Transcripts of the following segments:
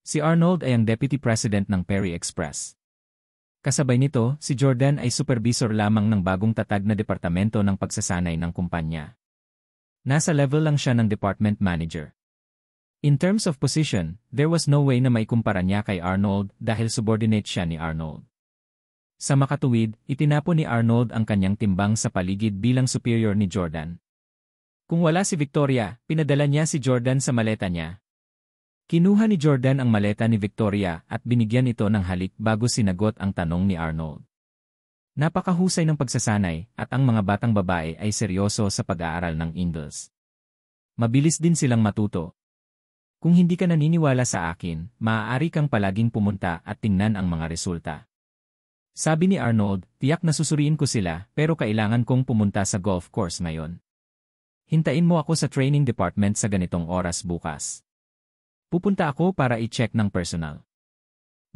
Si Arnold ay ang Deputy President ng Perry Express. Kasabay nito, si Jordan ay supervisor lamang ng bagong tatag na departamento ng pagsasanay ng kumpanya. Nasa level lang siya ng department manager. In terms of position, there was no way na maikumpara niya kay Arnold dahil subordinate siya ni Arnold. Sa makatuwid, itinapon ni Arnold ang kanyang timbang sa paligid bilang superior ni Jordan. Kung wala si Victoria, pinadala niya si Jordan sa maleta niya. Kinuha ni Jordan ang maleta ni Victoria at binigyan ito ng halik bago sinagot ang tanong ni Arnold. Napakahusay ng pagsasanay at ang mga batang babae ay seryoso sa pag-aaral ng Ingles. Mabilis din silang matuto. Kung hindi ka naniniwala sa akin, maaari kang palaging pumunta at tingnan ang mga resulta. Sabi ni Arnold, tiyak na susuriin ko sila pero kailangan kong pumunta sa golf course ngayon. Hintayin mo ako sa training department sa ganitong oras bukas. Pupunta ako para i-check ng personal.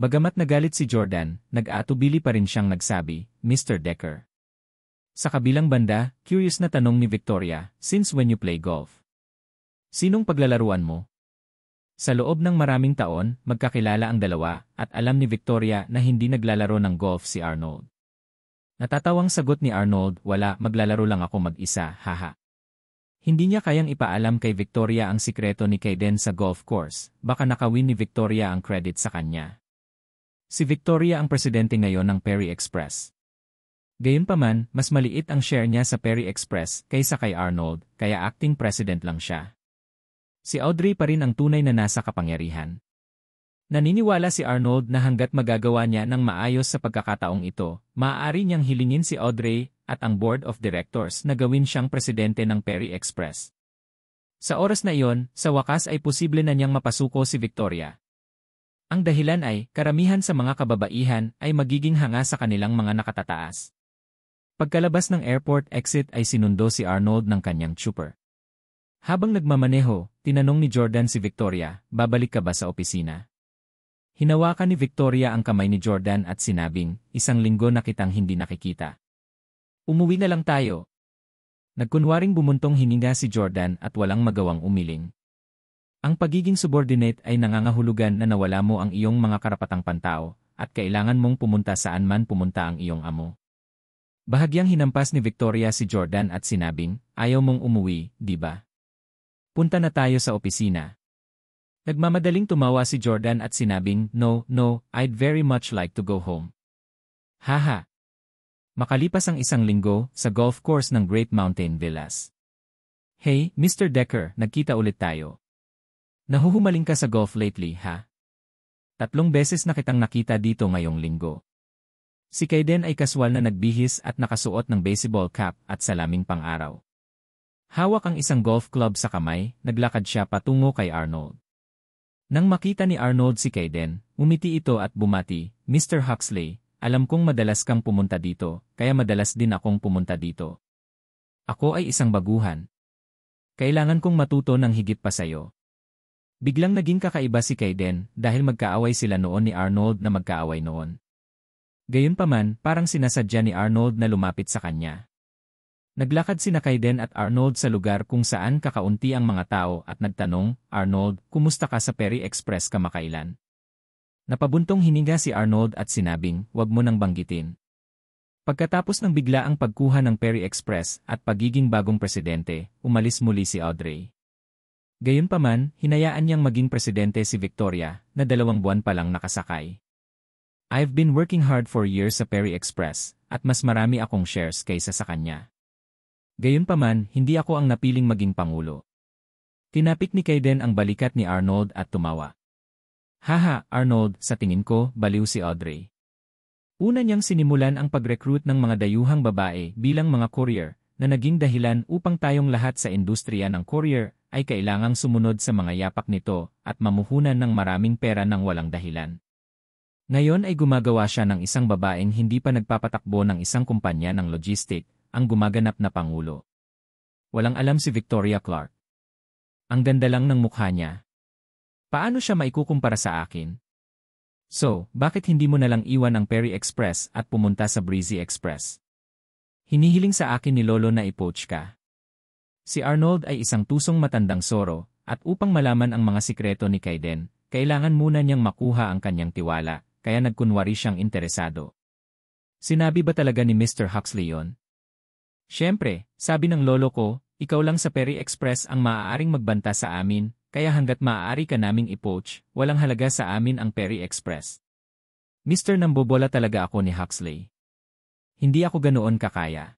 Bagamat nagalit si Jordan, nag-aatubili pa rin siyang nagsabi, Mr. Decker. Sa kabilang banda, curious na tanong ni Victoria, since when you play golf? Sinong paglalaruan mo? Sa loob ng maraming taon, magkakilala ang dalawa at alam ni Victoria na hindi naglalaro ng golf si Arnold. Natatawang sagot ni Arnold, wala, maglalaro lang ako mag-isa, haha. Hindi niya kayang ipaalam kay Victoria ang sikreto ni Kayden sa golf course, baka nakawin ni Victoria ang credit sa kanya. Si Victoria ang presidente ngayon ng Perry Express. Gayunpaman, mas maliit ang share niya sa Perry Express kaysa kay Arnold, kaya acting president lang siya. Si Audrey pa rin ang tunay na nasa kapangyarihan. Naniniwala si Arnold na hanggat magagawa niya ng maayos sa pagkakataong ito, maaari niyang hilingin si Audrey at ang board of directors na gawin siyang presidente ng Perry Express. Sa oras na iyon, sa wakas ay posible na niyang mapasuko si Victoria. Ang dahilan ay, karamihan sa mga kababaihan ay magiging hanga sa kanilang mga nakatataas. Pagkalabas ng airport exit ay sinundo si Arnold ng kanyang trooper. Habang nagmamaneho, tinanong ni Jordan si Victoria, babalik ka ba sa opisina? Hinawakan ni Victoria ang kamay ni Jordan at sinabing, 1 linggo na kitang hindi nakikita. Umuwi na lang tayo. Nagkunwaring bumuntong hininga si Jordan at walang magawang umiling. Ang pagiging subordinate ay nangangahulugan na nawala mo ang iyong mga karapatang pantao at kailangan mong pumunta saan man pumunta ang iyong amo. Bahagyang hinampas ni Victoria si Jordan at sinabing, ayaw mong umuwi, di ba? Punta na tayo sa opisina. Nagmamadaling tumawa si Jordan at sinabing, no, I'd very much like to go home. Haha. Makalipas ang 1 linggo, sa golf course ng Great Mountain Villas. Hey, Mr. Decker, nagkita ulit tayo. Nahuhumaling ka sa golf lately, ha? 3 beses na kitang nakita dito ngayong linggo. Si Kayden ay kaswal na nagbihis at nakasuot ng baseball cap at salaming pang-araw. Hawak ang isang golf club sa kamay, naglakad siya patungo kay Arnold. Nang makita ni Arnold si Kayden, umiti ito at bumati, Mr. Huxley, alam kong madalas kang pumunta dito, kaya madalas din akong pumunta dito. Ako ay isang baguhan. Kailangan kong matuto ng higit pa sayo. Biglang naging kakaiba si Kayden dahil magkaaway sila noon ni Arnold na magkaaway noon. Gayunpaman, parang sinasadya ni Arnold na lumapit sa kanya. Naglakad sina Kayden at Arnold sa lugar kung saan kakaunti ang mga tao at nagtanong, Arnold, kumusta ka sa Perry Express kamakailan? Napabuntong hininga si Arnold at sinabing, wag mo nang banggitin. Pagkatapos ng biglaang pagkuha ng Perry Express at pagiging bagong presidente, umalis muli si Audrey. Gayunpaman, hinayaan niyang maging presidente si Victoria, na 2 buwan pa lang nakasakay. I've been working hard for years sa Perry Express, at mas marami akong shares kaysa sa kanya. Gayunpaman, hindi ako ang napiling maging pangulo. Tinapik ni Kayden ang balikat ni Arnold at tumawa. Haha, Arnold, sa tingin ko, baliw si Audrey. Una niyang sinimulan ang pag-recruit ng mga dayuhang babae bilang mga courier, na naging dahilan upang tayong lahat sa industriya ng courier ay kailangang sumunod sa mga yapak nito at mamuhunan ng maraming pera ng walang dahilan. Ngayon ay gumagawa siya ng isang babaeng hindi pa nagpapatakbo ng isang kumpanya ng logistic, ang gumaganap na pangulo. Walang alam si Victoria Clark. Ang ganda lang ng mukha niya. Paano siya maikukumpara sa akin? So, bakit hindi mo nalang iwan ang Perry Express at pumunta sa Breezy Express? Hinihiling sa akin ni Lolo na i-poach ka. Si Arnold ay isang tusong matandang soro, at upang malaman ang mga sikreto ni Kayden, kailangan muna niyang makuha ang kanyang tiwala, kaya nagkunwari siyang interesado. Sinabi ba talaga ni Mr. Huxley yon? Siyempre, sabi ng lolo ko, ikaw lang sa Perry Express ang maaaring magbanta sa amin, kaya hanggat maaari ka naming i-poach, walang halaga sa amin ang Perry Express. Mr. Nambobola talaga ako ni Huxley. Hindi ako ganoon kakaya.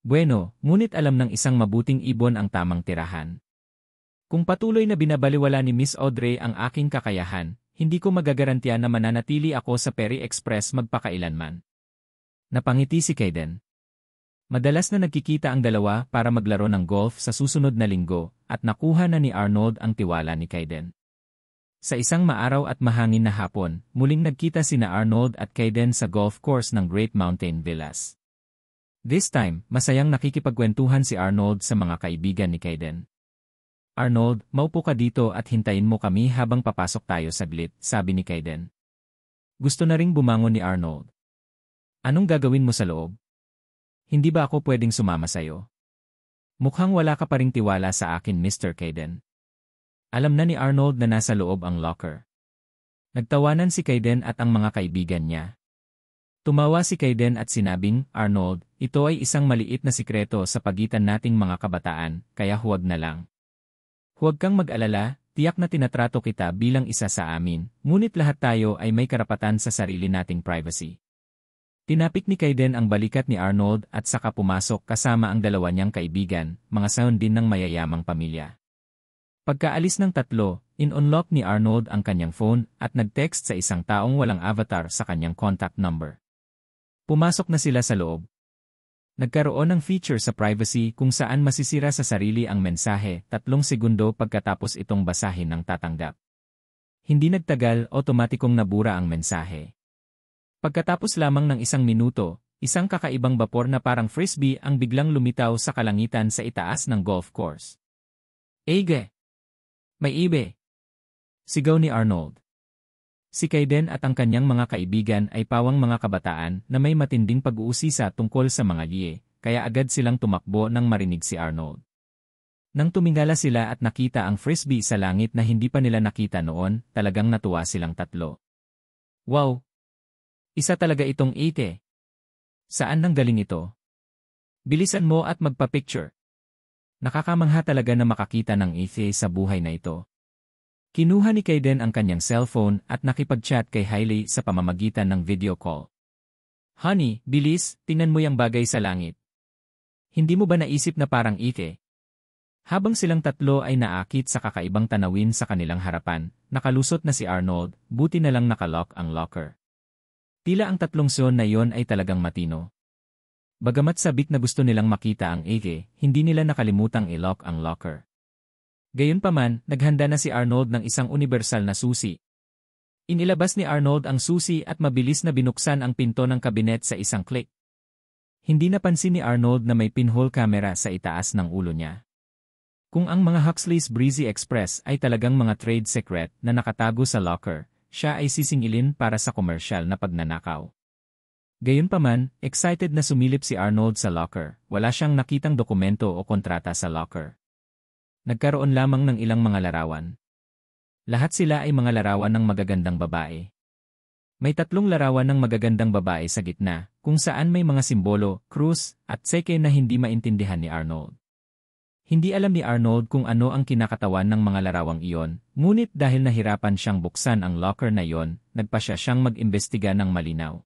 Bueno, ngunit alam ng isang mabuting ibon ang tamang tirahan. Kung patuloy na binabaliwala ni Miss Audrey ang aking kakayahan, hindi ko magagarantiya na mananatili ako sa Perry Express magpakailanman. Napangiti si Kaden. Madalas na nagkikita ang dalawa para maglaro ng golf sa susunod na linggo, at nakuha na ni Arnold ang tiwala ni Kaden. Sa isang maaraw at mahangin na hapon, muling nagkita sina Arnold at Kaden sa golf course ng Great Mountain Villas. This time, masayang nakikipagkwentuhan si Arnold sa mga kaibigan ni Kaden. Arnold, maupo ka dito at hintayin mo kami habang papasok tayo saglit, sabi ni Kaden. Gusto na ring bumangon ni Arnold. Anong gagawin mo sa loob? Hindi ba ako pwedeng sumama sa'yo? Mukhang wala ka pa ring tiwala sa akin, Mr. Kaden. Alam na ni Arnold na nasa loob ang locker. Nagtawanan si Kaden at ang mga kaibigan niya. Tumawa si Kaden at sinabing, Arnold, ito ay isang maliit na sikreto sa pagitan nating mga kabataan, kaya huwag na lang. Huwag kang mag-alala, tiyak na tinatrato kita bilang isa sa amin, ngunit lahat tayo ay may karapatan sa sarili nating privacy. Tinapik ni Kaden ang balikat ni Arnold at saka pumasok kasama ang dalawa niyang kaibigan, mga sahon din ng mayayamang pamilya. Pagkaalis ng tatlo, in-unlock ni Arnold ang kanyang phone at nag-text sa isang taong walang avatar sa kanyang contact number. Pumasok na sila sa loob. Nagkaroon ng feature sa privacy kung saan masisira sa sarili ang mensahe 3 segundo pagkatapos itong basahin ng tatanggap. Hindi nagtagal, otomatikong nabura ang mensahe. Pagkatapos lamang ng 1 minuto, isang kakaibang bapor na parang frisbee ang biglang lumitaw sa kalangitan sa itaas ng golf course. Ege! May ibe! Sigaw ni Arnold. Si Kaden at ang kanyang mga kaibigan ay pawang mga kabataan na may matinding pag-uusisa tungkol sa mga liye, kaya agad silang tumakbo nang marinig si Arnold. Nang tumingala sila at nakita ang frisbee sa langit na hindi pa nila nakita noon, talagang natuwa silang tatlo. Wow! Isa talaga itong ite. Saan nang galing ito? Bilisan mo at magpa-picture. Nakakamangha talaga na makakita ng ite sa buhay na ito. Kinuha ni Kaden ang kanyang cellphone at nakipag-chat kay Hailey sa pamamagitan ng video call. Honey, bilis, tingnan mo yung bagay sa langit. Hindi mo ba naisip na parang ite? Habang silang tatlo ay naakit sa kakaibang tanawin sa kanilang harapan, nakalusot na si Arnold, buti na lang nakalock ang locker. Tila ang 3 zone na yon ay talagang matino. Bagamat sabik na gusto nilang makita ang ite, hindi nila nakalimutang i-lock ang locker. Gayunpaman, naghanda na si Arnold ng isang universal na susi. Inilabas ni Arnold ang susi at mabilis na binuksan ang pinto ng kabinet sa isang click. Hindi napansin ni Arnold na may pinhole camera sa itaas ng ulo niya. Kung ang mga Huxley's Breezy Express ay talagang mga trade secret na nakatago sa locker, siya ay sisingilin para sa komersyal na pagnanakaw. Gayunpaman, excited na sumilip si Arnold sa locker, wala siyang nakitang dokumento o kontrata sa locker. Nagkaroon lamang ng ilang mga larawan. Lahat sila ay mga larawan ng magagandang babae. May 3 larawan ng magagandang babae sa gitna, kung saan may mga simbolo, krus, at seke na hindi maintindihan ni Arnold. Hindi alam ni Arnold kung ano ang kinakatawan ng mga larawang iyon, ngunit dahil nahirapan siyang buksan ang locker na iyon, nagpasya siyang mag-imbestiga ng malinaw.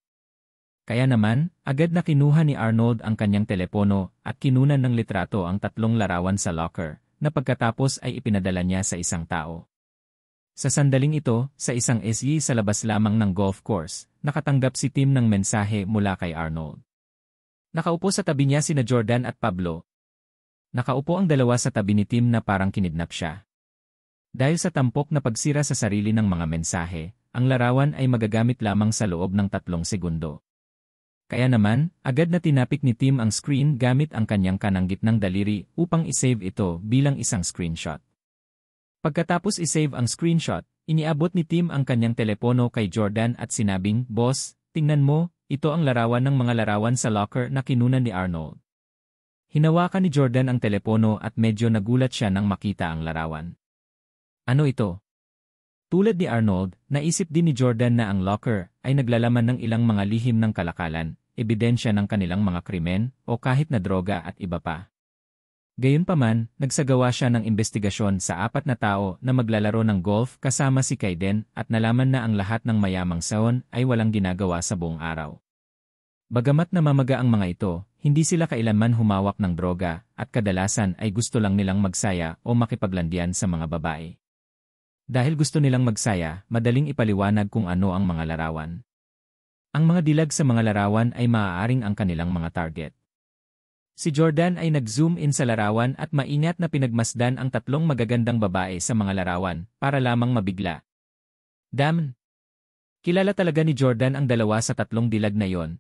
Kaya naman, agad na kinuha ni Arnold ang kanyang telepono at kinunan ng litrato ang 3 larawan sa locker, na pagkatapos ay ipinadala niya sa isang tao. Sa sandaling ito, sa isang SUV sa labas lamang ng golf course, nakatanggap si Tim ng mensahe mula kay Arnold. Nakaupo sa tabi niya sina Jordan at Pablo. Nakaupo ang dalawa sa tabi ni Tim na parang kinidnap siya. Dahil sa tampok na pagsira sa sarili ng mga mensahe, ang larawan ay magagamit lamang sa loob ng 3 segundo. Kaya naman, agad na tinapik ni Tim ang screen gamit ang kanyang kanang gitnang daliri upang isave ito bilang isang screenshot. Pagkatapos isave ang screenshot, iniabot ni Tim ang kanyang telepono kay Jordan at sinabing, Boss, tingnan mo, ito ang larawan ng mga larawan sa locker na kinunan ni Arnold. Hinawakan ni Jordan ang telepono at medyo nagulat siya nang makita ang larawan. Ano ito? Tulad ni Arnold, naisip din ni Jordan na ang locker ay naglalaman ng ilang mga lihim ng kalakalan, ebidensya ng kanilang mga krimen, o kahit na droga at iba pa. Gayunpaman, nagsagawa siya ng investigasyon sa 4 na tao na maglalaro ng golf kasama si Kaiden at nalaman na ang lahat ng mayamang saon ay walang ginagawa sa buong araw. Bagamat namamaga ang mga ito, hindi sila kailanman humawak ng droga at kadalasan ay gusto lang nilang magsaya o makipaglandian sa mga babae. Dahil gusto nilang magsaya, madaling ipaliwanag kung ano ang mga larawan. Ang mga dilag sa mga larawan ay maaaring ang kanilang mga target. Si Jordan ay nag-zoom in sa larawan at maingat na pinagmasdan ang 3 magagandang babae sa mga larawan para lamang mabigla. Damn! Kilala talaga ni Jordan ang 2 sa 3 dilag na yon.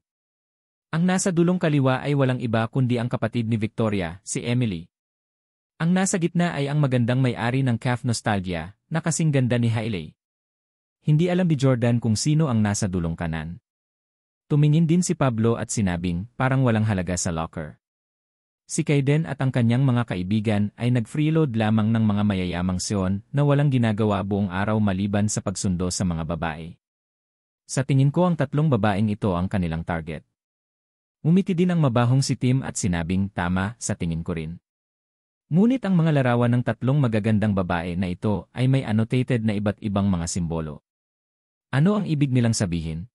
Ang nasa dulong kaliwa ay walang iba kundi ang kapatid ni Victoria, si Emily. Ang nasa gitna ay ang magandang may-ari ng Calf Nostalgia, na kasing ganda ni Hailey. Hindi alam ni Jordan kung sino ang nasa dulong kanan. Tumingin din si Pablo at sinabing, parang walang halaga sa locker. Si Kaiden at ang kanyang mga kaibigan ay nag-freeload lamang ng mga mayayamang seon na walang ginagawa buong araw maliban sa pagsundo sa mga babae. Sa tingin ko ang 3 babaeng ito ang kanilang target. Umiti din ang mabahong si Tim at sinabing, tama, sa tingin ko rin. Ngunit ang mga larawan ng 3 magagandang babae na ito ay may annotated na iba't ibang mga simbolo. Ano ang ibig nilang sabihin?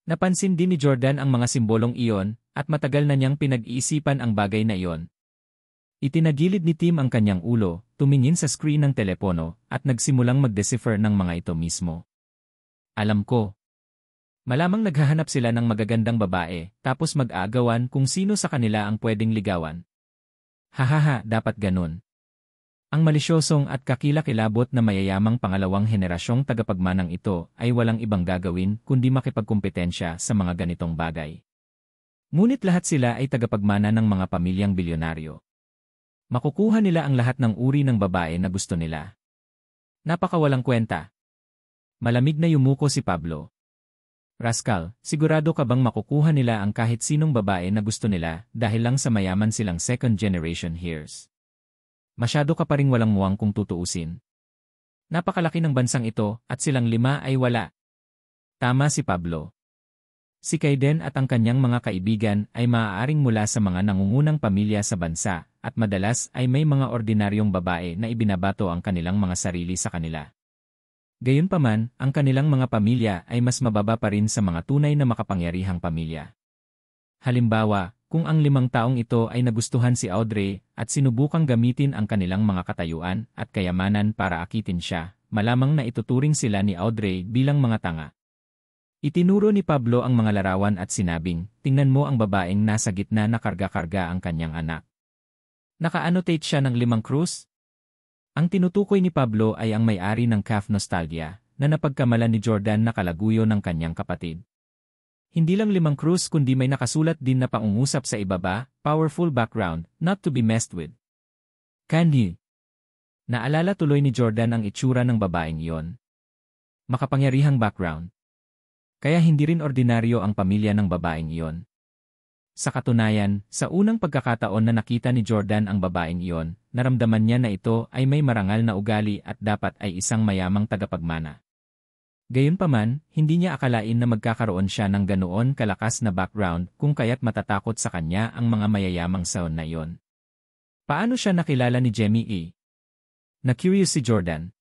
Napansin din ni Jordan ang mga simbolong iyon at matagal na niyang pinag-iisipan ang bagay na iyon. Itinagilid ni Tim ang kanyang ulo, tumingin sa screen ng telepono at nagsimulang mag-decipher ng mga ito mismo. Alam ko. Malamang naghahanap sila ng magagandang babae tapos mag-aagawan kung sino sa kanila ang pwedeng ligawan. Hahaha, dapat ganun. Ang malisyosong at kakilakilabot na mayayamang pangalawang henerasyong tagapagmanang ito ay walang ibang gagawin kundi makipagkumpetensya sa mga ganitong bagay. Ngunit lahat sila ay tagapagmana ng mga pamilyang bilyonaryo. Makukuha nila ang lahat ng uri ng babae na gusto nila. Napakawalang kwenta. Malamig na yumuko si Pablo. Rascal, sigurado ka bang makukuha nila ang kahit sinong babae na gusto nila dahil lang sa mayaman silang second generation heirs? Masyado ka pa ring walang muwang kung tutuusin. Napakalaki ng bansang ito at silang 5 ay wala. Tama si Pablo. Si Kaiden at ang kanyang mga kaibigan ay maaaring mula sa mga nangungunang pamilya sa bansa at madalas ay may mga ordinaryong babae na ibinabato ang kanilang mga sarili sa kanila. Gayunpaman, ang kanilang mga pamilya ay mas mababa pa rin sa mga tunay na makapangyarihang pamilya. Halimbawa, kung ang 5 taong ito ay nagustuhan si Audrey at sinubukang gamitin ang kanilang mga katayuan at kayamanan para akitin siya, malamang na ituturing sila ni Audrey bilang mga tanga. Itinuro ni Pablo ang mga larawan at sinabing, tingnan mo ang babaeng nasa gitna na karga-karga ang kanyang anak. Naka-annotate siya ng 5 krus? Ang tinutukoy ni Pablo ay ang may-ari ng Calf Nostalgia, na napagkamalan ni Jordan na kalaguyo ng kanyang kapatid. Hindi lang 5 krus kundi may nakasulat din na pangungusap sa ibaba, powerful background, not to be messed with. Candy. Naalala tuloy ni Jordan ang itsura ng babaeng iyon. Makapangyarihang background. Kaya hindi rin ordinaryo ang pamilya ng babaeng iyon. Sa katunayan, sa unang pagkakataon na nakita ni Jordan ang babaeng iyon, naramdaman niya na ito ay may marangal na ugali at dapat ay isang mayamang tagapagmana. Gayunpaman, hindi niya akalain na magkakaroon siya ng ganoon kalakas na background kung kaya't matatakot sa kanya ang mga mayayamang saon na iyon. Paano siya nakilala ni Jamie E? Na-curious si Jordan.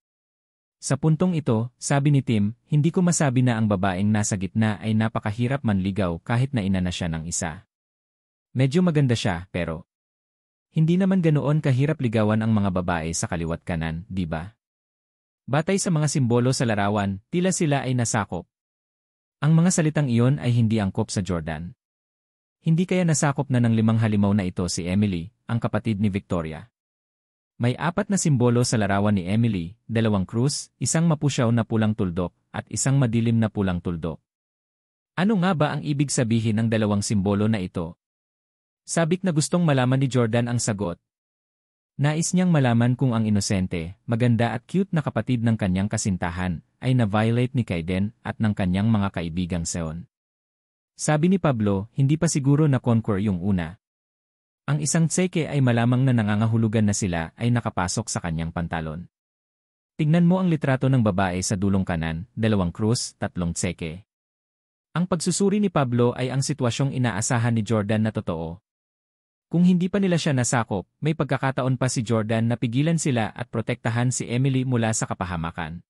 Sa puntong ito, sabi ni Tim, hindi ko masabi na ang babaeng nasa gitna ay napakahirap manligaw kahit na ina na siya ng isa. Medyo maganda siya, pero hindi naman ganoon kahirap ligawan ang mga babae sa kaliwat kanan, di ba? Batay sa mga simbolo sa larawan, tila sila ay nasakop. Ang mga salitang iyon ay hindi angkop sa Jordan. Hindi kaya nasakop na ng 5 halimaw na ito si Emily, ang kapatid ni Victoria. May 4 na simbolo sa larawan ni Emily, 2 krus, isang mapusyaw na pulang tuldok, at isang madilim na pulang tuldok. Ano nga ba ang ibig sabihin ng 2 simbolo na ito? Sabik na gustong malaman ni Jordan ang sagot. Nais niyang malaman kung ang inosente, maganda at cute na kapatid ng kanyang kasintahan ay na-violate ni Kaiden at ng kanyang mga kaibigang seon. Sabi ni Pablo, hindi pa siguro na conquer yung una. Ang isang tseke ay malamang na nangangahulugan na sila ay nakapasok sa kanyang pantalon. Tignan mo ang litrato ng babae sa dulong kanan, 2 krus, 3 tseke. Ang pagsusuri ni Pablo ay ang sitwasyong inaasahan ni Jordan na totoo. Kung hindi pa nila siya nasakop, may pagkakataon pa si Jordan na pigilan sila at protektahan si Emily mula sa kapahamakan.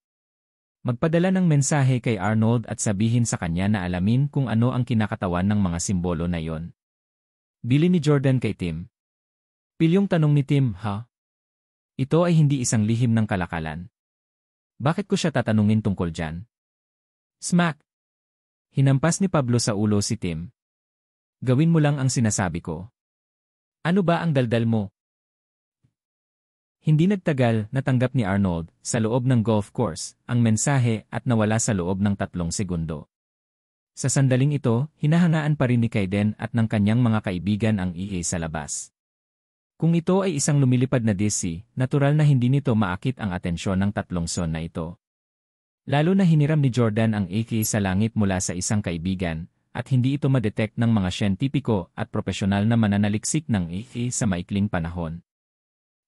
Magpadala ng mensahe kay Arnold at sabihin sa kanya na alamin kung ano ang kinakatawan ng mga simbolo na yon. Bili ni Jordan kay Tim. Pilyong tanong ni Tim, ha? Ito ay hindi isang lihim ng kalakalan. Bakit ko siya tatanungin tungkol dyan? Smack! Hinampas ni Pablo sa ulo si Tim. Gawin mo lang ang sinasabi ko. Ano ba ang daldal mo? Hindi nagtagal, natanggap ni Arnold, sa loob ng golf course, ang mensahe at nawala sa loob ng 3 segundo. Sa sandaling ito, hinahangaan pa rin ni Kaiden at ng kanyang mga kaibigan ang ihi sa labas. Kung ito ay isang lumilipad na DC, natural na hindi nito maakit ang atensyon ng 3 son na ito. Lalo na hiniram ni Jordan ang AK sa langit mula sa isang kaibigan, at hindi ito madetect ng mga siyentipiko at propesyonal na mananaliksik ng AK sa maikling panahon.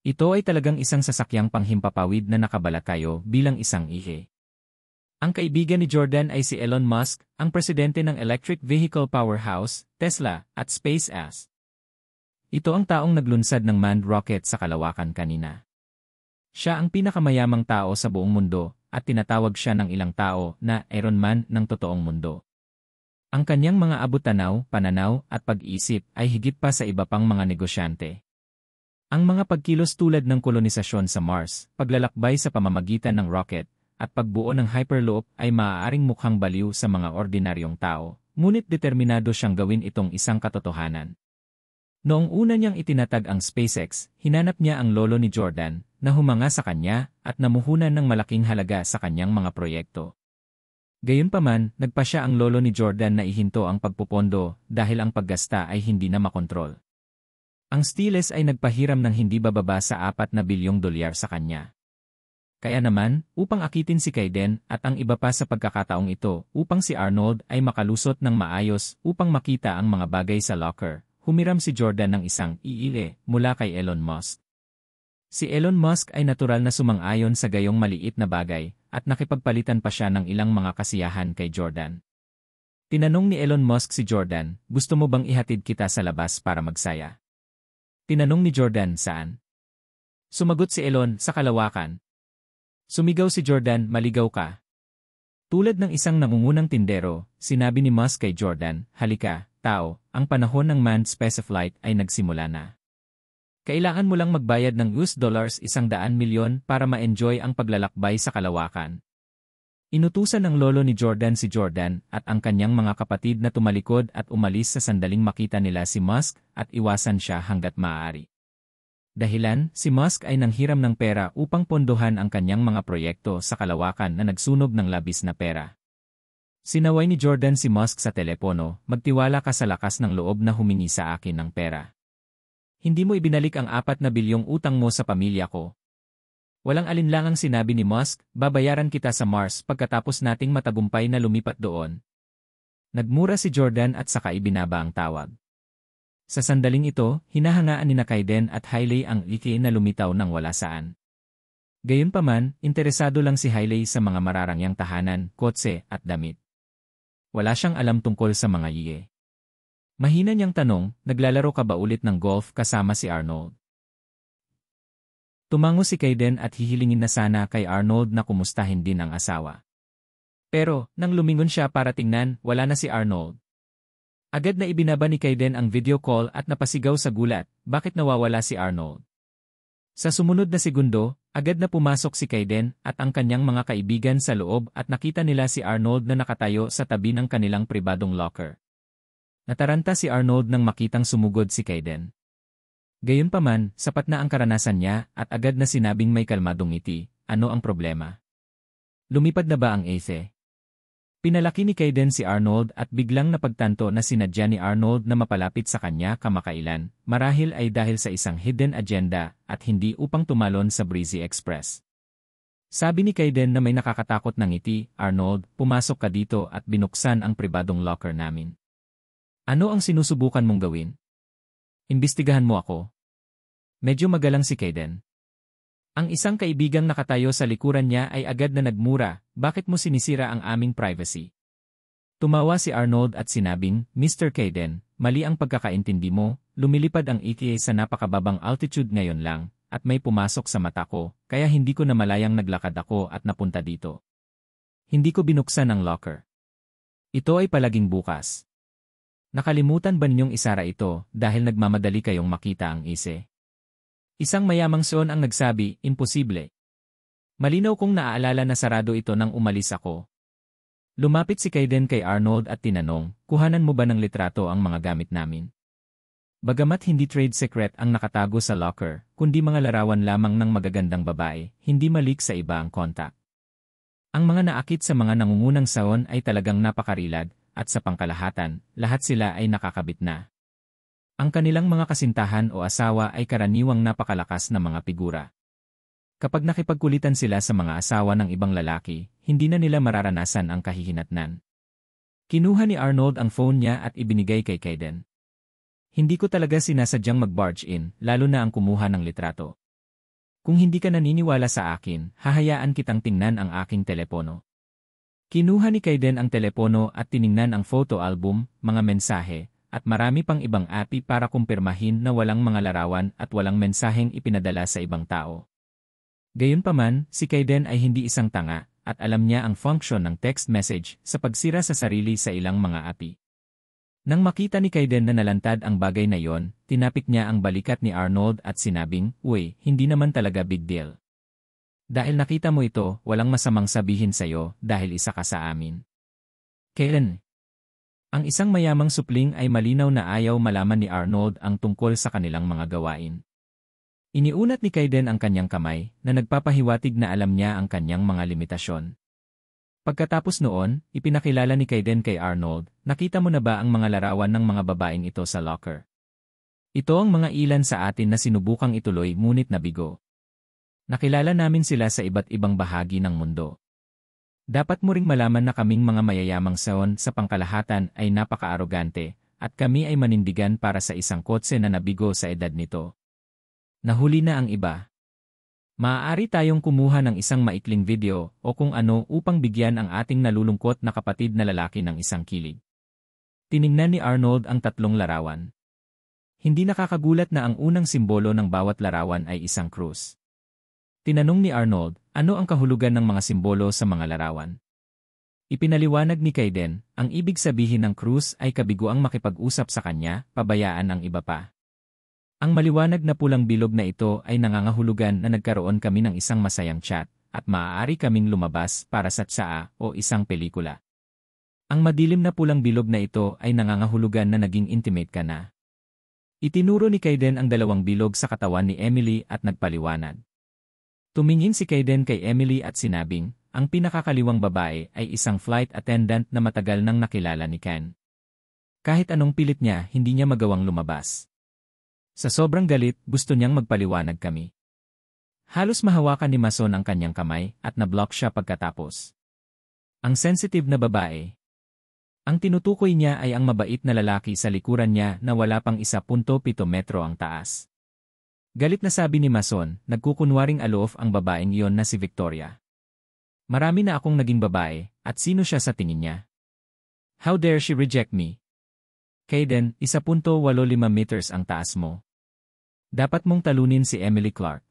Ito ay talagang isang sasakyang panghimpapawid na nakabalakayo bilang isang ihe. Ang kaibigan ni Jordan ay si Elon Musk, ang presidente ng electric vehicle powerhouse, Tesla, at SpaceX. Ito ang taong naglunsad ng manned rocket sa kalawakan kanina. Siya ang pinakamayamang tao sa buong mundo, at tinatawag siya ng ilang tao na Iron Man ng totoong mundo. Ang kanyang mga abot-tanaw, pananaw, at pag-iisip ay higit pa sa iba pang mga negosyante. Ang mga pagkilos tulad ng kolonisasyon sa Mars, paglalakbay sa pamamagitan ng rocket, at pagbuo ng hyperloop ay maaaring mukhang baliw sa mga ordinaryong tao, ngunit determinado siyang gawin itong isang katotohanan. Noong una niyang itinatag ang SpaceX, hinanap niya ang lolo ni Jordan, na humanga sa kanya, at namuhunan ng malaking halaga sa kanyang mga proyekto. Gayunpaman, nagpa siya ang lolo ni Jordan na ihinto ang pagpupondo dahil ang paggasta ay hindi na makontrol. Ang Stiles ay nagpahiram ng hindi bababa sa $4 bilyong sa kanya. Kaya naman, upang akitin si Kaiden at ang iba pa sa pagkakataong ito, upang si Arnold ay makalusot ng maayos upang makita ang mga bagay sa locker, humiram si Jordan ng isang iile mula kay Elon Musk. Si Elon Musk ay natural na sumang-ayon sa gayong maliit na bagay, at nakipagpalitan pa siya ng ilang mga kasiyahan kay Jordan. Tinanong ni Elon Musk si Jordan, gusto mo bang ihatid kita sa labas para magsaya? Tinanong ni Jordan, saan? Sumagot si Elon, sa kalawakan. Sumigaw si Jordan, maligaw ka. Tulad ng isang nangungunang tindero, sinabi ni Musk kay Jordan, halika, tao, ang panahon ng manned spaceflight ay nagsimula na. Kailangan mo lang magbayad ng $100 milyon para ma-enjoy ang paglalakbay sa kalawakan. Inutusan ng lolo ni Jordan si Jordan at ang kanyang mga kapatid na tumalikod at umalis sa sandaling makita nila si Musk at iwasan siya hanggat maaari. Dahilan, si Musk ay nanghiram ng pera upang pondohan ang kanyang mga proyekto sa kalawakan na nagsunog ng labis na pera. Sinaway ni Jordan si Musk sa telepono, magtiwala ka sa lakas ng loob na humingi sa akin ng pera. Hindi mo ibinalik ang $4 bilyong utang mo sa pamilya ko. Walang alinlangang sinabi ni Musk, babayaran kita sa Mars pagkatapos nating matagumpay na lumipat doon. Nagmura si Jordan at saka ibinaba ang tawag. Sa sandaling ito, hinahangaan ni Kaiden at Hailey ang iki na lumitaw ng wala saan. Gayunpaman, interesado lang si Hailey sa mga mararangyang tahanan, kotse, at damit. Wala siyang alam tungkol sa mga iye. Mahina niyang tanong, naglalaro ka ba ulit ng golf kasama si Arnold? Tumango si Kaiden at hihilingin na sana kay Arnold na kumustahin din ang asawa. Pero, nang lumingon siya para tingnan, wala na si Arnold. Agad na ibinaba ni Kaiden ang video call at napasigaw sa gulat, bakit nawawala si Arnold? Sa sumunod na segundo, agad na pumasok si Kaiden at ang kanyang mga kaibigan sa loob at nakita nila si Arnold na nakatayo sa tabi ng kanilang pribadong locker. Nataranta si Arnold nang makitang sumugod si Kaiden. Gayunpaman, sapat na ang karanasan niya at agad na sinabing may kalmadong ngiti, ano ang problema? Lumipad na ba ang Ace? Pinalaki ni Kaiden si Arnold at biglang napagtanto na sinadya ni Arnold na mapalapit sa kanya kamakailan, marahil ay dahil sa isang hidden agenda at hindi upang tumalon sa Breezy Express. Sabi ni Kaiden na may nakakatakot na ngiti, Arnold, pumasok ka dito at binuksan ang pribadong locker namin. Ano ang sinusubukan mong gawin? Imbestigahan mo ako. Medyo magalang si Kaiden. Ang isang kaibigang nakatayo sa likuran niya ay agad na nagmura, bakit mo sinisira ang aming privacy? Tumawa si Arnold at sinabing, Mr. Kayden, mali ang pagkakaintindi mo, lumilipad ang ETA sa napakababang altitude ngayon lang, at may pumasok sa mata ko, kaya hindi ko namalayang naglakad ako at napunta dito. Hindi ko binuksan ang locker. Ito ay palaging bukas. Nakalimutan ba ninyong isara ito dahil nagmamadali kayong makita ang ise? Isang mayamang son ang nagsabi, imposible. Malinaw kong naaalala na sarado ito nang umalis ako. Lumapit si Kayden kay Arnold at tinanong, kuhanan mo ba ng litrato ang mga gamit namin? Bagamat hindi trade secret ang nakatago sa locker, kundi mga larawan lamang ng magagandang babae, hindi malik sa iba ang kontak. Ang mga naakit sa mga nangungunang saon ay talagang napakarilag, at sa pangkalahatan, lahat sila ay nakakabit na. Ang kanilang mga kasintahan o asawa ay karaniwang napakalakas na mga figura. Kapag nakipagkulitan sila sa mga asawa ng ibang lalaki, hindi na nila mararanasan ang kahihinatnan. Kinuha ni Arnold ang phone niya at ibinigay kay Kayden. Hindi ko talaga sinasadyang mag-barge in, lalo na ang kumuha ng litrato. Kung hindi ka naniniwala sa akin, hahayaan kitang tingnan ang aking telepono. Kinuha ni Kayden ang telepono at tiningnan ang photo album, mga mensahe, at marami pang ibang api para kumpirmahin na walang mga larawan at walang mensaheng ipinadala sa ibang tao. Gayunpaman, si Kayden ay hindi isang tanga, at alam niya ang function ng text message sa pagsira sa sarili sa ilang mga api. Nang makita ni Kayden na nalantad ang bagay na yon, tinapik niya ang balikat ni Arnold at sinabing, uy, hindi naman talaga big deal. Dahil nakita mo ito, walang masamang sabihin sa'yo dahil isa ka sa amin. Kayden. Ang isang mayamang supling ay malinaw na ayaw malaman ni Arnold ang tungkol sa kanilang mga gawain. Iniunat ni Kayden ang kanyang kamay na nagpapahiwatig na alam niya ang kanyang mga limitasyon. Pagkatapos noon, ipinakilala ni Kayden kay Arnold, nakita mo na ba ang mga larawan ng mga babaeng ito sa locker? Ito ang mga ilan sa atin na sinubukang ituloy ngunit nabigo. Nakilala namin sila sa iba't ibang bahagi ng mundo. Dapat mo ring malaman na kaming mga mayayamang saon sa pangkalahatan ay napaka-arogante, at kami ay manindigan para sa isang kotse na nabigo sa edad nito. Nahuli na ang iba. Maaari tayong kumuha ng isang maikling video o kung ano upang bigyan ang ating nalulungkot na kapatid na lalaki ng isang kilig. Tiningnan ni Arnold ang tatlong larawan. Hindi nakakagulat na ang unang simbolo ng bawat larawan ay isang krus. Tinanong ni Arnold, ano ang kahulugan ng mga simbolo sa mga larawan? Ipinaliwanag ni Kayden, ang ibig sabihin ng krus ay kabiguang makipag-usap sa kanya, pabayaan ang iba pa. Ang maliwanag na pulang bilog na ito ay nangangahulugan na nagkaroon kami ng isang masayang chat, at maaari kaming lumabas para sa tsaa o isang pelikula. Ang madilim na pulang bilog na ito ay nangangahulugan na naging intimate ka na. Itinuro ni Kayden ang dalawang bilog sa katawan ni Emily at nagpaliwanag. Tumingin si Kayden kay Emily at sinabing, ang pinakakaliwang babae ay isang flight attendant na matagal nang nakilala ni Ken. Kahit anong pilit niya, hindi niya magawang lumabas. Sa sobrang galit, gusto niyang magpaliwanag kami. Halos mahawakan ni Mason ang kanyang kamay at nablock siya pagkatapos. Ang sensitive na babae. Ang tinutukoy niya ay ang mabait na lalaki sa likuran niya na wala pang 1.7 metro ang taas. Galit na sabi ni Mason, nagkukunwaring aloof ang babaeng iyon na si Victoria. Marami na akong naging babae, at sino siya sa tingin niya? How dare she reject me? Kayden, 1.85 meters ang taas mo. Dapat mong talunin si Emily Clark.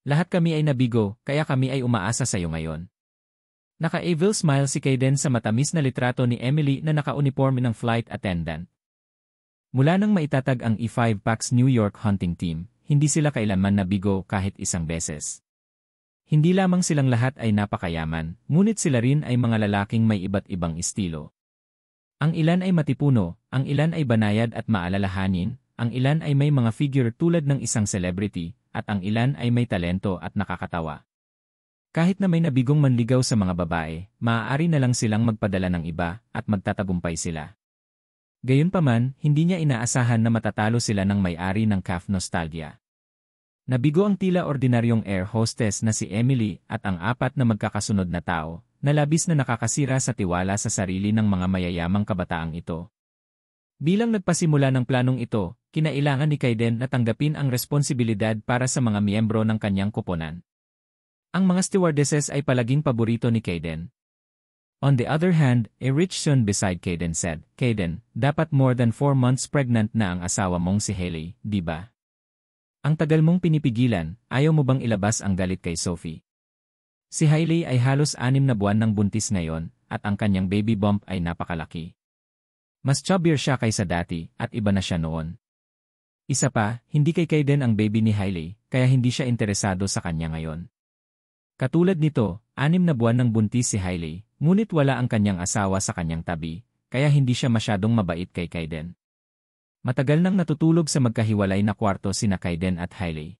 Lahat kami ay nabigo, kaya kami ay umaasa sa iyo ngayon. Naka-evil smile si Kayden sa matamis na litrato ni Emily na naka-uniforme ng flight attendant. Mula nang maitatag ang E5 PAX New York hunting team, hindi sila kailanman nabigo kahit isang beses. Hindi lamang silang lahat ay napakayaman, ngunit sila rin ay mga lalaking may iba't ibang estilo. Ang ilan ay matipuno, ang ilan ay banayad at maalalahanin, ang ilan ay may mga figure tulad ng isang celebrity, at ang ilan ay may talento at nakakatawa. Kahit na may nabigong manligaw sa mga babae, maaari na lang silang magpadala ng iba at magtatagumpay sila. Gayunpaman, hindi niya inaasahan na matatalo sila ng may-ari ng Cafe Nostalgia. Nabigo ang tila ordinaryong air hostess na si Emily at ang apat na magkakasunod na tao, na labis na nakakasira sa tiwala sa sarili ng mga mayayamang kabataang ito. Bilang nagpasimula ng planong ito, Kinailangan ni Kaiden na tanggapin ang responsibilidad para sa mga miyembro ng kanyang koponan. Ang mga stewardesses ay palaging paborito ni Kaiden. On the other hand, a rich son beside Kaiden said, "Kaiden, dapat more than 4 months pregnant na ang asawa mong si Hailey, di ba? Ang tagal mong pinipigilan, ayaw mo bang ilabas ang galit kay Sophie? Si Hailey ay halos 6 na buwan ng buntis ngayon, at ang kanyang baby bump ay napakalaki. Mas chubbier siya kaysa dati, at iba na siya noon. Isa pa, hindi kay Kaiden ang baby ni Hailey, kaya hindi siya interesado sa kanya ngayon. Katulad nito, 6 na buwan ng buntis si Hailey, ngunit wala ang kanyang asawa sa kanyang tabi, kaya hindi siya masyadong mabait kay Kaiden. Matagal nang natutulog sa magkahiwalay na kwarto sina Kaiden at Hailey.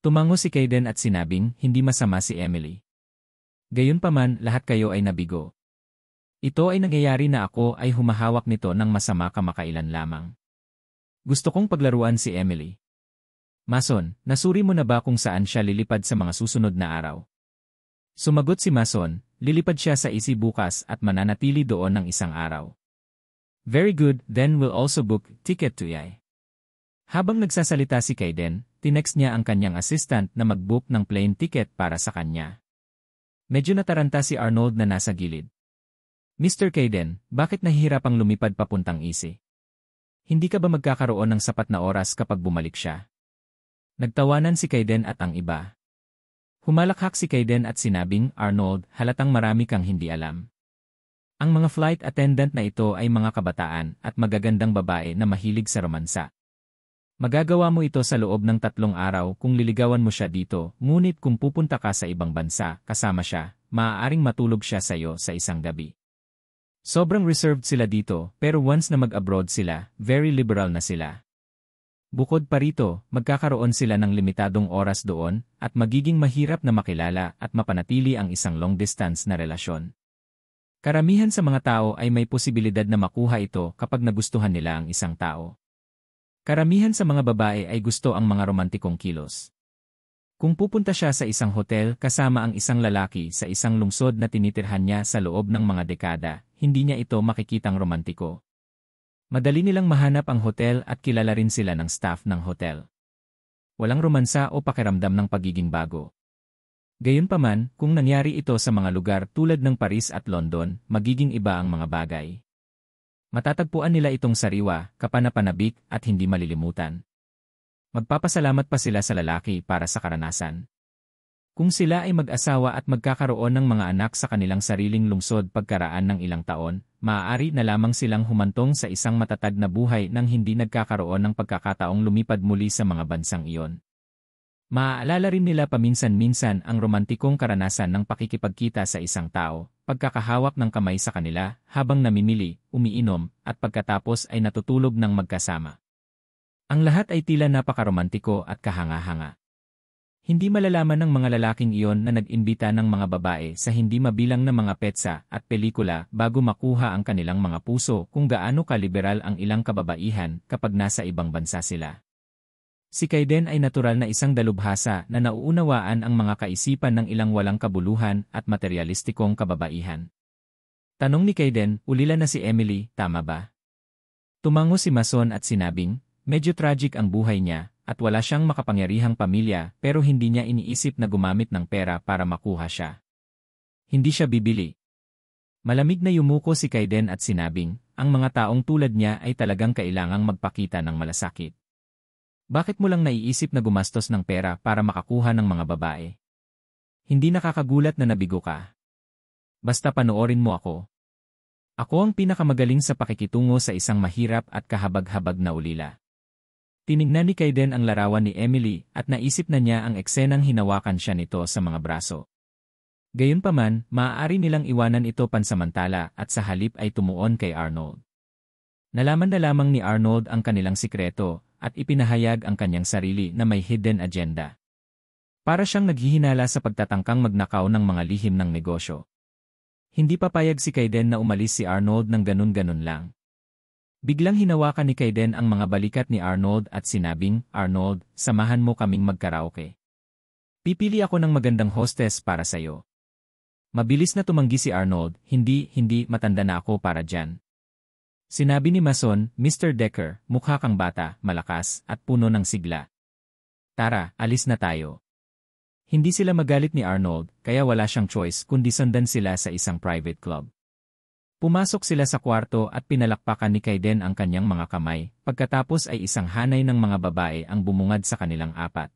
Tumango si Kaiden at sinabing, hindi masama si Emily. Gayunpaman, lahat kayo ay nabigo. Ito ay nangyayari na ako ay humahawak nito ng masama kamakailan lamang. Gusto kong paglaruan si Emily. Mason, nasuri mo na ba kung saan siya lilipad sa mga susunod na araw? Sumagot si Mason, lilipad siya sa Easy bukas at mananatili doon ng isang araw. Very good, then we'll also book ticket to EI. Habang nagsasalita si Kaiden, tinext niya ang kanyang assistant na mag-book ng plane ticket para sa kanya. Medyo nataranta si Arnold na nasa gilid. Mr. Kaiden, bakit nahihirapang lumipad papuntang Easy? Hindi ka ba magkakaroon ng sapat na oras kapag bumalik siya? Nagtawanan si Kaiden at ang iba. Humalakhak si Kaiden at sinabing, Arnold, halatang marami kang hindi alam. Ang mga flight attendant na ito ay mga kabataan at magagandang babae na mahilig sa romansa. Magagawa mo ito sa loob ng 3 araw kung liligawan mo siya dito, ngunit kung pupunta ka sa ibang bansa, kasama siya, maaaring matulog siya sa iyo sa isang gabi. Sobrang reserved sila dito, pero once na mag-abroad sila, very liberal na sila. Bukod pa rito, magkakaroon sila ng limitadong oras doon, at magiging mahirap na makilala at mapanatili ang isang long-distance na relasyon. Karamihan sa mga tao ay may posibilidad na makuha ito kapag nagustuhan nila ang isang tao. Karamihan sa mga babae ay gusto ang mga romantikong kilos. Kung pupunta siya sa isang hotel kasama ang isang lalaki sa isang lungsod na tinitirhan niya sa loob ng mga dekada, hindi niya ito makikitang romantiko. Madali nilang mahanap ang hotel at kilala rin sila ng staff ng hotel. Walang romansa o pakiramdam ng pagiging bago. Gayunpaman, kung nangyari ito sa mga lugar tulad ng Paris at London, magiging iba ang mga bagay. Matatagpuan nila itong sariwa, kapanapanabik at hindi malilimutan. Magpapasalamat pa sila sa lalaki para sa karanasan. Kung sila ay mag-asawa at magkakaroon ng mga anak sa kanilang sariling lungsod pagkaraan ng ilang taon, maaari na lamang silang humantong sa isang matatag na buhay nang hindi nagkakaroon ng pagkakataong lumipad muli sa mga bansang iyon. Maaalala rin nila paminsan-minsan ang romantikong karanasan ng pakikipagkita sa isang tao, pagkakahawak ng kamay sa kanila habang namimili, umiinom, at pagkatapos ay natutulog ng magkasama. Ang lahat ay tila napakaromantiko at kahanga-hanga. Hindi malalaman ng mga lalaking iyon na nag-imbita ng mga babae sa hindi mabilang na mga petsa at pelikula bago makuha ang kanilang mga puso kung gaano kaliberal ang ilang kababaihan kapag nasa ibang bansa sila. Si Kaiden ay natural na isang dalubhasa na nauunawaan ang mga kaisipan ng ilang walang kabuluhan at materialistikong kababaihan. Tanong ni Kaiden, ulila na si Emily, tama ba? Tumango si Mason at sinabing, medyo tragic ang buhay niya, at wala siyang makapangyarihang pamilya pero hindi niya iniisip na gumamit ng pera para makuha siya. Hindi siya bibili. Malamig na yumuko si Kaiden at sinabing, ang mga taong tulad niya ay talagang kailangang magpakita ng malasakit. Bakit mo lang naiisip na gumastos ng pera para makakuha ng mga babae? Hindi nakakagulat na nabigo ka. Basta panoorin mo ako. Ako ang pinakamagaling sa pakikitungo sa isang mahirap at kahabag-habag na ulila. Tinignan ni Kaiden ang larawan ni Emily at naisip na niya ang eksenang hinawakan siya nito sa mga braso. Gayunpaman, maaari nilang iwanan ito pansamantala at sa halip ay tumuon kay Arnold. Nalaman na lamang ni Arnold ang kanilang sikreto at ipinahayag ang kanyang sarili na may hidden agenda. Para siyang naghihinala sa pagtatangkang magnakaw ng mga lihim ng negosyo. Hindi papayag si Kaiden na umalis si Arnold ng ganun-ganun lang. Biglang hinawakan ni Kaiden ang mga balikat ni Arnold at sinabing, Arnold, samahan mo kaming magkaraoke. Pipili ako ng magandang hostess para sa'yo. Mabilis na tumanggi si Arnold, hindi, matanda na ako para dyan. Sinabi ni Mason, Mr. Decker, mukha kang bata, malakas, at puno ng sigla. Tara, alis na tayo. Hindi sila magalit ni Arnold, kaya wala siyang choice kundi sundan sila sa isang private club. Pumasok sila sa kwarto at pinalakpakan ni Kaiden ang kanyang mga kamay, pagkatapos ay isang hanay ng mga babae ang bumungad sa kanilang apat.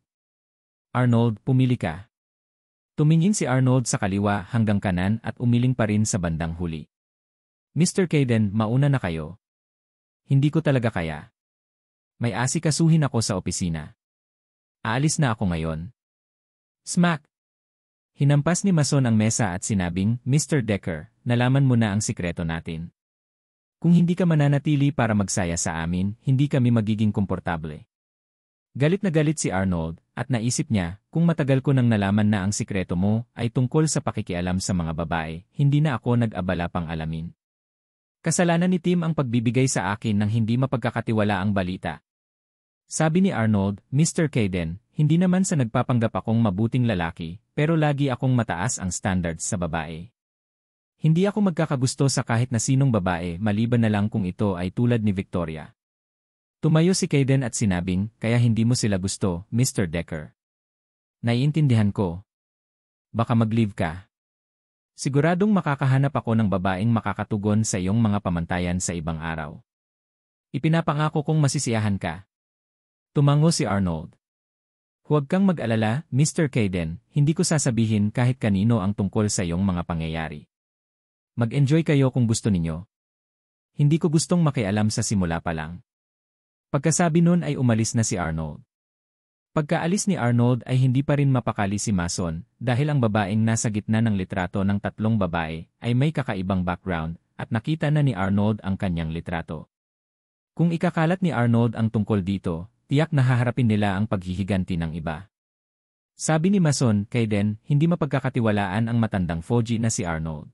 Arnold, pumili ka. Tumingin si Arnold sa kaliwa hanggang kanan at umiling pa rin sa bandang huli. Mr. Kaiden, mauna na kayo. Hindi ko talaga kaya. May asikasuhin ako sa opisina. Aalis na ako ngayon. Smack! Hinampas ni Mason ang mesa at sinabing, Mr. Decker, nalaman mo na ang sikreto natin. Kung hindi ka mananatili para magsaya sa amin, hindi kami magiging komportable. Galit na galit si Arnold, at naisip niya, kung matagal ko nang nalaman na ang sikreto mo ay tungkol sa pakikialam sa mga babae, hindi na ako nag-abala pang alamin. Kasalanan ni Tim ang pagbibigay sa akin ng hindi mapagkakatiwala ang balita. Sabi ni Arnold, Mr. Kaiden, hindi naman sa nagpapanggap akong mabuting lalaki, pero lagi akong mataas ang standards sa babae. Hindi ako magkakagusto sa kahit na sinong babae maliban na lang kung ito ay tulad ni Victoria. Tumayo si Kaiden at sinabing, kaya hindi mo sila gusto, Mr. Decker. Naiintindihan ko. Baka mag-leave ka. Siguradong makakahanap ako ng babaeng makakatugon sa iyong mga pamantayan sa ibang araw. Ipinapangako kong masisiyahan ka. Tumango si Arnold. Huwag kang mag-alala, Mr. Kaiden, hindi ko sasabihin kahit kanino ang tungkol sa iyong mga pangyayari. Mag-enjoy kayo kung gusto ninyo. Hindi ko gustong makialam sa simula pa lang. Pagkasabi nun ay umalis na si Arnold. Pagkaalis ni Arnold ay hindi pa rin mapakali si Mason dahil ang babaeng nasa gitna ng litrato ng tatlong babae ay may kakaibang background at nakita na ni Arnold ang kanyang litrato. Kung ikakalat ni Arnold ang tungkol dito, tiyak na haharapin nila ang paghihiganti ng iba. Sabi ni Mason, Kaiden, hindi mapagkakatiwalaan ang matandang Foji na si Arnold.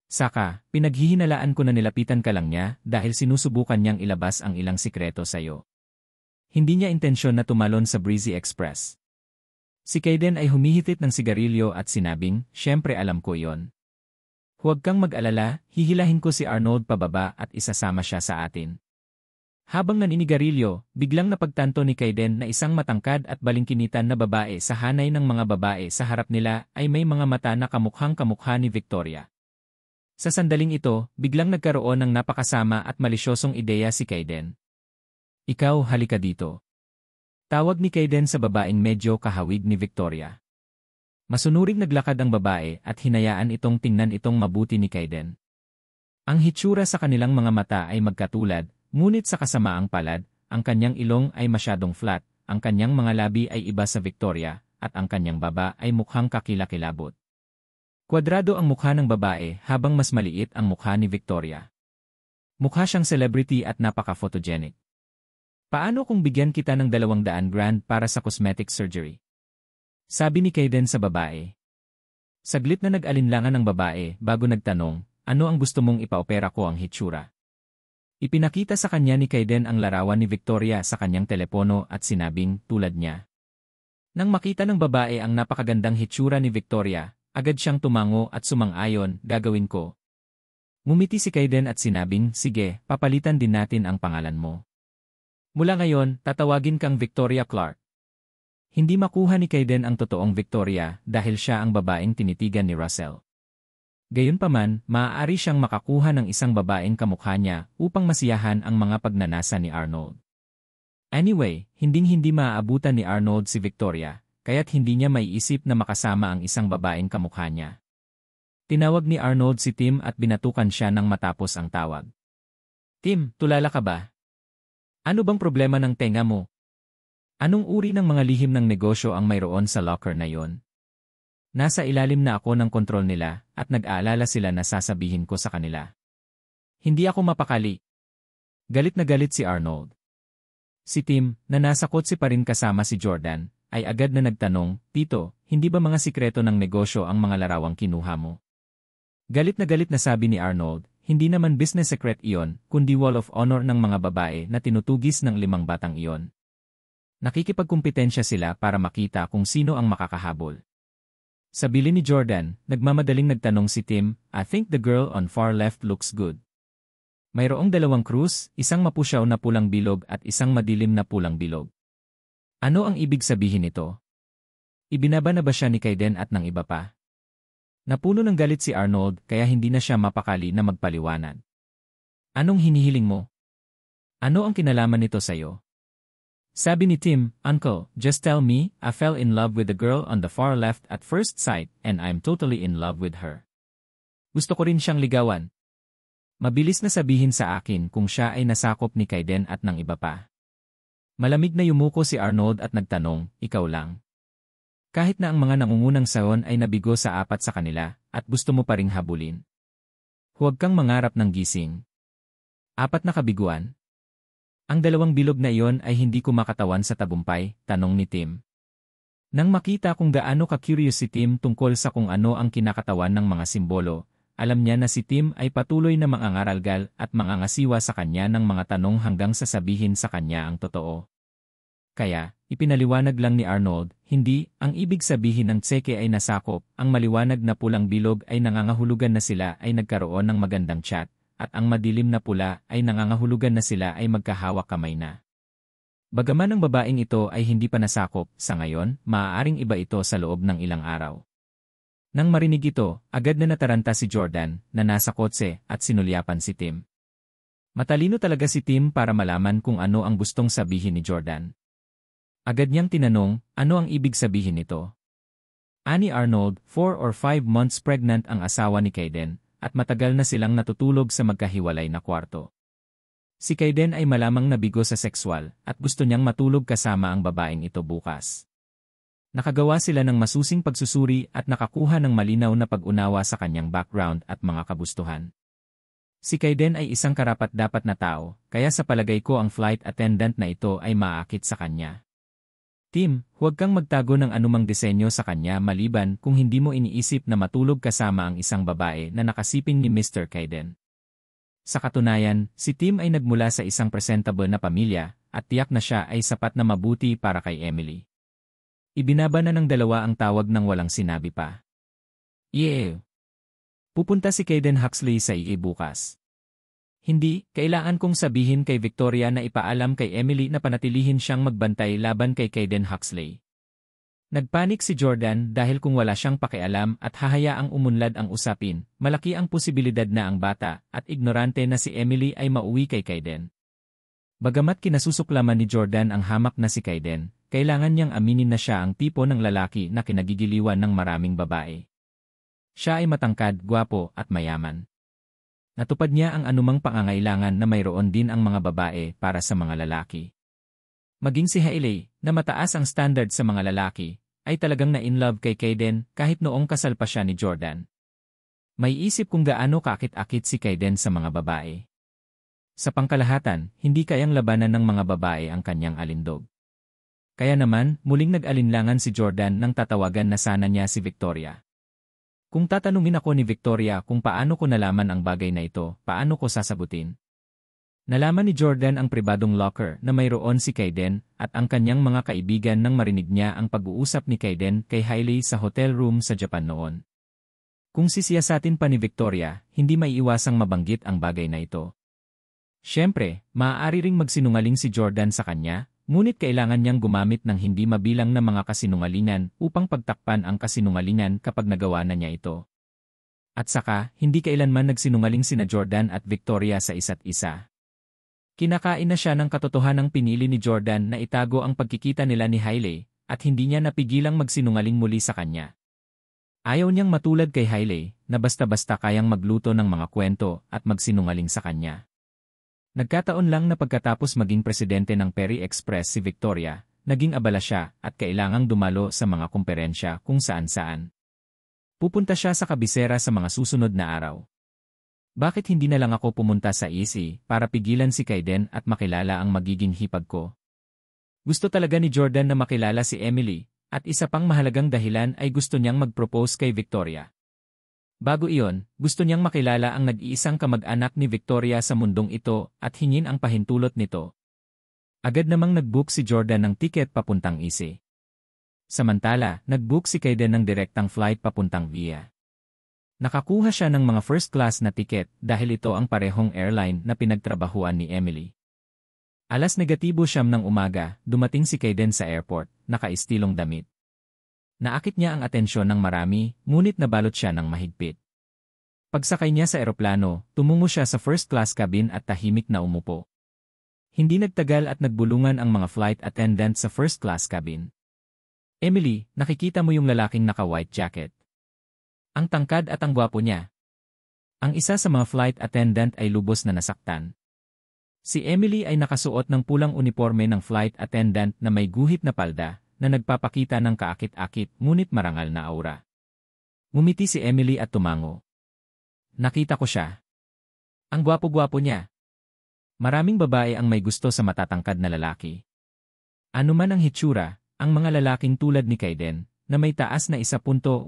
Saka, pinaghihinalaan ko na nilapitan ka lang niya dahil sinusubukan niyang ilabas ang ilang sikreto sa iyo. Hindi niya intensyon na tumalon sa Breezy Express. Si Kaiden ay humihitit ng sigarilyo at sinabing, syempre alam ko yon. Huwag kang mag-alala, hihilahin ko si Arnold pababa at isasama siya sa atin. Habang naninigarilyo, biglang napagtanto ni Kaiden na isang matangkad at balingkinitan na babae sa hanay ng mga babae sa harap nila ay may mga mata na kamukhang-kamukha ni Victoria. Sa sandaling ito, biglang nagkaroon ng napakasama at malisyosong ideya si Kaiden. Ikaw, halika dito. Tawag ni Kaiden sa babaeng medyo kahawig ni Victoria. Masunuring naglakad ang babae at hinayaan itong tingnan itong mabuti ni Kaiden. Ang hitsura sa kanilang mga mata ay magkatulad, ngunit sa kasamaang palad, ang kanyang ilong ay masyadong flat, ang kanyang mga labi ay iba sa Victoria, at ang kanyang baba ay mukhang kakilakilabot. Kwadrado ang mukha ng babae habang mas maliit ang mukha ni Victoria. Mukha siyang celebrity at napaka-photogenic. Paano kung bigyan kita ng $200,000 para sa cosmetic surgery? Sabi ni Kaiden sa babae. Saglit na nag-alinlangan ang babae bago nagtanong, ano ang gusto mong ipaopera ko ang hitsura? Ipinakita sa kanya ni Kaiden ang larawan ni Victoria sa kanyang telepono at sinabing tulad niya. Nang makita ng babae ang napakagandang hitsura ni Victoria, agad siyang tumango at sumang-ayon, gagawin ko. Ngumiti si Kaiden at sinabing, sige, papalitan din natin ang pangalan mo. Mula ngayon, tatawagin kang Victoria Clark. Hindi makuha ni Kaiden ang totoong Victoria dahil siya ang babaeng tinitigan ni Russell. Gayunpaman, maaari siyang makakuha ng isang babaeng kamukha niya upang masiyahan ang mga pagnanasa ni Arnold. Anyway, hinding-hindi maaabutan ni Arnold si Victoria, kaya't hindi niya maiisip na makasama ang isang babaeng kamukha niya. Tinawag ni Arnold si Tim at binatukan siya nang matapos ang tawag. Tim, tulala ka ba? Ano bang problema ng tenga mo? Anong uri ng mga lihim ng negosyo ang mayroon sa locker na yon? Nasa ilalim na ako ng kontrol nila at nag-aalala sila na sasabihin ko sa kanila. Hindi ako mapakali. Galit na galit si Arnold. Si Tim, na nasa kotse pa rin kasama si Jordan, ay agad na nagtanong, Tito, hindi ba mga sikreto ng negosyo ang mga larawang kinuha mo? Galit na sabi ni Arnold, hindi naman business secret iyon, kundi wall of honor ng mga babae na tinutugis ng 5 batang iyon. Nakikipagkumpetensya sila para makita kung sino ang makakahabol. Sa bili ni Jordan, nagmamadaling nagtanong si Tim, I think the girl on far left looks good. Mayroong dalawang krus, isang mapusyaw na pulang bilog at isang madilim na pulang bilog. Ano ang ibig sabihin nito? Ibinaba na ba siya ni Kaiden at ng iba pa? Napuno ng galit si Arnold kaya hindi na siya mapakali na magpaliwanag. Anong hinihiling mo? Ano ang kinalaman nito sa'yo? Sabi ni Tim, Uncle, just tell me, I fell in love with the girl on the far left at first sight and I'm totally in love with her. Gusto ko rin siyang ligawan. Mabilis na sabihin sa akin kung siya ay nasakop ni Kaiden at ng iba pa. Malamig na yumuko si Arnold at nagtanong, ikaw lang. Kahit na ang mga nangungunang saon ay nabigo sa apat sa kanila at gusto mo pa ring habulin. Huwag kang mangarap ng gising. Apat na kabiguan. Ang dalawang bilog na iyon ay hindi kumakatawan sa tagumpay, tanong ni Tim. Nang makita kung gaano ka-curious si Tim tungkol sa kung ano ang kinakatawan ng mga simbolo, alam niya na si Tim ay patuloy na mangangaralgal at mangangasiwa sa kanya ng mga tanong hanggang sasabihin sa kanya ang totoo. Kaya, ipinaliwanag lang ni Arnold, hindi, ang ibig sabihin ng tseke ay nasakop, ang maliwanag na pulang bilog ay nangangahulugan na sila ay nagkaroon ng magandang chat, at ang madilim na pula ay nangangahulugan na sila ay magkahawak kamay na. Bagaman ang babaeng ito ay hindi pa nasakop, sa ngayon, maaaring iba ito sa loob ng ilang araw. Nang marinig ito, agad na nataranta si Jordan, na nasa kotse, at sinulyapan si Tim. Matalino talaga si Tim para malaman kung ano ang gustong sabihin ni Jordan. Agad niyang tinanong, ano ang ibig sabihin nito? Ani Arnold, 4 or 5 months pregnant ang asawa ni Kaiden, at matagal na silang natutulog sa magkahiwalay na kwarto. Si Kaiden ay malamang nabigo sa sexual at gusto niyang matulog kasama ang babaeng ito bukas. Nakagawa sila ng masusing pagsusuri at nakakuha ng malinaw na pag-unawa sa kanyang background at mga kagustuhan. Si Kaiden ay isang karapat-dapat na tao, kaya sa palagay ko ang flight attendant na ito ay maaakit sa kanya. Tim, huwag kang magtago ng anumang disenyo sa kanya maliban kung hindi mo iniisip na matulog kasama ang isang babae na nakasiping ni Mr. Kaiden. Sa katunayan, si Tim ay nagmula sa isang presentable na pamilya at tiyak na siya ay sapat na mabuti para kay Emily. Ibinaba na ng dalawa ang tawag nang walang sinabi pa. Yeah. Pupunta si Kaiden Huxley sa EA bukas. Hindi, kailangan kong sabihin kay Victoria na ipaalam kay Emily na panatilihin siyang magbantay laban kay Kaiden Huxley. Nagpanik si Jordan dahil kung wala siyang pakialam at hahayaang umunlad ang usapin, malaki ang posibilidad na ang bata at ignorante na si Emily ay mauwi kay Kaiden. Bagamat kinasusuklaman ni Jordan ang hamak na si Kaiden, kailangan niyang aminin na siya ang tipo ng lalaki na kinagigiliwan ng maraming babae. Siya ay matangkad, gwapo at mayaman. Natupad niya ang anumang pangangailangan na mayroon din ang mga babae para sa mga lalaki. Maging si Hailey, na mataas ang standard sa mga lalaki, ay talagang na-in-love kay Kaiden kahit noong kasal pa siya ni Jordan. May isip kung gaano kakit-akit si Kaiden sa mga babae. Sa pangkalahatan, hindi kayang labanan ng mga babae ang kanyang alindog. Kaya naman, muling nag-alinlangan si Jordan nang tatawagan na sana niya si Victoria. Kung tatanungin ako ni Victoria kung paano ko nalaman ang bagay na ito, paano ko sasagutin? Nalaman ni Jordan ang pribadong locker na mayroon si Kaiden at ang kanyang mga kaibigan nang marinig niya ang pag-uusap ni Kaiden kay Hailey sa hotel room sa Japan noon. Kung sisiyasatin pa ni Victoria, hindi maiiwasang mabanggit ang bagay na ito. Siyempre, maaari ring magsinungaling si Jordan sa kanya, ngunit kailangan niyang gumamit ng hindi mabilang na mga kasinungalingan upang pagtakpan ang kasinungalingan kapag nagawa na niya ito. At saka, hindi kailanman nagsinungaling sina Jordan at Victoria sa isa't isa. Kinakain na siya ng katotohanang pinili ni Jordan na itago ang pagkikita nila ni Hailey, at hindi niya napigilang magsinungaling muli sa kanya. Ayaw niyang matulad kay Hailey, na basta-basta kayang magluto ng mga kwento at magsinungaling sa kanya. Nagkataon lang na pagkatapos maging presidente ng Perry Express si Victoria, naging abala siya at kailangang dumalo sa mga komperensya kung saan-saan. Pupunta siya sa kabisera sa mga susunod na araw. Bakit hindi na lang ako pumunta sa EC para pigilan si Kaiden at makilala ang magiging hipag ko? Gusto talaga ni Jordan na makilala si Emily, at isa pang mahalagang dahilan ay gusto niyang mag-propose kay Victoria. Bago iyon, gusto niyang makilala ang nag-iisang kamag-anak ni Victoria sa mundong ito at hingin ang pahintulot nito. Agad namang nag-book si Jordan ng tiket papuntang EC. Samantala, nag-book si Kaiden ng direktang flight papuntang VIA. Nakakuha siya ng mga first class na tiket dahil ito ang parehong airline na pinagtrabahuan ni Emily. Alas negatibo siyam ng umaga, dumating si Kayden sa airport, nakaistilong damit. Naakit niya ang atensyon ng marami, ngunit nabalot siya ng mahigpit. Pagsakay niya sa eroplano, tumungo siya sa first class cabin at tahimik na umupo. Hindi nagtagal at nagbulungan ang mga flight attendant sa first class cabin. Emily, nakikita mo yung lalaking naka-white jacket. Ang tangkad at ang gwapo niya. Ang isa sa mga flight attendant ay lubos na nasaktan. Si Emily ay nakasuot ng pulang uniforme ng flight attendant na may guhit na palda, na nagpapakita ng kaakit-akit ngunit marangal na aura. Ngumiti si Emily at tumango. Nakita ko siya. Ang gwapo-gwapo niya. Maraming babae ang may gusto sa matatangkad na lalaki. Ano man ang hitsura, ang mga lalaking tulad ni Kayden, na may taas na 1.85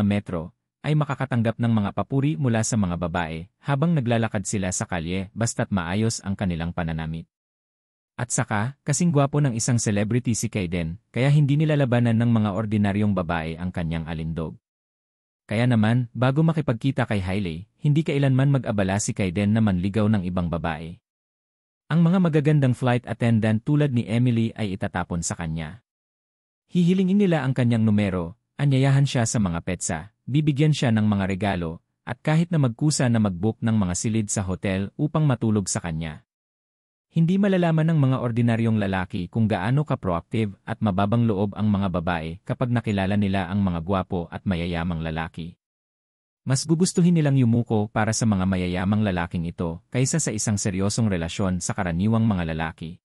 metro, ay makakatanggap ng mga papuri mula sa mga babae habang naglalakad sila sa kalye basta't maayos ang kanilang pananamit. At saka, kasing gwapo ng isang celebrity si Kayden, kaya hindi nilalabanan ng mga ordinaryong babae ang kanyang alindog. Kaya naman, bago makipagkita kay Hailey, hindi kailanman mag-abala si Kayden na manligaw ng ibang babae. Ang mga magagandang flight attendant tulad ni Emily ay itatapon sa kanya. Hihilingin nila ang kanyang numero, anyayahan siya sa mga petsa, bibigyan siya ng mga regalo, at kahit na magkusa na mag-book ng mga silid sa hotel upang matulog sa kanya. Hindi malalaman ng mga ordinaryong lalaki kung gaano ka-proactive at mababang loob ang mga babae kapag nakilala nila ang mga gwapo at mayayamang lalaki. Mas gugustuhin nilang yumuko para sa mga mayayamang lalaking ito kaysa sa isang seryosong relasyon sa karaniwang mga lalaki.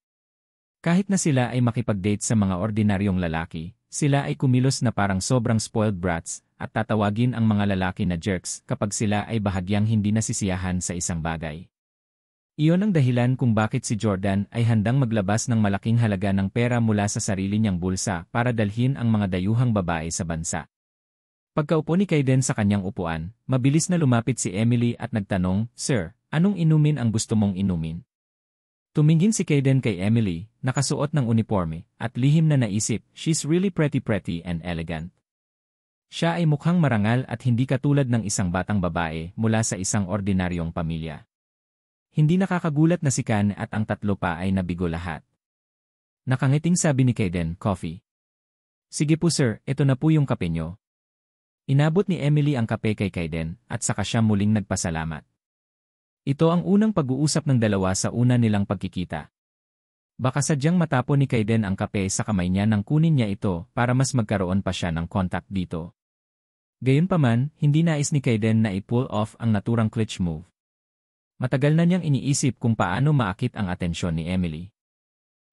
Kahit na sila ay makipag-date sa mga ordinaryong lalaki, sila ay kumilos na parang sobrang spoiled brats at tatawagin ang mga lalaki na jerks kapag sila ay bahagyang hindi nasisiyahan sa isang bagay. Iyon ang dahilan kung bakit si Jordan ay handang maglabas ng malaking halaga ng pera mula sa sarili niyang bulsa para dalhin ang mga dayuhang babae sa bansa. Pagkaupo ni Kayden sa kanyang upuan, mabilis na lumapit si Emily at nagtanong, "Sir, anong inumin ang gusto mong inumin?" Tumingin si Kayden kay Emily, nakasuot ng uniforme, at lihim na naisip, "She's really pretty and elegant." Siya ay mukhang marangal at hindi katulad ng isang batang babae mula sa isang ordinaryong pamilya. Hindi nakakagulat na si Kan at ang tatlo pa ay nabigo lahat. Nakangiting sabi ni Kayden, "Coffee." "Sige po sir, ito na po yung kape nyo." Inabot ni Emily ang kape kay Kayden at saka siya muling nagpasalamat. Ito ang unang pag-uusap ng dalawa sa una nilang pagkikita. Baka sadyang matapon ni Kayden ang kape sa kamay niya nang kunin niya ito para mas magkaroon pa siya ng contact dito. Gayunpaman, hindi nais ni Kayden na i-pull off ang naturang clutch move. Matagal na niyang iniisip kung paano maakit ang atensyon ni Emily.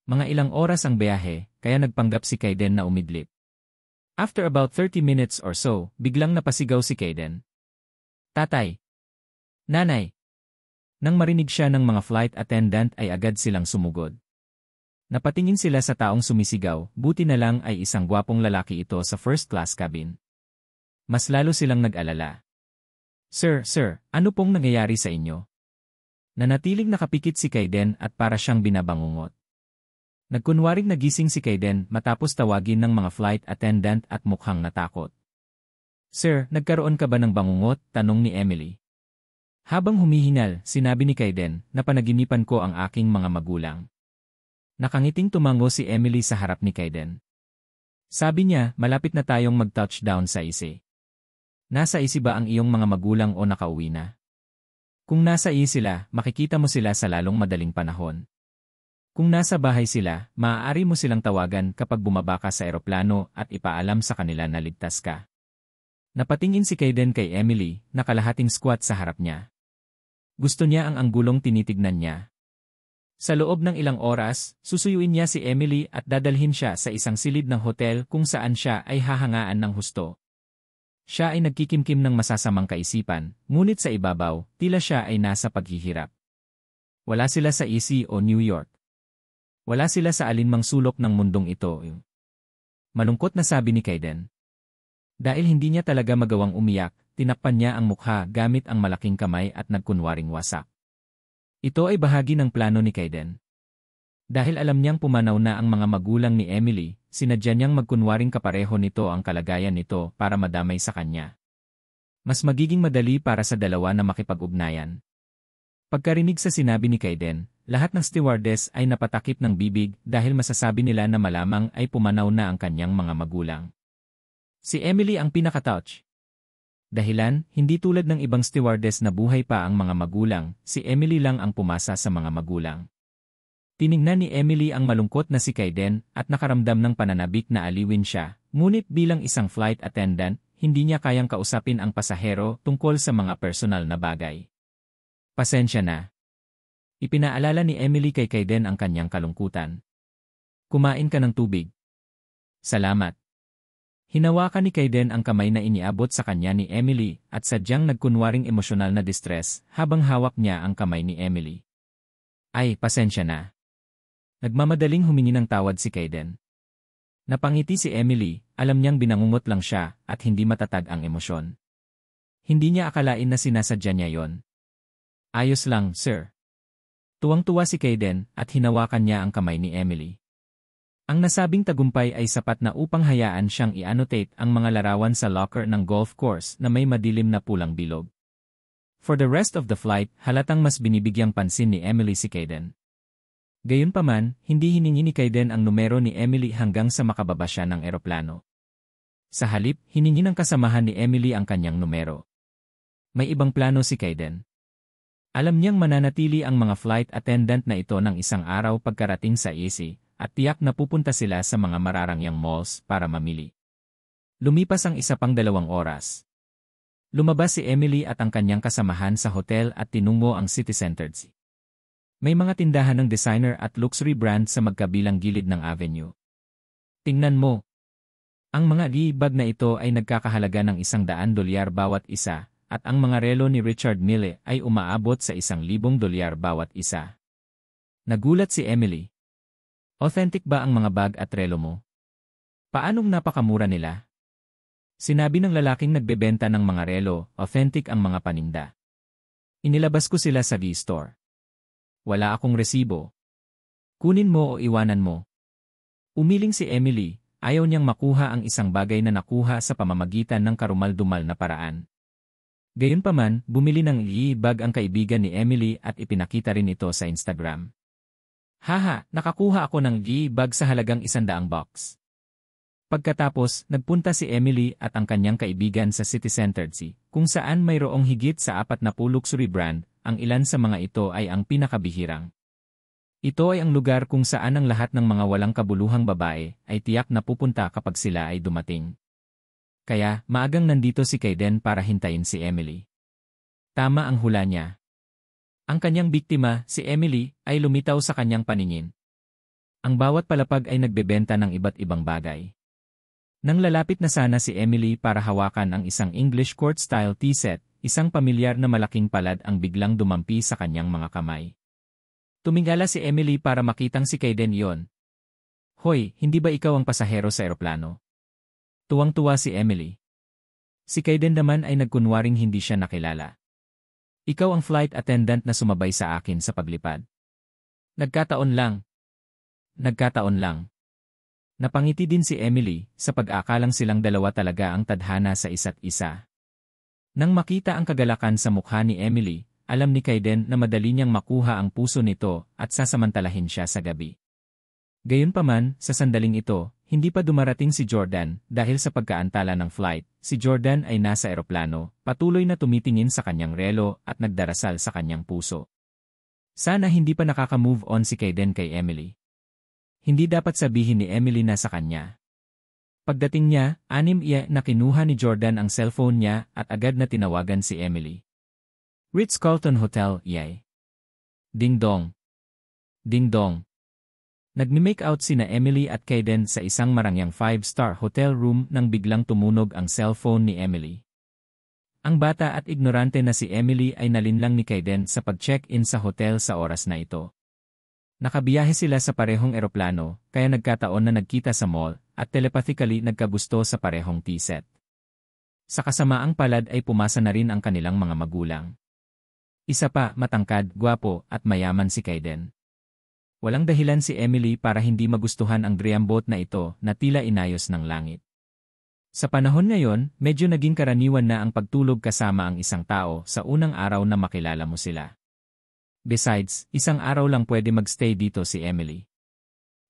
Mga ilang oras ang biyahe, kaya nagpanggap si Kayden na umidlip. After about 30 minutes or so, biglang napasigaw si Kayden. "Tatay! Nanay!" Nang marinig siya ng mga flight attendant ay agad silang sumugod. Napatingin sila sa taong sumisigaw, buti na lang ay isang gwapong lalaki ito sa first class cabin. Mas lalo silang nag-alala. Sir, ano pong nangyayari sa inyo?" Nanatiling nakapikit si Kayden at para siyang binabangungot. Nagkunwaring nagising si Kayden matapos tawagin ng mga flight attendant at mukhang natakot. "Sir, nagkaroon ka ba ng bangungot?" tanong ni Emily. Habang humihingal, sinabi ni Kayden na panaginipan ko ang aking mga magulang. Nakangiting tumango si Emily sa harap ni Kayden. Sabi niya, "Malapit na tayong mag-touchdown sa isi. Nasa isi ba ang iyong mga magulang o nakauwi na? Kung nasa isi sila, makikita mo sila sa lalong madaling panahon. Kung nasa bahay sila, maaari mo silang tawagan kapag bumaba ka sa eroplano at ipaalam sa kanila na ligtas ka." Napatingin si Kayden kay Emily, nakalahating squat sa harap niya. Gusto niya ang anggulong tinitignan niya. Sa loob ng ilang oras, susuyuin niya si Emily at dadalhin siya sa isang silid ng hotel kung saan siya ay hahangaan ng husto. Siya ay nagkikimkim ng masasamang kaisipan, ngunit sa ibabaw, tila siya ay nasa paghihirap. Wala sila sa EC o New York. Wala sila sa alinmang sulok ng mundong ito. Malungkot na sabi ni Kayden. Dahil hindi niya talaga magawang umiyak, tinakpan niya ang mukha gamit ang malaking kamay at nagkunwaring wasak. Ito ay bahagi ng plano ni Kayden. Dahil alam niyang pumanaw na ang mga magulang ni Emily, sinadya niyang magkunwaring kapareho nito ang kalagayan nito para madamay sa kanya. Mas magiging madali para sa dalawa na makipag-ugnayan. Pagkarinig sa sinabi ni Kaiden, lahat ng stewardess ay napatakip ng bibig dahil masasabi nila na malamang ay pumanaw na ang kanyang mga magulang. Si Emily ang pinaka-touch. Dahilan, hindi tulad ng ibang stewardess na buhay pa ang mga magulang, si Emily lang ang pumasa sa mga magulang. Tiningnan ni Emily ang malungkot na si Kaiden at nakaramdam ng pananabik na aliwin siya, ngunit bilang isang flight attendant, hindi niya kayang kausapin ang pasahero tungkol sa mga personal na bagay. Pasensya na. Ipinaalala ni Emily kay Kaiden ang kanyang kalungkutan. Kumain ka ng tubig. Salamat. Hinawakan ni Kaiden ang kamay na iniabot sa kanya ni Emily at sadyang nagkunwaring emosyonal na distress habang hawak niya ang kamay ni Emily. Ay, pasensya na. Nagmamadaling humingi ng tawad si Kaiden. Napangiti si Emily, alam niyang binangungot lang siya at hindi matatag ang emosyon. Hindi niya akalain na sinasadya niya yon. Ayos lang, sir. Tuwang-tuwa si Kaiden at hinawakan niya ang kamay ni Emily. Ang nasabing tagumpay ay sapat na upang hayaan siyang i-annotate ang mga larawan sa locker ng golf course na may madilim na pulang bilog. For the rest of the flight, halatang mas binibigyang pansin ni Emily si Kaiden. Gayunpaman, hindi hiningi ni Kaiden ang numero ni Emily hanggang sa makababa siya ng eroplano. Sa halip, hiningi ng kasamahan ni Emily ang kanyang numero. May ibang plano si Kaiden. Alam niyang mananatili ang mga flight attendant na ito ng isang araw pagkarating sa EC, at tiyak na pupunta sila sa mga mararangyang malls para mamili. Lumipas ang 1 pang 2 oras. Lumabas si Emily at ang kanyang kasamahan sa hotel at tinungo ang city center. May mga tindahan ng designer at luxury brand sa magkabilang gilid ng avenue. Tingnan mo. Ang mga bag na ito ay nagkakahalaga ng $100 bawat isa, at ang mga relo ni Richard Mille ay umaabot sa $1,000 bawat isa. Nagulat si Emily. Authentic ba ang mga bag at relo mo? Paanong napakamura nila? Sinabi ng lalaking nagbebenta ng mga relo, authentic ang mga paninda. Inilabas ko sila sa V-store. Wala akong resibo. Kunin mo o iwanan mo. Umiling si Emily, ayaw niyang makuha ang isang bagay na nakuha sa pamamagitan ng karumal-dumal na paraan. Gayunpaman, bumili ng bag ang kaibigan ni Emily at ipinakita rin ito sa Instagram. Haha, nakakuha ako ng bag sa halagang $100 box. Pagkatapos, nagpunta si Emily at ang kanyang kaibigan sa City Center kung saan mayroong higit sa 40 luxury brand, ang ilan sa mga ito ay ang pinakabihirang. Ito ay ang lugar kung saan ang lahat ng mga walang kabuluhang babae ay tiyak na pupunta kapag sila ay dumating. Kaya, maagang nandito si Kaiden para hintayin si Emily. Tama ang hula niya. Ang kanyang biktima, si Emily, ay lumitaw sa kanyang paningin. Ang bawat palapag ay nagbebenta ng iba't ibang bagay. Nang lalapit na sana si Emily para hawakan ang isang English court-style tea set, isang pamilyar na malaking palad ang biglang dumampi sa kanyang mga kamay. Tumingala si Emily para makitang si Kaiden iyon. Hoy, hindi ba ikaw ang pasahero sa eroplano? Tuwang-tuwa si Emily. Si Kaiden naman ay nagkunwaring hindi siya nakilala. Ikaw ang flight attendant na sumabay sa akin sa paglipad. Nagkataon lang. Nagkataon lang. Napangiti din si Emily sa pag-aakalang silang dalawa talaga ang tadhana sa isa't isa. Nang makita ang kagalakan sa mukha ni Emily, alam ni Kaiden na madali niyang makuha ang puso nito at sasamantalahin siya sa gabi. Gayunpaman, sa sandaling ito, hindi pa dumarating si Jordan dahil sa pagkaantala ng flight. Si Jordan ay nasa eroplano, patuloy na tumitingin sa kanyang relo at nagdarasal sa kanyang puso. Sana hindi pa nakaka-move on si Kaiden kay Emily. Hindi dapat sabihin ni Emily na sa kanya. Pagdating niya, 6 na kinuha ni Jordan ang cellphone niya at agad na tinawagan si Emily. Ritz-Carlton Hotel, yay. Ding dong. Ding dong. Nagmi-make out sina Emily at Kaiden sa isang marangyang 5-star hotel room nang biglang tumunog ang cellphone ni Emily. Ang bata at ignorante na si Emily ay nalinlang ni Kaiden sa pag-check-in sa hotel sa oras na ito. Nakabiyahe sila sa parehong eroplano, kaya nagkataon na nagkita sa mall, at telepathically nagkagusto sa parehong tea set. Sa kasamaang palad ay pumasa na rin ang kanilang mga magulang. Isa pa, matangkad, gwapo, at mayaman si Kaiden. Walang dahilan si Emily para hindi magustuhan ang dream boat na ito na tila inayos ng langit. Sa panahon ngayon, medyo naging karaniwan na ang pagtulog kasama ang isang tao sa unang araw na makilala mo sila. Besides, isang araw lang pwede magstay dito si Emily.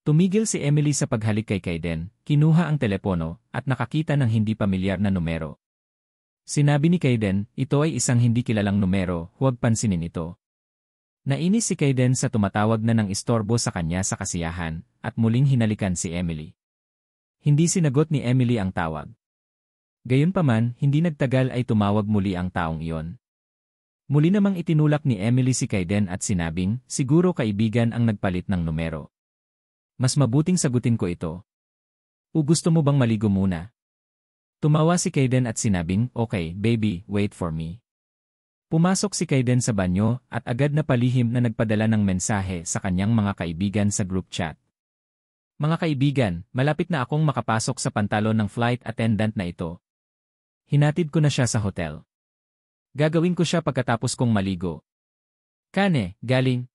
Tumigil si Emily sa paghalik kay Kaiden, kinuha ang telepono, at nakakita ng hindi pamilyar na numero. Sinabi ni Kaiden, ito ay isang hindi kilalang numero, huwag pansinin ito. Nainis si Kaiden sa tumatawag na ng istorbo sa kanya sa kasiyahan, at muling hinalikan si Emily. Hindi sinagot ni Emily ang tawag. Gayunpaman, hindi nagtagal ay tumawag muli ang taong iyon. Muli namang itinulak ni Emily si Kaiden at sinabing, siguro kaibigan ang nagpalit ng numero. Mas mabuting sagutin ko ito. O gusto mo bang maligo muna? Tumawa si Kaiden at sinabing, okay, baby, wait for me. Pumasok si Kaiden sa banyo at agad na palihim na nagpadala ng mensahe sa kanyang mga kaibigan sa group chat. Mga kaibigan, malapit na akong makapasok sa pantalon ng flight attendant na ito. Hinatid ko na siya sa hotel. Gagawin ko siya pagkatapos kong maligo. Kane, galing.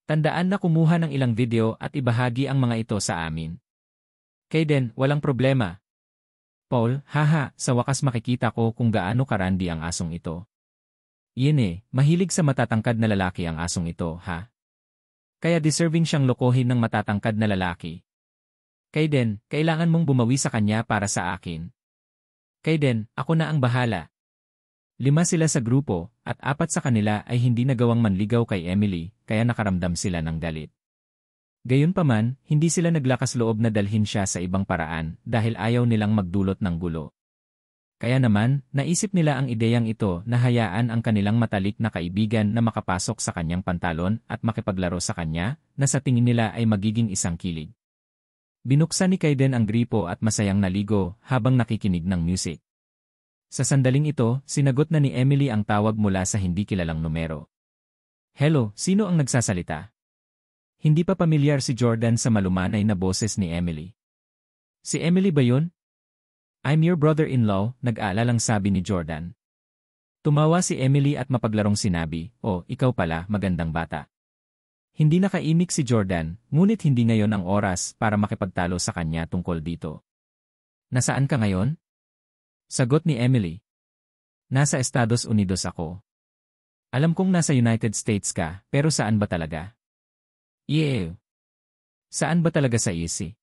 Tandaan na kumuha ng ilang video at ibahagi ang mga ito sa amin. Kaiden, walang problema. Paul, haha, sa wakas makikita ko kung gaano karandi ang asong ito. Iyan mahilig sa matatangkad na lalaki ang asong ito, ha? Kaya deserving siyang lokohin ng matatangkad na lalaki. Kaiden, kailangan mong bumawi sa kanya para sa akin. Kaiden, ako na ang bahala. 5 sila sa grupo, at 4 sa kanila ay hindi nagawang manligaw kay Emily, kaya nakaramdam sila ng galit. Gayunpaman, hindi sila naglakas loob na dalhin siya sa ibang paraan dahil ayaw nilang magdulot ng gulo. Kaya naman, naisip nila ang ideyang ito na hayaan ang kanilang matalik na kaibigan na makapasok sa kanyang pantalon at makipaglaro sa kanya, na sa tingin nila ay magiging isang kilig. Binuksan ni Kaiden ang gripo at masayang naligo habang nakikinig ng music. Sa sandaling ito, sinagot na ni Emily ang tawag mula sa hindi kilalang numero. Hello, sino ang nagsasalita? Hindi pa pamilyar si Jordan sa malumanay na boses ni Emily. Si Emily ba yun? I'm your brother-in-law, nag-aalalang sabi ni Jordan. Tumawa si Emily at mapaglarong sinabi, oh, ikaw pala, magandang bata. Hindi nakaimik si Jordan, ngunit hindi ngayon ang oras para makipagtalo sa kanya tungkol dito. Nasaan ka ngayon? Sagot ni Emily. Nasa Estados Unidos ako. Alam kong nasa United States ka, pero saan ba talaga? Yeah. Saan ba talaga sa EC?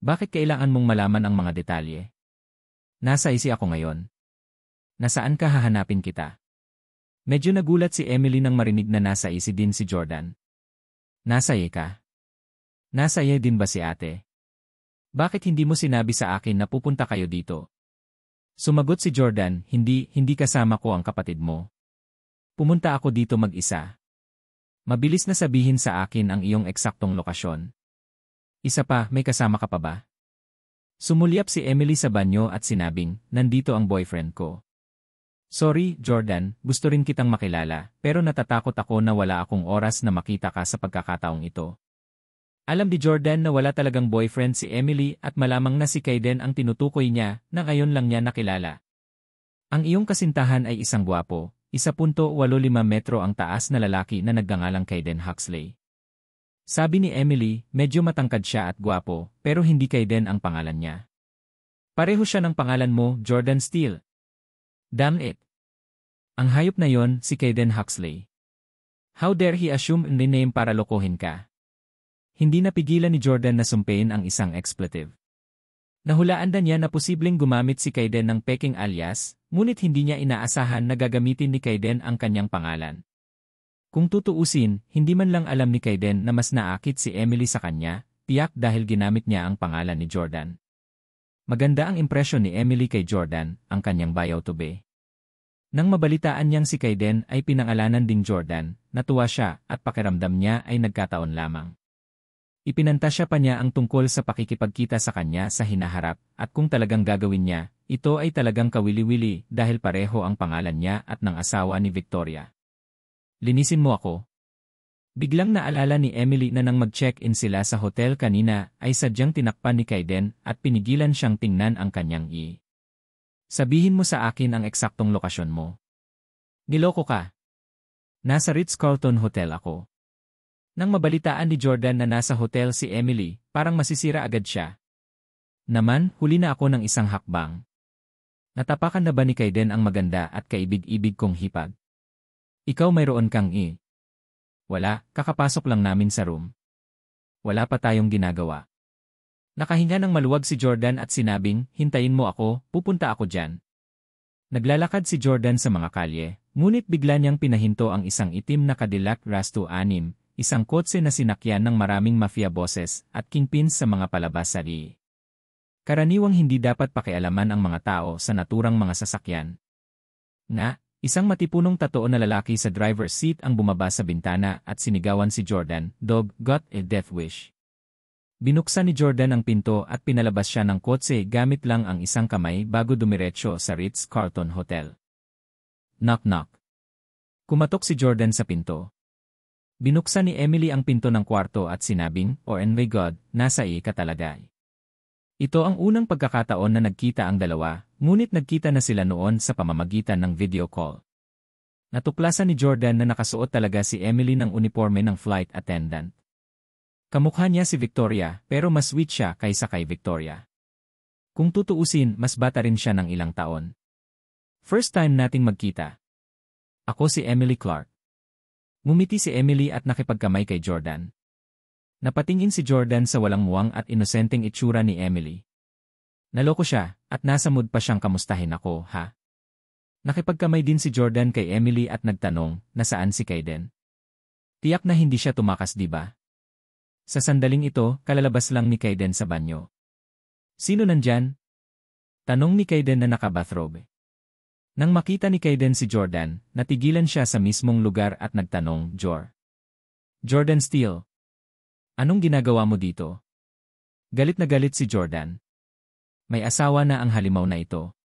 Bakit kailangan mong malaman ang mga detalye? Nasa EC ako ngayon. Nasaan ka hahanapin kita? Medyo nagulat si Emily nang marinig na nasa EC din si Jordan. Nasa EC ka? Nasa EC din ba si ate? Bakit hindi mo sinabi sa akin na pupunta kayo dito? Sumagot si Jordan, hindi kasama ko ang kapatid mo. Pumunta ako dito mag-isa. Mabilis na sabihin sa akin ang iyong eksaktong lokasyon. Isa pa, may kasama ka pa ba? Sumulyap si Emily sa banyo at sinabing, nandito ang boyfriend ko. Sorry, Jordan, gusto rin kitang makilala, pero natatakot ako na wala akong oras na makita ka sa pagkakataong ito. Alam ni Jordan na wala talagang boyfriend si Emily at malamang na si Kaiden ang tinutukoy niya na ngayon lang niya nakilala. Ang iyong kasintahan ay isang gwapo, 1.85 metro ang taas na lalaki na nagngangalang Kaiden Huxley. Sabi ni Emily, medyo matangkad siya at gwapo, pero hindi Kaiden ang pangalan niya. Pareho siya ng pangalan mo, Jordan Steele. Damn it. Ang hayop na yon, si Kaiden Huxley. How dare he assume the name para lokohin ka? Hindi napigilan ni Jordan na sumpein ang isang expletive. Nahulaan na niya na posibleng gumamit si Kaiden ng peking alias, ngunit hindi niya inaasahan na gagamitin ni Kaiden ang kanyang pangalan. Kung tutuusin, hindi man lang alam ni Kaiden na mas naakit si Emily sa kanya, tiyak dahil ginamit niya ang pangalan ni Jordan. Maganda ang impresyon ni Emily kay Jordan, ang kanyang bayaw to be. Nang mabalitaan niyang si Kaiden ay pinangalanan ding Jordan, natuwa siya at pakiramdam niya ay nagkataon lamang. Ipinantasya pa niya ang tungkol sa pakikipagkita sa kanya sa hinaharap at kung talagang gagawin niya, ito ay talagang kawili-wili dahil pareho ang pangalan niya at ng asawa ni Victoria. Linisin mo ako. Biglang naalala ni Emily na nang mag-check-in sila sa hotel kanina ay sadyang tinakpan ni Kaiden at pinigilan siyang tingnan ang kanyang Sabihin mo sa akin ang eksaktong lokasyon mo. Niloko ka. Nasa Ritz-Carlton Hotel ako. Nang mabalitaan ni Jordan na nasa hotel si Emily, parang masisira agad siya. Naman, huli na ako ng isang hakbang. Natapakan na ba ni Kaiden ang maganda at kaibig-ibig kong hipag? Ikaw mayroon kang Wala, kakapasok lang namin sa room. Wala pa tayong ginagawa. Nakahinga ng maluwag si Jordan at sinabing, hintayin mo ako, pupunta ako dyan. Naglalakad si Jordan sa mga kalye, ngunit bigla niyang pinahinto ang isang itim na Cadillac RAV4, isang kotse na sinakyan ng maraming mafia bosses at kingpins sa mga palabas sa RI. Karaniwang hindi dapat pakialaman ang mga tao sa naturang mga sasakyan. Isang matipunong tattoo na lalaki sa driver's seat ang bumaba sa bintana at sinigawan si Jordan, "Dog, got a death wish." Binuksan ni Jordan ang pinto at pinalabas siya ng kotse gamit lang ang isang kamay bago dumiretso sa Ritz-Carlton Hotel. Knock knock. Kumatok si Jordan sa pinto. Binuksan ni Emily ang pinto ng kwarto at sinabing, "Oh my God, nasa ka talaga." Ito ang unang pagkakataon na nagkita ang dalawa, ngunit nagkita na sila noon sa pamamagitan ng video call. Natuklasan ni Jordan na nakasuot talaga si Emily ng uniforme ng flight attendant. Kamukha niya si Victoria pero mas sweet siya kaysa kay Victoria. Kung tutuusin, mas bata rin siya ng ilang taon. First time nating magkita. Ako si Emily Clark. Ngumiti si Emily at nakipagkamay kay Jordan. Napatingin si Jordan sa walang muwang at inosenteng itsura ni Emily. Naloko siya, at nasa mood pa siyang kamustahin ako, ha? Nakipagkamay din si Jordan kay Emily at nagtanong, nasaan si Kaiden? Tiyak na hindi siya tumakas, di ba? Sa sandaling ito, kalalabas lang ni Kaiden sa banyo. Sino nandyan? Tanong ni Kaiden na naka-bathrobe. Nang makita ni Kaiden si Jordan, natigilan siya sa mismong lugar at nagtanong, Jordan Steele. Anong ginagawa mo dito? Galit na galit si Jordan. May asawa na ang halimaw na ito.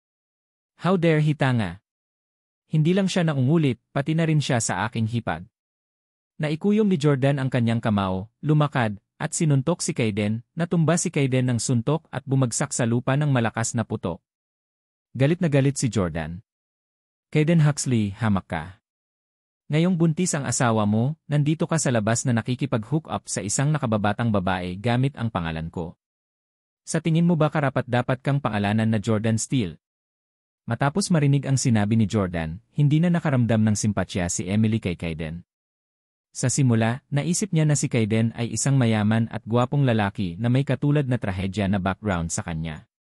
How dare he, tanga? Hindi lang siya naungulit, pati na rin siya sa aking hipag. Naikuyom ni Jordan ang kanyang kamao, lumakad, at sinuntok si Kaiden, natumba si Kaiden ng suntok at bumagsak sa lupa ng malakas na putok. Galit na galit si Jordan. Kaiden Huxley, hamak ka. Ngayong buntis ang asawa mo, nandito ka sa labas na nakikipag-hook up sa isang nakababatang babae gamit ang pangalan ko. Sa tingin mo ba karapat-dapat kang pangalanan na Jordan Steele? Matapos marinig ang sinabi ni Jordan, hindi na nakaramdam ng simpatya si Emily kay Kaiden. Sa simula, naisip niya na si Kaiden ay isang mayaman at gwapong lalaki na may katulad na trahedya na background sa kanya.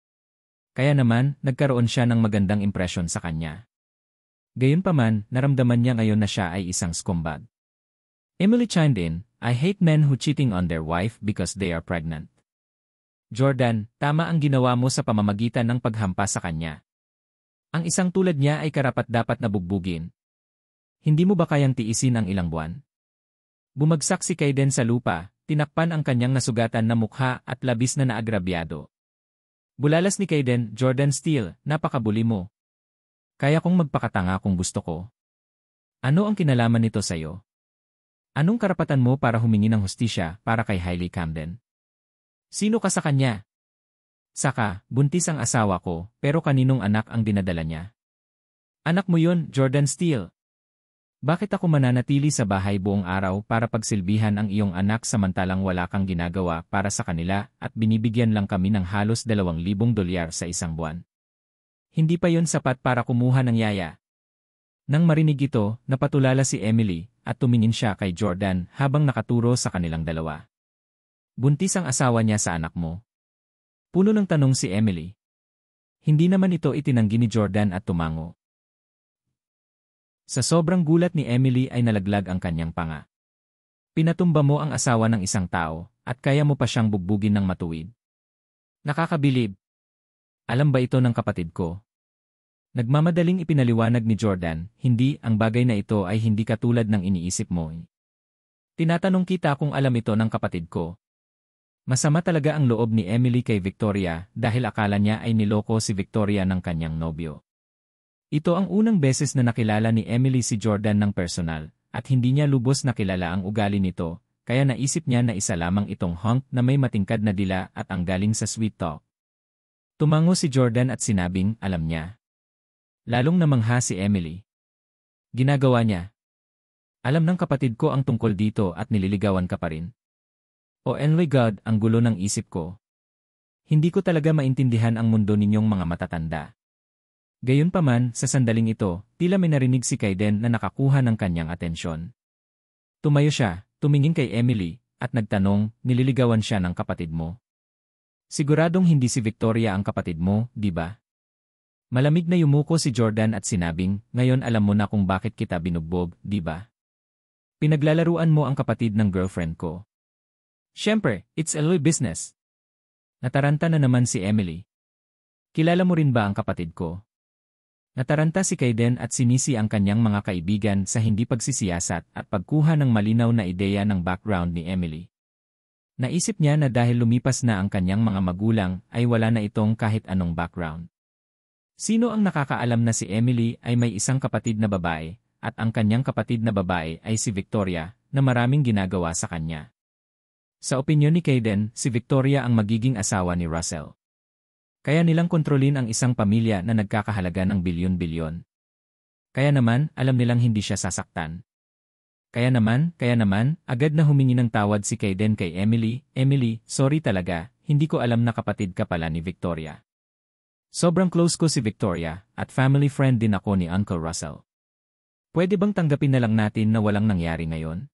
Kaya naman, nagkaroon siya ng magandang impresyon sa kanya. Gayunpaman, naramdaman niya ngayon na siya ay isang scumbag. Emily chimed in, I hate men who cheating on their wife because they are pregnant. Jordan, tama ang ginawa mo sa pamamagitan ng paghampas sa kanya. Ang isang tulad niya ay karapat-dapat na bugbugin. Hindi mo ba kayang tiisin ang ilang buwan? Bumagsak si Kaiden sa lupa, tinakpan ang kanyang nasugatan na mukha at labis na naagrabyado. Bulalas ni Kaiden, Jordan Steele, napakabuli mo. Kaya kong magpakatanga kung gusto ko. Ano ang kinalaman nito sa'yo? Anong karapatan mo para humingi ng hustisya para kay Hailey Camden? Sino ka sa kanya? Saka, buntis ang asawa ko, pero kaninong anak ang dinadala niya? Anak mo yun, Jordan Steele. Bakit ako mananatili sa bahay buong araw para pagsilbihan ang iyong anak samantalang wala kang ginagawa para sa kanila at binibigyan lang kami ng halos $2,000 sa isang buwan? Hindi pa yon sapat para kumuha ng yaya. Nang marinig ito, napatulala si Emily at tumingin siya kay Jordan habang nakaturo sa kanilang dalawa. Buntis ang asawa niya sa anak mo? Puno ng tanong si Emily. Hindi naman ito itinanggi ni Jordan at tumango. Sa sobrang gulat ni Emily ay nalaglag ang kanyang panga. Pinatumba mo ang asawa ng isang tao at kaya mo pa siyang bugbugin ng matuwid. Nakakabilib. Alam ba ito ng kapatid ko? Nagmamadaling ipinaliwanag ni Jordan, hindi, ang bagay na ito ay hindi katulad ng iniisip mo. Tinatanong kita kung alam ito ng kapatid ko. Masama talaga ang loob ni Emily kay Victoria dahil akala niya ay niloko si Victoria ng kanyang nobyo. Ito ang unang beses na nakilala ni Emily si Jordan ng personal at hindi niya lubos na kilala ang ugali nito, kaya naisip niya na isa lamang itong hunk na may matingkad na dila at ang galing sa sweet talk. Tumango si Jordan at sinabing, alam niya. Lalong namangha si Emily. Ginagawa niya. Alam ng kapatid ko ang tungkol dito at nililigawan ka pa rin. Oh my God, ang gulo ng isip ko. Hindi ko talaga maintindihan ang mundo ninyong mga matatanda. Gayunpaman, sa sandaling ito, tila may narinig si Kaiden na nakakuha ng kanyang atensyon. Tumayo siya, tumingin kay Emily, at nagtanong, nililigawan siya ng kapatid mo. Siguradong hindi si Victoria ang kapatid mo, di ba? Malamig na yumuko si Jordan at sinabing, ngayon alam mo na kung bakit kita binugbog, di ba? Pinaglalaruan mo ang kapatid ng girlfriend ko. Siyempre, it's a little business. Nataranta na naman si Emily. Kilala mo rin ba ang kapatid ko? Nataranta si Kaiden at sinisi ang kanyang mga kaibigan sa hindi pagsisiyasat at pagkuha ng malinaw na ideya ng background ni Emily. Naisip niya na dahil lumipas na ang kanyang mga magulang ay wala na itong kahit anong background. Sino ang nakakaalam na si Emily ay may isang kapatid na babae at ang kanyang kapatid na babae ay si Victoria na maraming ginagawa sa kanya. Sa opinyon ni Kaiden, si Victoria ang magiging asawa ni Russell. Kaya nilang kontrolin ang isang pamilya na nagkakahalaga ng bilyon-bilyon. Kaya naman, alam nilang hindi siya sasaktan. Kaya naman, agad na humingi ng tawad si Kaiden kay Emily, Emily, sorry talaga, hindi ko alam na kapatid ka pala ni Victoria. Sobrang close ko si Victoria, at family friend din ako ni Uncle Russell. Pwede bang tanggapin na lang natin na walang nangyari ngayon?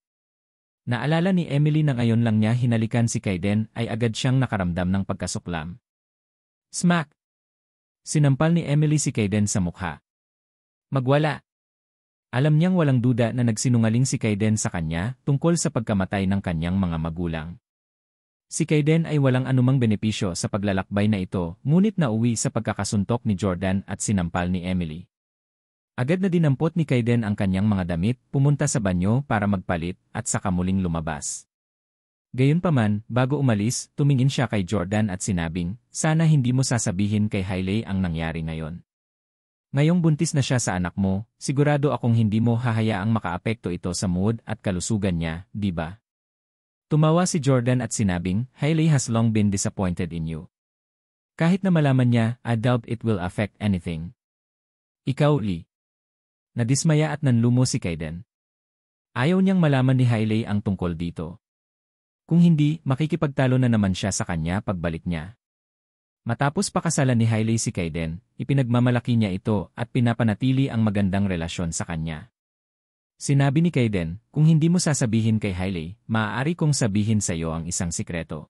Naalala ni Emily na ngayon lang niya hinalikan si Kaiden ay agad siyang nakaramdam ng pagkasuklam. Smack! Sinampal ni Emily si Kaiden sa mukha. Magwala! Alam niyang walang duda na nagsinungaling si Kaiden sa kanya tungkol sa pagkamatay ng kanyang mga magulang. Si Kaiden ay walang anumang benepisyo sa paglalakbay na ito, ngunit nauwi sa pagkakasuntok ni Jordan at sinampal ni Emily. Agad na dinampot ni Kaiden ang kanyang mga damit, pumunta sa banyo para magpalit at saka muling lumabas. Gayunpaman, bago umalis, tumingin siya kay Jordan at sinabing, sana hindi mo sasabihin kay Hailey ang nangyari ngayon. Ngayong buntis na siya sa anak mo, sigurado akong hindi mo hahayaang makaapekto ito sa mood at kalusugan niya, di ba? Tumawa si Jordan at sinabing, Hailey has long been disappointed in you. Kahit na malaman niya, I doubt it will affect anything. Ikaw, Lee. Nadismaya at nanlumo si Kaiden. Ayaw niyang malaman ni Hailey ang tungkol dito. Kung hindi, makikipagtalo na naman siya sa kanya pagbalik niya. Matapos pakasalan ni Hailey si Kaiden, ipinagmamalaki niya ito at pinapanatili ang magandang relasyon sa kanya. Sinabi ni Kaiden, kung hindi mo sasabihin kay Hailey, maaari kong sabihin sa iyo ang isang sikreto.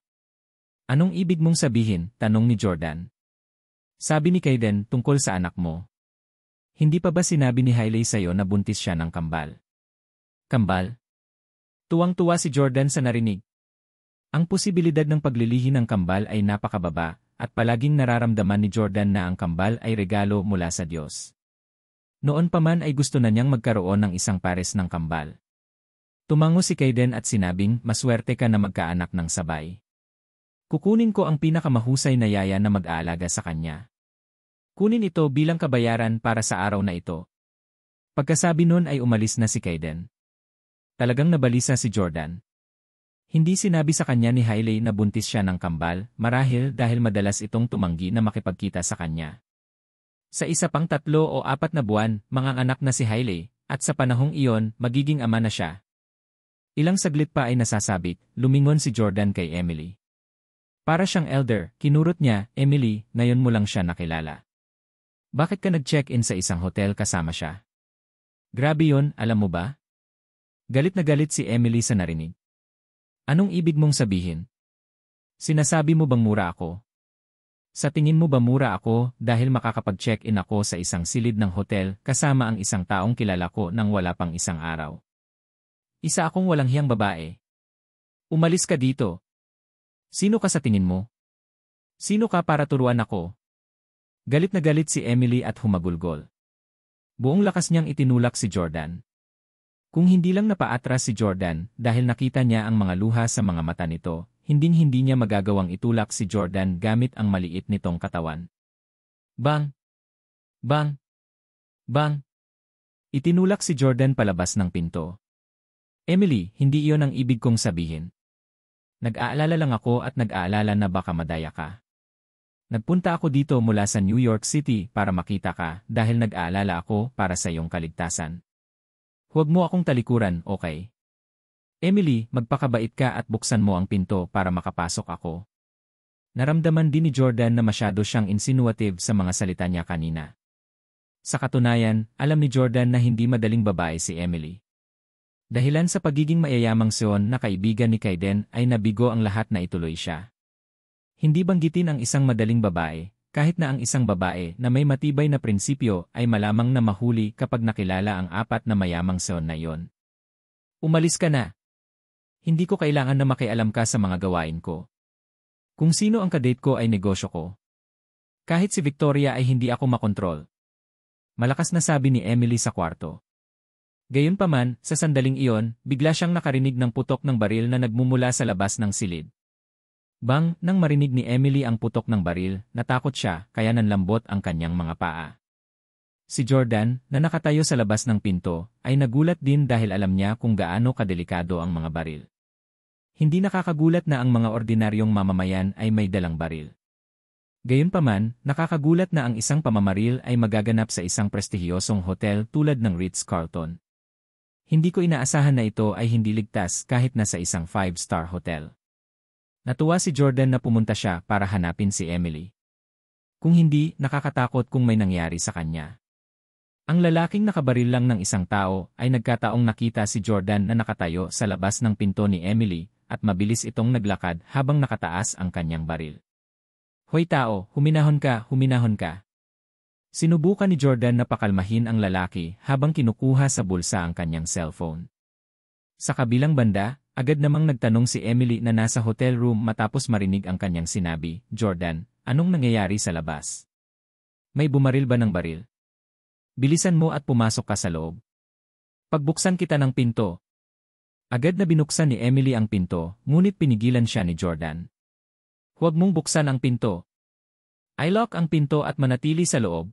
Anong ibig mong sabihin? Tanong ni Jordan. Sabi ni Kaiden tungkol sa anak mo. Hindi pa ba sinabi ni Hailey sa'yo na buntis siya ng kambal? Kambal? Tuwang-tuwa si Jordan sa narinig. Ang posibilidad ng paglilihi ng kambal ay napakababa, at palaging nararamdaman ni Jordan na ang kambal ay regalo mula sa Diyos. Noon pa man ay gusto na niyang magkaroon ng isang pares ng kambal. Tumango si Kaiden at sinabing, maswerte ka na magkaanak ng sabay. Kukunin ko ang pinakamahusay na yaya na mag-aalaga sa kanya. Kunin ito bilang kabayaran para sa araw na ito. Pagkasabi nun ay umalis na si Kaiden. Talagang nabalisa si Jordan. Hindi sinabi sa kanya ni Hailey na buntis siya ng kambal, marahil dahil madalas itong tumanggi na makipagkita sa kanya. Sa isa pang 3 o 4 na buwan, manganganak na si Hailey, at sa panahong iyon, magiging ama na siya. Ilang saglit pa ay nasasabik, lumingon si Jordan kay Emily. Para siyang elder, kinurot niya, Emily, ngayon mo lang siya nakilala. Bakit ka nag-check-in sa isang hotel kasama siya? Grabe yon, alam mo ba? Galit na galit si Emily sa narinig. Anong ibig mong sabihin? Sinasabi mo bang mura ako? Sa tingin mo ba mura ako dahil makakapag-check-in ako sa isang silid ng hotel kasama ang isang taong kilala ko nang wala pang isang araw? Isa akong walang hiyang babae. Umalis ka dito. Sino ka sa tingin mo? Sino ka para turuan ako? Galit na galit si Emily at humagulgol. Buong lakas niyang itinulak si Jordan. Kung hindi lang napaatras si Jordan dahil nakita niya ang mga luha sa mga mata nito, hinding-hindi niya magagawang itulak si Jordan gamit ang maliit nitong katawan. Bang! Bang! Bang! Itinulak si Jordan palabas ng pinto. Emily, hindi iyon ang ibig kong sabihin. Nag-aalala lang ako at nag-aalala na baka madaya ka. Nagpunta ako dito mula sa New York City para makita ka dahil nag-aalala ako para sa iyong kaligtasan. Huwag mo akong talikuran, okay? Emily, magpakabait ka at buksan mo ang pinto para makapasok ako. Naramdaman din ni Jordan na masyado siyang insinuative sa mga salita niya kanina. Sa katunayan, alam ni Jordan na hindi madaling babae si Emily. Dahilan sa pagiging mayayamang Seon na kaibigan ni Kaiden ay nabigo ang lahat na ituloy siya. Hindi banggitin ang isang madaling babae, kahit na ang isang babae na may matibay na prinsipyo ay malamang na mahuli kapag nakilala ang apat na mayamang Seon na iyon. Umalis ka na. Hindi ko kailangan na makialam ka sa mga gawain ko. Kung sino ang kadate ko ay negosyo ko. Kahit si Victoria ay hindi ako makontrol. Malakas na sabi ni Emily sa kwarto. Gayunpaman, sa sandaling iyon, bigla siyang nakarinig ng putok ng baril na nagmumula sa labas ng silid. Bang, nang marinig ni Emily ang putok ng baril, natakot siya kaya nanlambot ang kanyang mga paa. Si Jordan, na nakatayo sa labas ng pinto, ay nagulat din dahil alam niya kung gaano kadelikado ang mga baril. Hindi nakakagulat na ang mga ordinaryong mamamayan ay may dalang baril. Gayunpaman, nakakagulat na ang isang pamamaril ay magaganap sa isang prestihiyosong hotel tulad ng Ritz-Carlton. Hindi ko inaasahan na ito ay hindi ligtas kahit na sa isang 5-star hotel. Natuwa si Jordan na pumunta siya para hanapin si Emily. Kung hindi, nakakatakot kung may nangyari sa kanya. Ang lalaking nakabaril lang ng isang tao ay nagkataong nakita si Jordan na nakatayo sa labas ng pinto ni Emily at mabilis itong naglakad habang nakataas ang kanyang baril. Hoy tao, huminahon ka, huminahon ka. Sinubukan ni Jordan na pakalmahin ang lalaki habang kinukuha sa bulsa ang kanyang cellphone. Sa kabilang banda, agad namang nagtanong si Emily na nasa hotel room matapos marinig ang kanyang sinabi, Jordan, anong nangyayari sa labas? May bumaril ba ng baril? Bilisan mo at pumasok ka sa loob. Pagbuksan kita ng pinto. Agad na binuksan ni Emily ang pinto, ngunit pinigilan siya ni Jordan. Huwag mong buksan ang pinto. I-lock ang pinto at manatili sa loob.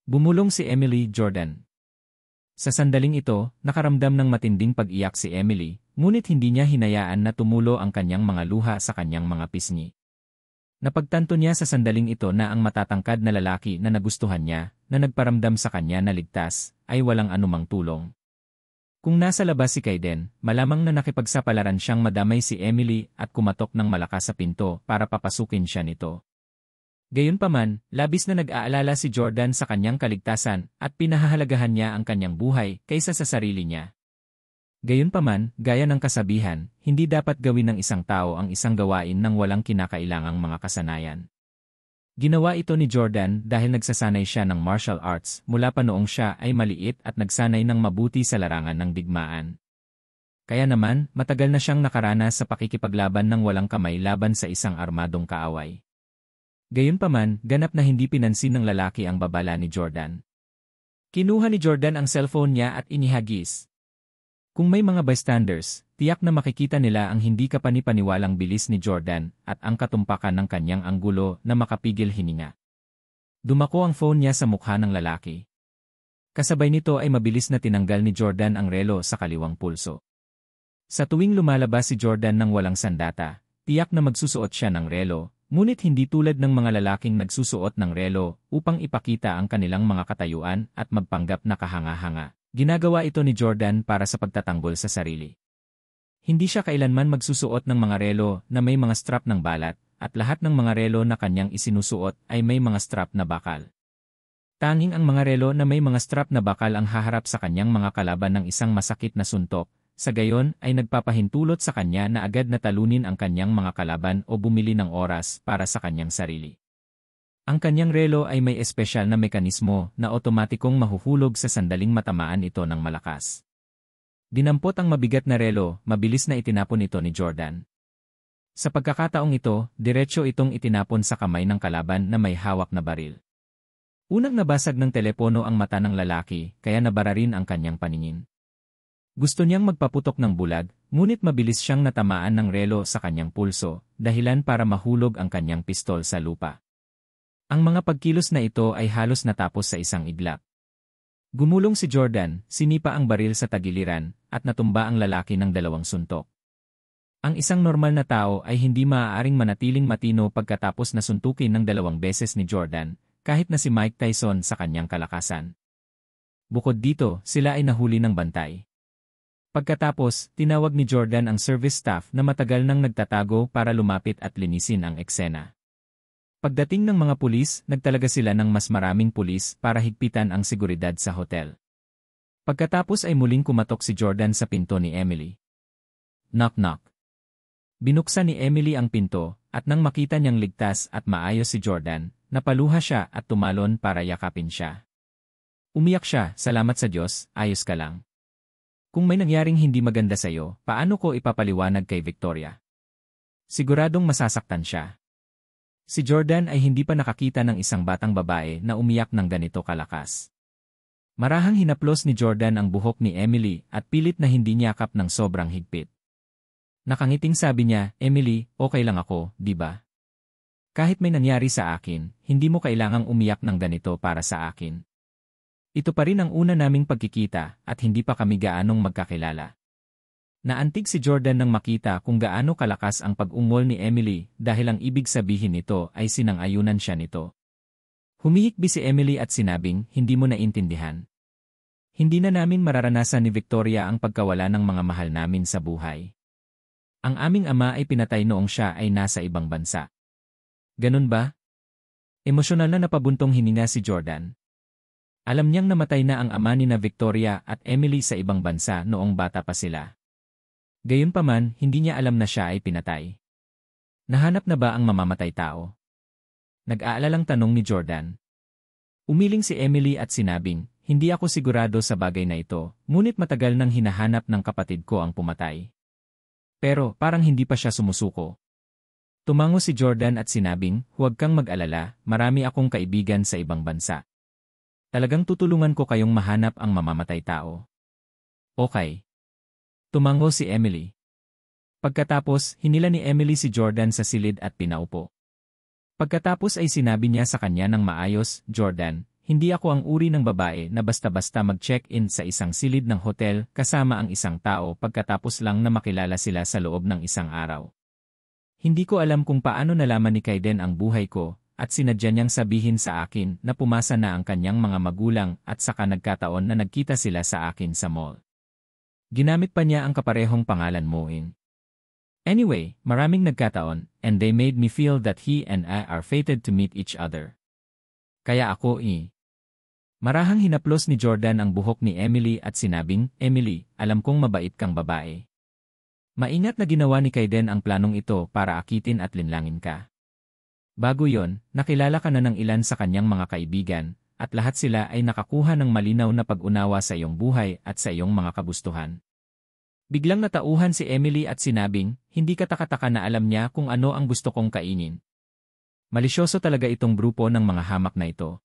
Bumulong si Emily, Jordan. Sa sandaling ito, nakaramdam ng matinding pag-iyak si Emily, ngunit hindi niya hinayaan na tumulo ang kanyang mga luha sa kanyang mga pisngi. Napagtanto niya sa sandaling ito na ang matatangkad na lalaki na nagustuhan niya, na nagparamdam sa kanya na ligtas, ay walang anumang tulong. Kung nasa labas si Kaiden, malamang na nakipagsapalaran siyang madamay si Emily at kumatok ng malakas sa pinto para papasukin siya nito. Gayunpaman, labis na nag-aalala si Jordan sa kanyang kaligtasan at pinahahalagahan niya ang kanyang buhay kaysa sa sarili niya. Gayunpaman, gaya ng kasabihan, hindi dapat gawin ng isang tao ang isang gawain ng walang kinakailangang mga kasanayan. Ginawa ito ni Jordan dahil nagsasanay siya ng martial arts mula pa noong siya ay maliit at nagsanay ng mabuti sa larangan ng digmaan. Kaya naman, matagal na siyang nakaranas sa pakikipaglaban ng walang kamay laban sa isang armadong kaaway. Gayunpaman, ganap na hindi pinansin ng lalaki ang babala ni Jordan. Kinuha ni Jordan ang cellphone niya at inihagis. Kung may mga bystanders, tiyak na makikita nila ang hindi kapanipaniwalang bilis ni Jordan at ang katumpakan ng kanyang anggulo na makapigil hininga. Dumako ang phone niya sa mukha ng lalaki. Kasabay nito ay mabilis na tinanggal ni Jordan ang relo sa kaliwang pulso. Sa tuwing lumalabas si Jordan ng walang sandata, tiyak na magsusuot siya ng relo, ngunit hindi tulad ng mga lalaking nagsusuot ng relo upang ipakita ang kanilang mga katayuan at magpanggap na kahanga-hanga. Ginagawa ito ni Jordan para sa pagtatanggol sa sarili. Hindi siya kailanman magsusuot ng mga relo na may mga strap ng balat, at lahat ng mga relo na kanyang isinusuot ay may mga strap na bakal. Tanging ang mga relo na may mga strap na bakal ang haharap sa kanyang mga kalaban ng isang masakit na suntok, sa gayon ay nagpapahintulot sa kanya na agad na talunin ang kanyang mga kalaban o bumili ng oras para sa kanyang sarili. Ang kanyang relo ay may espesyal na mekanismo na otomatikong mahuhulog sa sandaling matamaan ito ng malakas. Dinampot ang mabigat na relo, mabilis na itinapon ito ni Jordan. Sa pagkakataong ito, diretsyo itong itinapon sa kamay ng kalaban na may hawak na baril. Unang nabasag ng telepono ang mata ng lalaki, kaya nabara rin ang kanyang paningin. Gusto niyang magpaputok ng bulag, ngunit mabilis siyang natamaan ng relo sa kanyang pulso, dahilan para mahulog ang kanyang pistol sa lupa. Ang mga pagkilos na ito ay halos natapos sa isang iglap. Gumulong si Jordan, sinipa ang baril sa tagiliran, at natumba ang lalaki ng 2 suntok. Ang isang normal na tao ay hindi maaaring manatiling matino pagkatapos na suntukin ng 2 beses ni Jordan, kahit na si Mike Tyson sa kanyang kalakasan. Bukod dito, sila ay nahuli ng bantay. Pagkatapos, tinawag ni Jordan ang service staff na matagal nang nagtatago para lumapit at linisin ang eksena. Pagdating ng mga pulis, nagtalaga sila ng mas maraming pulis para higpitan ang seguridad sa hotel. Pagkatapos ay muling kumatok si Jordan sa pinto ni Emily. Knock knock. Binuksan ni Emily ang pinto, at nang makita niyang ligtas at maayos si Jordan, napaluha siya at tumalon para yakapin siya. Umiyak siya, salamat sa Diyos, ayos ka lang. Kung may nangyaring hindi maganda sa'yo, paano ko ipapaliwanag kay Victoria? Siguradong masasaktan siya. Si Jordan ay hindi pa nakakita ng isang batang babae na umiyak ng ganito kalakas. Marahang hinaplos ni Jordan ang buhok ni Emily at pilit na hindi niyakap ng sobrang higpit. Nakangiting sabi niya, Emily, okay lang ako, di ba? Kahit may nangyari sa akin, hindi mo kailangang umiyak ng ganito para sa akin. Ito pa rin ang una naming pagkikita at hindi pa kami gaanong magkakilala. Naantig si Jordan nang makita kung gaano kalakas ang pag-ungol ni Emily dahil ang ibig sabihin nito ay sinang-ayunan siya nito. Humihikbi si Emily at sinabing, hindi mo naintindihan. Hindi na namin mararanasan ni Victoria ang pagkawala ng mga mahal namin sa buhay. Ang aming ama ay pinatay noong siya ay nasa ibang bansa. Ganun ba? Emosyonal na napabuntong hininga si Jordan. Alam niyang namatay na ang ama ni na Victoria at Emily sa ibang bansa noong bata pa sila. Gayunpaman, hindi niya alam na siya ay pinatay. Nahanap na ba ang mamamatay tao? Nag-aalalang tanong ni Jordan. Umiling si Emily at sinabing, hindi ako sigurado sa bagay na ito, ngunit matagal nang hinahanap ng kapatid ko ang pumatay. Pero parang hindi pa siya sumusuko. Tumango si Jordan at sinabing, huwag kang mag-alala, marami akong kaibigan sa ibang bansa. Talagang tutulungan ko kayong mahanap ang mamamatay tao. Okay. Tumango si Emily. Pagkatapos, hinila ni Emily si Jordan sa silid at pinaupo. Pagkatapos ay sinabi niya sa kanya ng maayos, Jordan, hindi ako ang uri ng babae na basta-basta mag-check-in sa isang silid ng hotel kasama ang isang tao pagkatapos lang na makilala sila sa loob ng isang araw. Hindi ko alam kung paano nalaman ni Kaiden ang buhay ko, at sinadya niyang sabihin sa akin na pumasa na ang kanyang mga magulang at saka nagkataon na nagkita sila sa akin sa mall. Ginamit pa niya ang kaparehong pangalan Moing. Anyway, maraming nagkataon, and they made me feel that he and I are fated to meet each other. Kaya ako Marahang hinaplos ni Jordan ang buhok ni Emily at sinabing, Emily, alam kong mabait kang babae. Maingat na ginawa ni Kaiden ang planong ito para akitin at linlangin ka. Bago yon, nakilala ka na ng ilan sa kanyang mga kaibigan, at lahat sila ay nakakuha ng malinaw na pag-unawa sa iyong buhay at sa iyong mga kagustuhan. Biglang natauhan si Emily at sinabing, hindi katakataka na alam niya kung ano ang gusto kong kainin. Malisyoso talaga itong grupo ng mga hamak na ito.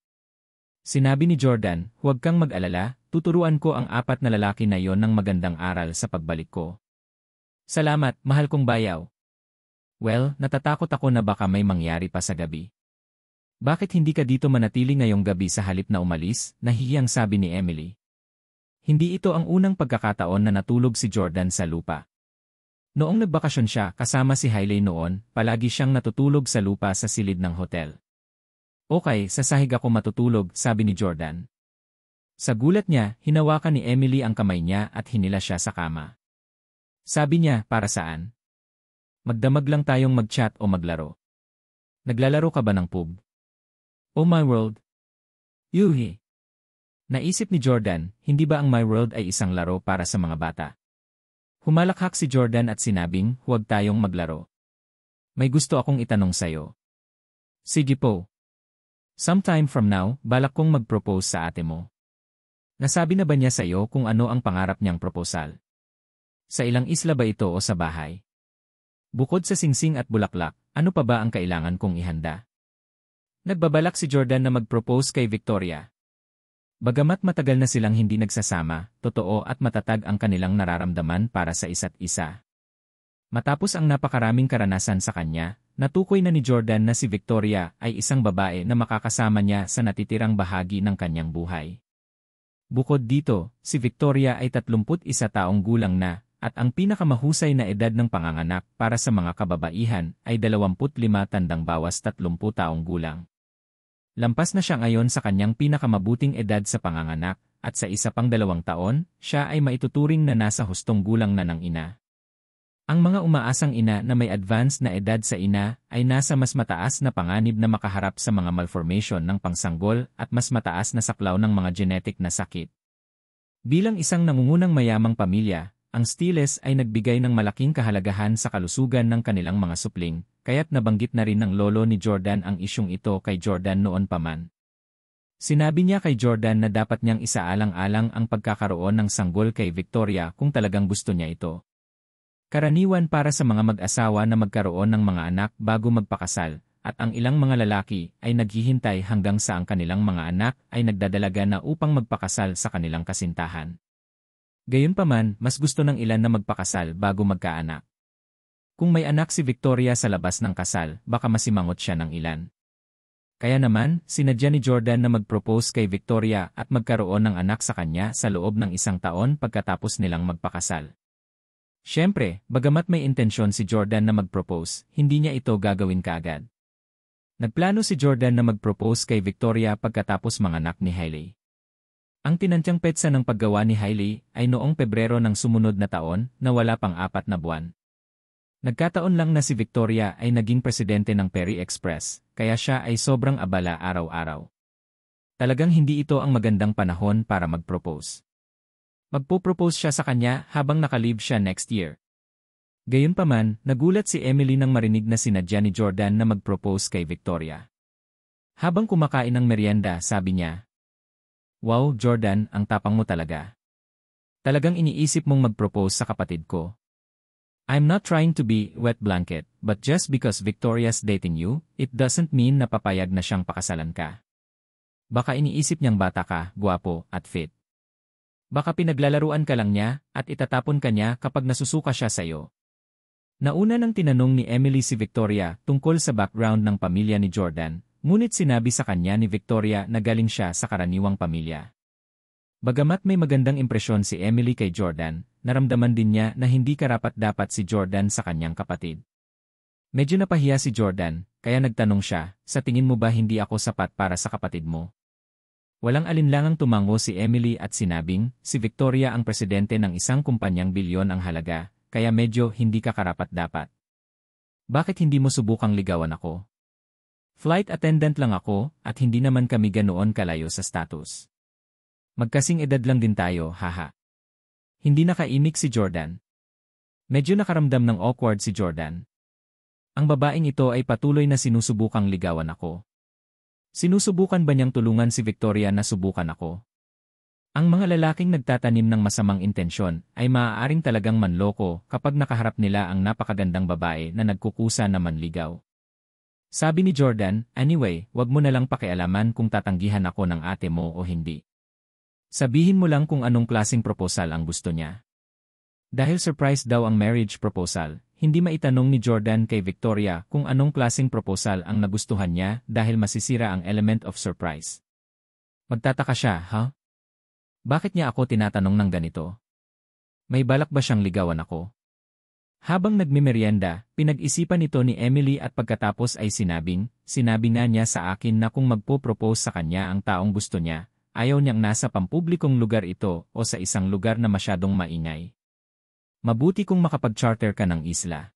Sinabi ni Jordan, huwag kang mag-alala, tuturuan ko ang 4 na lalaki na yon ng magandang aral sa pagbalik ko. Salamat, mahal kong bayaw. Well, natatakot ako na baka may mangyari pa sa gabi. Bakit hindi ka dito manatili ngayong gabi sa halip na umalis? Nahihiyang sabi ni Emily. Hindi ito ang unang pagkakataon na natulog si Jordan sa lupa. Noong nagbakasyon siya kasama si Hailey noon, palagi siyang natutulog sa lupa sa silid ng hotel. Okay, sa sahig ako matutulog, sabi ni Jordan. Sa gulat niya, hinawakan ni Emily ang kamay niya at hinila siya sa kama. Sabi niya, para saan? Magdamag lang tayong mag-chat o maglaro. Naglalaro ka ba ng PUBG? Oh my world! Yuhi! Naisip ni Jordan, hindi ba ang My World ay isang laro para sa mga bata? Humalakhak si Jordan at sinabing, huwag tayong maglaro. May gusto akong itanong sa'yo. Sige po. Sometime from now, balak kong mag-propose sa ate mo. Nasabi na ba niya sa'yo kung ano ang pangarap niyang proposal? Sa ilang isla ba ito o sa bahay? Bukod sa singsing at bulaklak, ano pa ba ang kailangan kong ihanda? Nagbabalak si Jordan na mag-propose kay Victoria. Bagamat matagal na silang hindi nagsasama, totoo at matatag ang kanilang nararamdaman para sa isa't isa. Matapos ang napakaraming karanasan sa kanya, natukoy na ni Jordan na si Victoria ay isang babae na makakasama niya sa natitirang bahagi ng kanyang buhay. Bukod dito, si Victoria ay 31 taong gulang na, at ang pinakamahusay na edad ng panganganak para sa mga kababaihan ay 25 tandang bawas 30 taong gulang. Lampas na siya ngayon sa kanyang pinakamabuting edad sa panganganak, at sa isa pang 2 taon, siya ay maituturing na nasa hustong gulang na ng ina. Ang mga umaasang ina na may advanced na edad sa ina ay nasa mas mataas na panganib na makaharap sa mga malformation ng pangsanggol at mas mataas na saklaw ng mga genetic na sakit. Bilang isang nangungunang mayamang pamilya, ang Stiles ay nagbigay ng malaking kahalagahan sa kalusugan ng kanilang mga supling, kaya't nabanggit na rin ng lolo ni Jordan ang isyung ito kay Jordan noon pa man. Sinabi niya kay Jordan na dapat niyang isaalang-alang ang pagkakaroon ng sanggol kay Victoria kung talagang gusto niya ito. Karaniwan para sa mga mag-asawa na magkaroon ng mga anak bago magpakasal, at ang ilang mga lalaki ay naghihintay hanggang sa ang kanilang mga anak ay nagdadalaga na upang magpakasal sa kanilang kasintahan. Gayunpaman, mas gusto ng ilan na magpakasal bago magkaanak. Kung may anak si Victoria sa labas ng kasal, baka masimangot siya ng ilan. Kaya naman, sinadya ni Jordan na mag-propose kay Victoria at magkaroon ng anak sa kanya sa loob ng 1 taon pagkatapos nilang magpakasal. Siyempre, bagamat may intensyon si Jordan na mag-propose, hindi niya ito gagawin kaagad. Nagplano si Jordan na mag-propose kay Victoria pagkatapos manganak ni Hailey. Ang tinantyang petsa ng paggawa ni Hailey ay noong Pebrero ng sumunod na taon na wala pang 4 na buwan. Nagkataon lang na si Victoria ay naging presidente ng Perry Express, kaya siya ay sobrang abala araw-araw. Talagang hindi ito ang magandang panahon para mag-propose. Magpo-propose siya sa kanya habang nakalib siya next year. Gayunpaman, nagulat si Emily nang marinig na sinadya ni Jordan na mag-propose kay Victoria. Habang kumakain ng merienda, sabi niya, "Wow, Jordan, ang tapang mo talaga. Talagang iniisip mong mag-propose sa kapatid ko. I'm not trying to be wet blanket, but just because Victoria's dating you, it doesn't mean na papayag na siyang pakasalan ka. Baka iniisip niyang bata ka, gwapo, at fit. Baka pinaglalaruan ka lang niya at itatapon ka niya kapag nasusuka siya sa'yo." Nauna nang tinanong ni Emily si Victoria tungkol sa background ng pamilya ni Jordan, ngunit sinabi sa kanya ni Victoria na galing siya sa karaniwang pamilya. Bagamat may magandang impresyon si Emily kay Jordan, naramdaman din niya na hindi karapat-dapat si Jordan sa kanyang kapatid. Medyo napahiya si Jordan, kaya nagtanong siya, "Sa tingin mo ba hindi ako sapat para sa kapatid mo?" Walang alinlangang tumango si Emily at sinabing, si Victoria ang presidente ng isang kumpanyang bilyon ang halaga, kaya medyo hindi ka karapat-dapat. Bakit hindi mo subukang ligawan ako? Flight attendant lang ako at hindi naman kami ganoon kalayo sa status. Magkasing edad lang din tayo, haha. Hindi nakaimik si Jordan. Medyo nakaramdam ng awkward si Jordan. Ang babaeng ito ay patuloy na sinusubukang ligawan ako. Sinusubukan ba niyang tulungan si Victoria na subukan ako? Ang mga lalaking nagtatanim ng masamang intensyon ay maaaring talagang manloko kapag nakaharap nila ang napakagandang babae na nagkukusa na manligaw. Sabi ni Jordan, "Anyway, wag mo na lang pakialaman kung tatanggihan ako ng ate mo o hindi. Sabihin mo lang kung anong klaseng proposal ang gusto niya." Dahil surprise daw ang marriage proposal, hindi maitanong ni Jordan kay Victoria kung anong klaseng proposal ang nagustuhan niya dahil masisira ang element of surprise. Magtataka siya, "Huh? Bakit niya ako tinatanong ng ganito? May balak ba siyang ligawan ako?" Habang nagmimerienda, pinag-isipan ito ni Emily at pagkatapos ay sinabi na niya sa akin na kung magpo-propose sa kanya ang taong gusto niya, ayaw niyang nasa pampublikong lugar ito o sa isang lugar na masyadong maingay. Mabuti kung makapag-charter ka ng isla.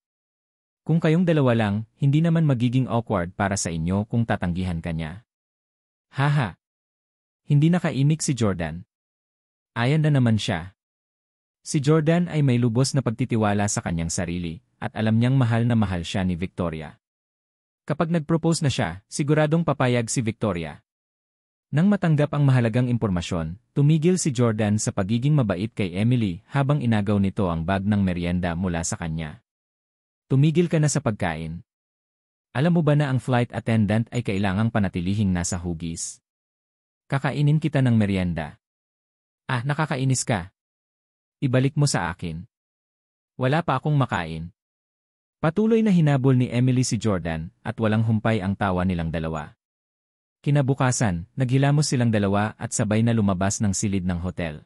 Kung kayong dalawa lang, hindi naman magiging awkward para sa inyo kung tatanggihan ka niya. Haha. Hindi nakaimik si Jordan. Ayan na naman siya. Si Jordan ay may lubos na pagtitiwala sa kanyang sarili, at alam niyang mahal na mahal siya ni Victoria. Kapag nag-propose na siya, siguradong papayag si Victoria. Nang matanggap ang mahalagang impormasyon, tumigil si Jordan sa pagiging mabait kay Emily habang inagaw nito ang bag ng merienda mula sa kanya. "Tumigil ka na sa pagkain. Alam mo ba na ang flight attendant ay kailangang panatilihing nasa hugis? Kakainin kita ng merienda." "Ah, nakakainis ka. Ibalik mo sa akin. Wala pa akong makain." Patuloy na hinabol ni Emily si Jordan at walang humpay ang tawa nilang dalawa. Kinabukasan, naghilamos silang dalawa at sabay na lumabas ng silid ng hotel.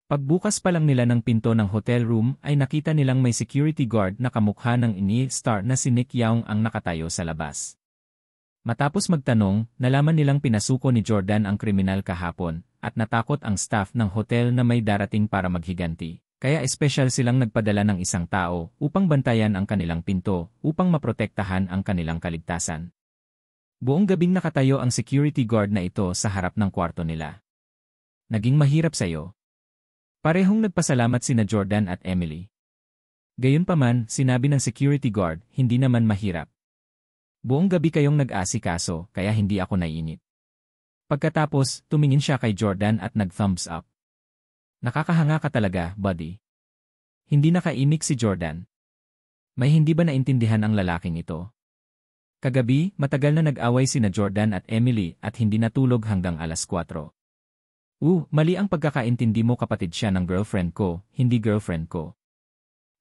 Pagbukas pa lang nila ng pinto ng hotel room ay nakita nilang may security guard na kamukha ng ini-star na si Nick Young ang nakatayo sa labas. Matapos magtanong, nalaman nilang pinasuko ni Jordan ang kriminal kahapon, at natakot ang staff ng hotel na may darating para maghiganti. Kaya espesyal silang nagpadala ng isang tao upang bantayan ang kanilang pinto upang maprotektahan ang kanilang kaligtasan. Buong gabing nakatayo ang security guard na ito sa harap ng kwarto nila. Naging mahirap sa'yo. Parehong nagpasalamat sina Jordan at Emily. Gayunpaman, sinabi ng security guard, hindi naman mahirap. Buong gabi kayong nag-asikaso, kaya hindi ako naiinip. Pagkatapos, tumingin siya kay Jordan at nag-thumbs up. Nakakahanga ka talaga, buddy. Hindi nakaimik si Jordan. May hindi ba naintindihan ang lalaking ito? Kagabi, matagal na nag-away sina Jordan at Emily at hindi natulog hanggang alas 4. Mali ang pagkakaintindi mo, kapatid siya ng girlfriend ko, hindi girlfriend ko.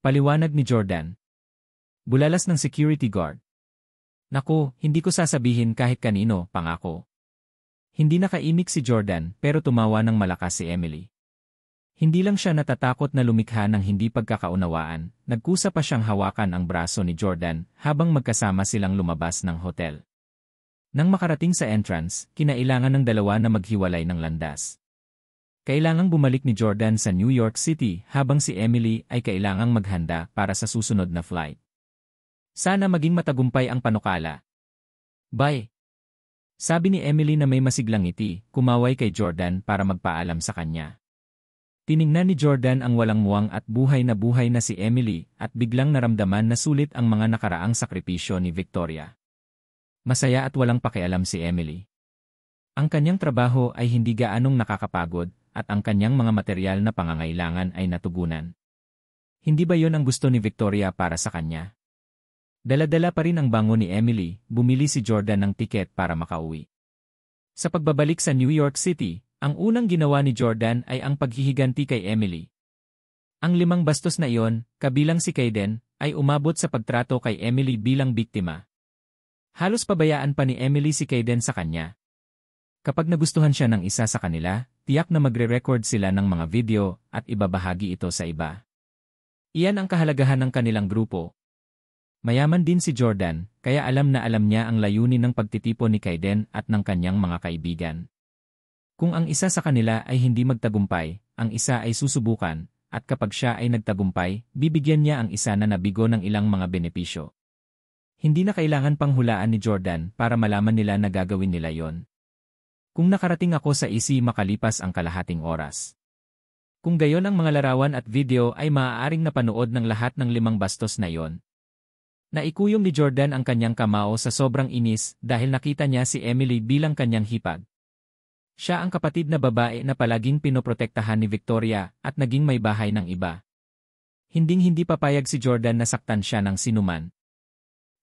Paliwanag ni Jordan. Bulalas ng security guard. Naku, hindi ko sasabihin kahit kanino, pangako. Hindi nakaimik si Jordan pero tumawa ng malakas si Emily. Hindi lang siya natatakot na lumikha ng hindi pagkakaunawaan, nagkusa pa siyang hawakan ang braso ni Jordan habang magkasama silang lumabas ng hotel. Nang makarating sa entrance, kinailangan ng dalawa na maghiwalay ng landas. Kailangang bumalik ni Jordan sa New York City habang si Emily ay kailangang maghanda para sa susunod na flight. Sana maging matagumpay ang panukala. Bye! Sabi ni Emily na may masiglang ngiti, kumaway kay Jordan para magpaalam sa kanya. Tiningnan ni Jordan ang walang muwang at buhay na si Emily at biglang naramdaman na sulit ang mga nakaraang sakripisyo ni Victoria. Masaya at walang pakialam si Emily. Ang kanyang trabaho ay hindi gaanong nakakapagod at ang kanyang mga materyal na pangangailangan ay natugunan. Hindi ba yon ang gusto ni Victoria para sa kanya? Dala-dala pa rin ang bango ni Emily, bumili si Jordan ng tiket para makauwi. Sa pagbabalik sa New York City, ang unang ginawa ni Jordan ay ang paghihiganti kay Emily. Ang 5 bastos na iyon, kabilang si Kayden, ay umabot sa pagtrato kay Emily bilang biktima. Halos pabayaan pa ni Emily si Kayden sa kanya. Kapag nagustuhan siya ng isa sa kanila, tiyak na magre-record sila ng mga video at ibabahagi ito sa iba. Iyan ang kahalagahan ng kanilang grupo. Mayaman din si Jordan, kaya alam na alam niya ang layunin ng pagtitipon ni Kayden at ng kanyang mga kaibigan. Kung ang isa sa kanila ay hindi magtagumpay, ang isa ay susubukan, at kapag siya ay nagtagumpay, bibigyan niya ang isa na nabigo ng ilang mga benepisyo. Hindi na kailangan pang hulaan ni Jordan para malaman nila na gagawin nila yon. Kung nakarating ako sa EC makalipas ang kalahating oras. Kung gayon ang mga larawan at video ay maaaring napanood ng lahat ng 5 bastos na yon. Naikuyom ni Jordan ang kanyang kamao sa sobrang inis dahil nakita niya si Emily bilang kanyang hipag. Siya ang kapatid na babae na palaging pinoprotektahan ni Victoria at naging may bahay ng iba. Hinding-hindi papayag si Jordan na saktan siya ng sinuman.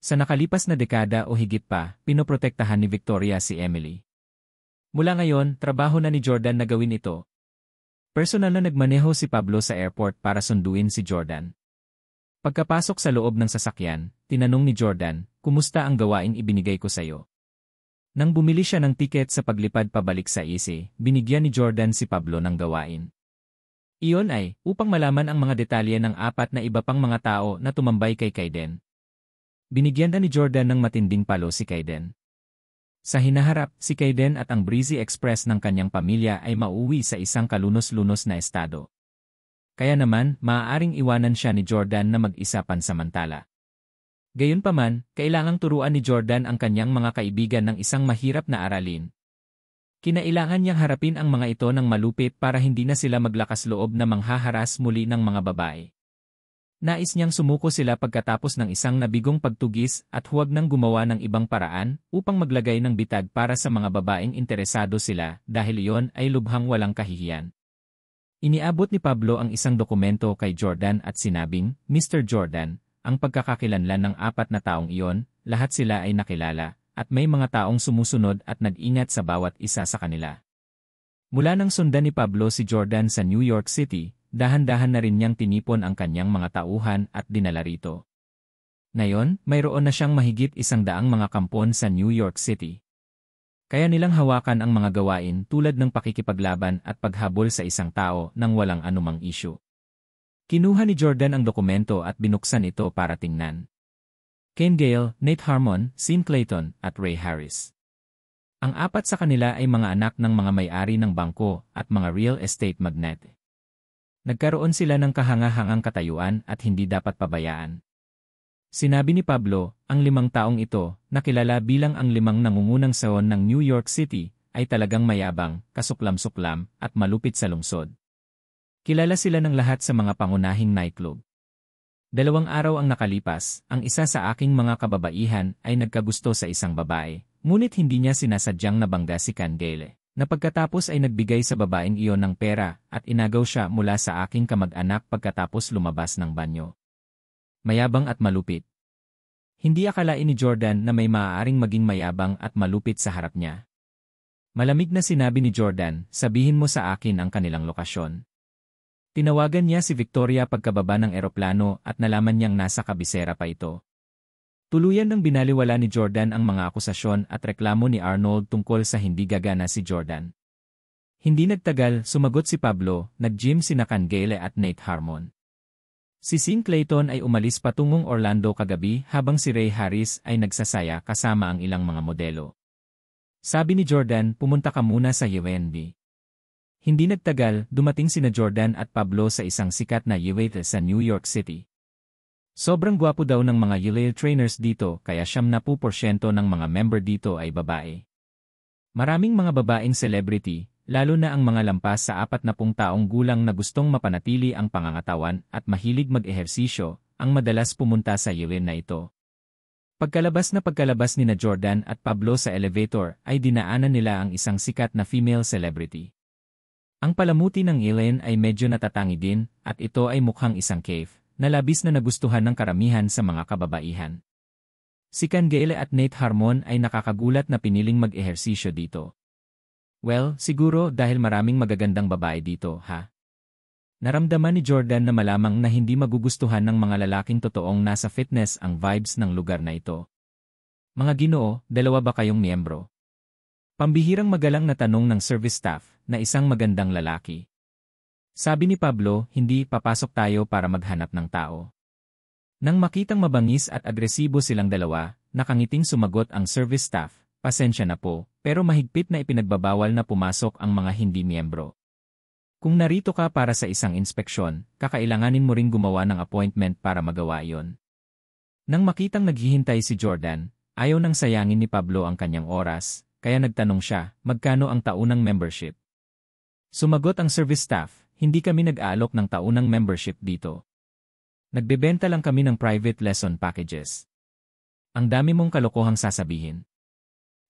Sa nakalipas na dekada o higit pa, pinoprotektahan ni Victoria si Emily. Mula ngayon, trabaho na ni Jordan na gawin ito. Personal na nagmaneho si Pablo sa airport para sunduin si Jordan. Pagkapasok sa loob ng sasakyan, tinanong ni Jordan, "Kumusta ang gawaing ibinigay ko sa'yo?" Nang bumili siya ng tiket sa paglipad pabalik sa EC, binigyan ni Jordan si Pablo ng gawain. Iyon ay, upang malaman ang mga detalye ng 4 na iba pang mga tao na tumambay kay Kayden. Binigyan na ni Jordan ng matinding palo si Kayden. Sa hinaharap, si Kayden at ang Breezy Express ng kanyang pamilya ay mauwi sa isang kalunos-lunos na estado. Kaya naman, maaaring iwanan siya ni Jordan na mag-isa pansamantala. Gayunpaman, kailangang turuan ni Jordan ang kanyang mga kaibigan ng isang mahirap na aralin. Kinailangan niyang harapin ang mga ito ng malupit para hindi na sila maglakas loob na manghaharas muli ng mga babae. Nais niyang sumuko sila pagkatapos ng isang nabigong pagtugis at huwag nang gumawa ng ibang paraan upang maglagay ng bitag para sa mga babaeng interesado sila dahil iyon ay lubhang walang kahihiyan. Iniabot ni Pablo ang isang dokumento kay Jordan at sinabing, "Mr. Jordan, ang pagkakakilanlan ng 4 na taong iyon, lahat sila ay nakilala, at may mga taong sumusunod at nag-ingat sa bawat isa sa kanila." Mula nang sundan ni Pablo si Jordan sa New York City, dahan-dahan na rin niyang tinipon ang kanyang mga tauhan at dinala rito. Ngayon, mayroon na siyang mahigit 100 mga kampon sa New York City. Kaya nilang hawakan ang mga gawain tulad ng pakikipaglaban at paghabol sa isang tao nang walang anumang issue. Kinuha ni Jordan ang dokumento at binuksan ito para tingnan. Kane Gale, Nate Harmon, Sean Clayton, at Ray Harris. Ang apat sa kanila ay mga anak ng mga may-ari ng bangko at mga real estate magnate. Nagkaroon sila ng kahangahangang katayuan at hindi dapat pabayaan. Sinabi ni Pablo, ang 5 taong ito, na kilala bilang ang 5 nangungunang saon ng New York City, ay talagang mayabang, kasuklam-suklam, at malupit sa lungsod. Kilala sila ng lahat sa mga pangunahing nightclub. 2 araw ang nakalipas, ang isa sa aking mga kababaihan ay nagkagusto sa isang babae, ngunit hindi niya sinasadyang nabangga si Kane Gale, na pagkatapos ay nagbigay sa babaeng iyon ng pera at inagaw siya mula sa aking kamag-anak pagkatapos lumabas ng banyo. Mayabang at malupit. Hindi akalain ni Jordan na may maaaring maging mayabang at malupit sa harap niya. Malamig na sinabi ni Jordan, sabihin mo sa akin ang kanilang lokasyon. Tinawagan niya si Victoria pagkababa ng eroplano at nalaman niyang nasa kabisera pa ito. Tuluyan ng binaliwala ni Jordan ang mga akusasyon at reklamo ni Arnold tungkol sa hindi gagana si Jordan. Hindi nagtagal, sumagot si Pablo, nag-gym sina Kane Gale at Nate Harmon. Si Sean Clayton ay umalis patungong Orlando kagabi habang si Ray Harris ay nagsasaya kasama ang ilang mga modelo. Sabi ni Jordan, pumunta ka muna sa UNB. Hindi nagtagal, dumating sina Jordan at Pablo sa isang sikat na UAT sa New York City. Sobrang gwapo daw ng mga ULA trainers dito kaya 70% ng mga member dito ay babae. Maraming mga babaeng celebrity, lalo na ang mga lampas sa 40 taong gulang na gustong mapanatili ang pangangatawan at mahilig mag-ehersisyo, ang madalas pumunta sa ULA na ito. Pagkalabas ni na Jordan at Pablo sa elevator ay dinaanan nila ang isang sikat na female celebrity. Ang palamuti ng Elaine ay medyo natatangi din at ito ay mukhang isang cave na labis na nagustuhan ng karamihan sa mga kababaihan. Si Kane Gale at Nate Harmon ay nakakagulat na piniling mag-ehersisyo dito. Well, siguro dahil maraming magagandang babae dito, ha? Naramdaman ni Jordan na malamang na hindi magugustuhan ng mga lalaking totoong nasa fitness ang vibes ng lugar na ito. Mga Ginoo, 2 ba kayong miyembro? Pambihirang magalang na tanong ng service staff na isang magandang lalaki. Sabi ni Pablo, hindi, papasok tayo para maghanap ng tao. Nang makitang mabangis at agresibo silang dalawa, nakangiting sumagot ang service staff, pasensya na po, pero mahigpit na ipinagbabawal na pumasok ang mga hindi miyembro. Kung narito ka para sa isang inspeksyon, kakailanganin mo ring gumawa ng appointment para magawa iyon. Nang makitang naghihintay si Jordan, ayaw nang sayangin ni Pablo ang kanyang oras, kaya nagtanong siya, magkano ang taunang membership? Sumagot ang service staff, hindi kami nag-aalok ng taunang membership dito. Nagbebenta lang kami ng private lesson packages. Ang dami mong kalokohang sasabihin.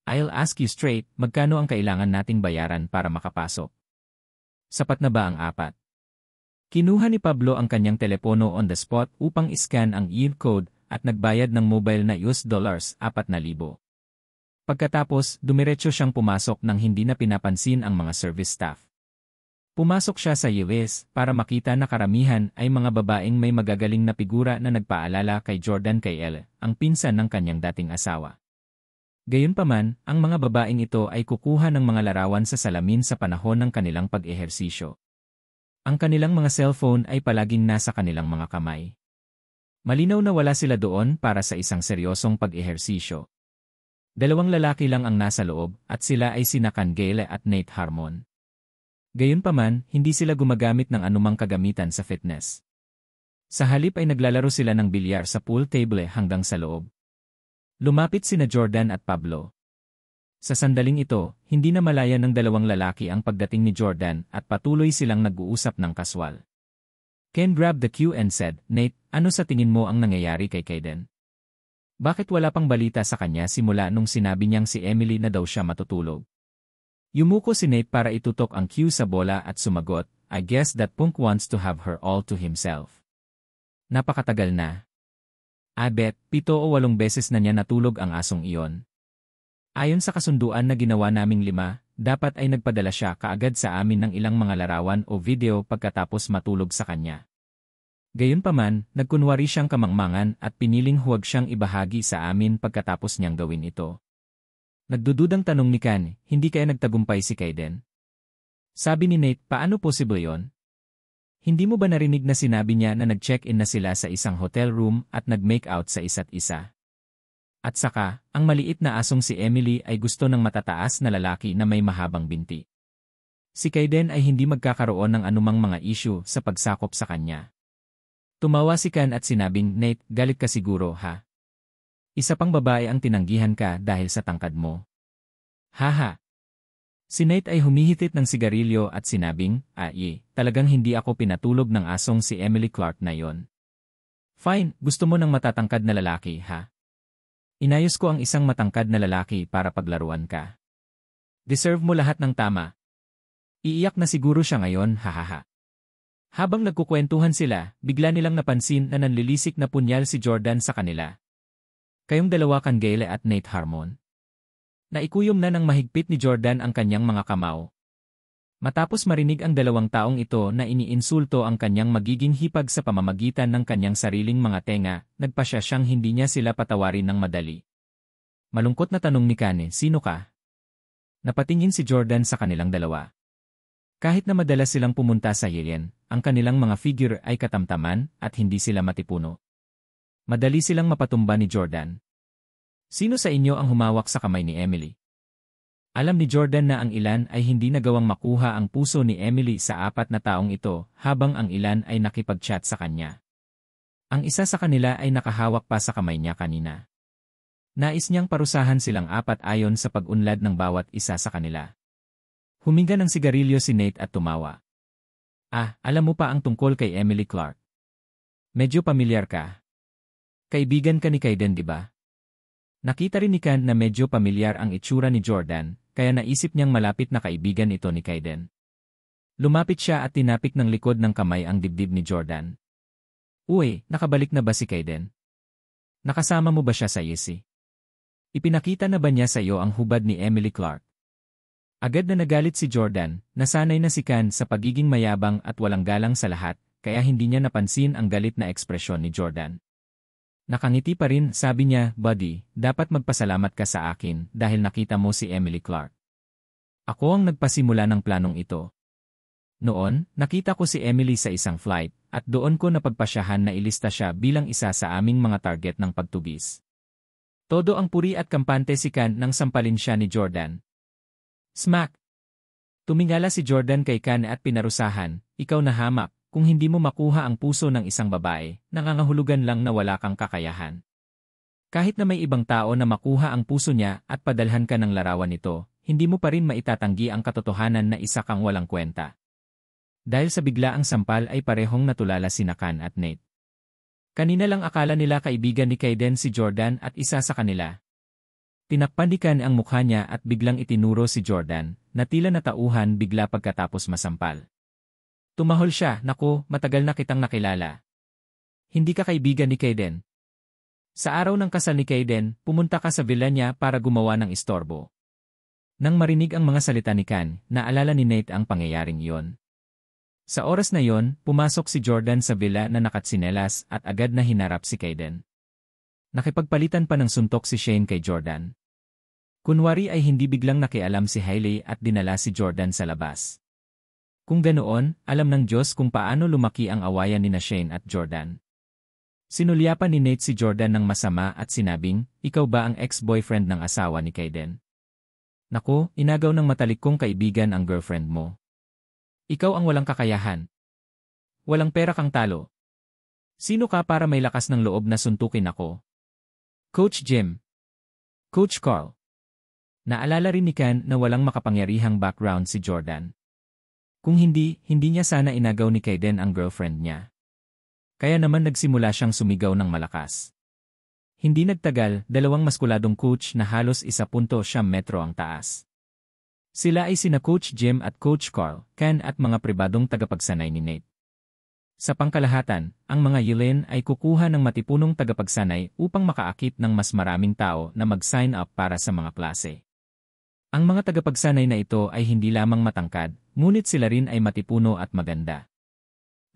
I'll ask you straight, magkano ang kailangan nating bayaran para makapasok? Sapat na ba ang 4? Kinuha ni Pablo ang kanyang telepono on the spot upang iscan ang yield code at nagbayad ng mobile na $4,000. Pagkatapos, dumiretso siyang pumasok nang hindi na pinapansin ang mga service staff. Pumasok siya sa US para makita na karamihan ay mga babaeng may magagaling na figura na nagpaalala kay Jordan Kyle, ang pinsan ng kanyang dating asawa. Gayunpaman, ang mga babaeng ito ay kukuha ng mga larawan sa salamin sa panahon ng kanilang pag-ehersisyo. Ang kanilang mga cellphone ay palaging nasa kanilang mga kamay. Malinaw na wala sila doon para sa isang seryosong pag-ehersisyo. 2 lalaki lang ang nasa loob at sila ay sina Kane Gale at Nate Harmon. Gayunpaman, hindi sila gumagamit ng anumang kagamitan sa fitness. Sa halip ay naglalaro sila ng bilyar sa pool table hanggang sa loob. Lumapit sina Jordan at Pablo. Sa sandaling ito, hindi na malaya ng 2 lalaki ang pagdating ni Jordan at patuloy silang nag-uusap ng kaswal. Ken grabbed the cue and said, Nate, ano sa tingin mo ang nangyayari kay Kaden? Bakit wala pang balita sa kanya simula nung sinabi niyang si Emily na daw siya matutulog? Yumuko si Nate para itutok ang cue sa bola at sumagot, I guess that punk wants to have her all to himself. Napakatagal na. I bet, 7 o 8 beses na niya natulog ang asong iyon. Ayon sa kasunduan na ginawa naming 5, dapat ay nagpadala siya kaagad sa amin ng ilang mga larawan o video pagkatapos matulog sa kanya. Gayunpaman, nagkunwari siyang kamangmangan at piniling huwag siyang ibahagi sa amin pagkatapos niyang gawin ito. Nagdududang tanong ni Kane, hindi kaya nagtagumpay si Kaden? Sabi ni Nate, paano possible yon? Hindi mo ba narinig na sinabi niya na nag-check-in na sila sa isang hotel room at nag-make out sa isa't isa? At saka, ang maliit na asong si Emily ay gusto ng matataas na lalaki na may mahabang binti. Si Kaiden ay hindi magkakaroon ng anumang mga issue sa pagsakop sa kanya. Tumawa si Kan at sinabing, Nate, galit ka siguro ha? Isa pang babae ang tinanggihan ka dahil sa tangkad mo. Haha. Si Nate ay humihitit ng sigarilyo at sinabing, talagang hindi ako pinatulog ng asong si Emily Clark na yon. Fine, gusto mo ng matatangkad na lalaki ha? Inayos ko ang isang matangkad na lalaki para paglaruan ka. Deserve mo lahat ng tama. Iiyak na siguro siya ngayon, hahaha. Habang nagkukwentuhan sila, bigla nilang napansin na nanlilisik na punyal si Jordan sa kanila. Kayong dalawa kan Gayle at Nate Harmon. Naikuyom na ng mahigpit ni Jordan ang kanyang mga kamao. Matapos marinig ang dalawang taong ito na iniinsulto ang kanyang magiging hipag sa pamamagitan ng kanyang sariling mga tenga, nagpasya siyang hindi niya sila patawarin ng madali. Malungkot na tanong ni Kane, sino ka? Napatingin si Jordan sa kanilang dalawa. Kahit na madalas silang pumunta sa Yellen, ang kanilang mga figure ay katamtaman at hindi sila matipuno. Madali silang mapatumba ni Jordan. Sino sa inyo ang humawak sa kamay ni Emily? Alam ni Jordan na ang ilan ay hindi nagawang makuha ang puso ni Emily sa apat na taong ito habang ang ilan ay nakipag-chat sa kanya. Ang isa sa kanila ay nakahawak pa sa kamay niya kanina. Nais niyang parusahan silang apat ayon sa pag-unlad ng bawat isa sa kanila. Huminga ng sigarilyo si Nate at tumawa. Alam mo pa ang tungkol kay Emily Clark. Medyo pamilyar ka. Kaibigan ka ni Kaiden, di ba? Nakita rin ni Kan na medyo pamilyar ang itsura ni Jordan, kaya naisip niyang malapit na kaibigan ito ni Kaiden. Lumapit siya at tinapik ng likod ng kamay ang dibdib ni Jordan. Uy, nakabalik na ba si Kaiden? Nakasama mo ba siya sa Yesi? Ipinakita na ba niya sa iyo ang hubad ni Emily Clark? Agad na nagalit si Jordan, nasanay na si Kan sa pagiging mayabang at walang galang sa lahat, kaya hindi niya napansin ang galit na ekspresyon ni Jordan. Nakangiti pa rin, sabi niya, buddy, dapat magpasalamat ka sa akin dahil nakita mo si Emily Clark. Ako ang nagpasimula ng planong ito. Noon, nakita ko si Emily sa isang flight, at doon ko napagpasyahan na ilista siya bilang isa sa aming mga target ng pagtubis. Todo ang puri at kampante si Kan nang sampalin siya ni Jordan. Smack! Tumingala si Jordan kay Kan at pinarusahan, ikaw na hamak. Kung hindi mo makuha ang puso ng isang babae, nangangahulugan lang na wala kang kakayahan. Kahit na may ibang tao na makuha ang puso niya at padalhan ka ng larawan nito, hindi mo pa rin maitatanggi ang katotohanan na isa kang walang kwenta. Dahil sa biglaang sampal ay parehong natulala sina Kan at Nate. Kanina lang akala nila kaibigan ni Kaiden si Jordan at isa sa kanila. Tinakpan ni Kan ang mukha niya at biglang itinuro si Jordan, na tila natauhan bigla pagkatapos masampal. Tumahol siya, naku, matagal na kitang nakilala. Hindi ka kaibigan ni Kaiden. Sa araw ng kasal ni Kaiden, pumunta ka sa villa niya para gumawa ng istorbo. Nang marinig ang mga salita ni Kan, naalala ni Nate ang pangyayaring iyon. Sa oras na iyon, pumasok si Jordan sa villa na nakatsinelas at agad na hinarap si Kaiden. Nakipagpalitan pa ng suntok si Shane kay Jordan. Kunwari ay hindi biglang nakialam si Hailey at dinala si Jordan sa labas. Kung ganoon, alam ng Diyos kung paano lumaki ang awayan ni Shane at Jordan. Sinulyapan ni Nate si Jordan ng masama at sinabing, ikaw ba ang ex-boyfriend ng asawa ni Kaiden? Naku, inagaw ng matalikong kaibigan ang girlfriend mo. Ikaw ang walang kakayahan. Walang pera kang talo. Sino ka para may lakas ng loob na suntukin ako? Coach Jim. Coach Carl. Naalala rin ni Kan na walang makapangyarihang background si Jordan. Kung hindi niya sana inagaw ni Kaiden ang girlfriend niya. Kaya naman nagsimula siyang sumigaw ng malakas. Hindi nagtagal, dalawang maskuladong coach na halos 1.7 metro ang taas. Sila ay sina Coach Jim at Coach Carl, Kan at mga pribadong tagapagsanay ni Nate. Sa pangkalahatan, ang mga Yellen ay kukuha ng matipunong tagapagsanay upang makaakit ng mas maraming tao na mag-sign up para sa mga klase. Ang mga tagapagsanay na ito ay hindi lamang matangkad, ngunit sila rin ay matipuno at maganda.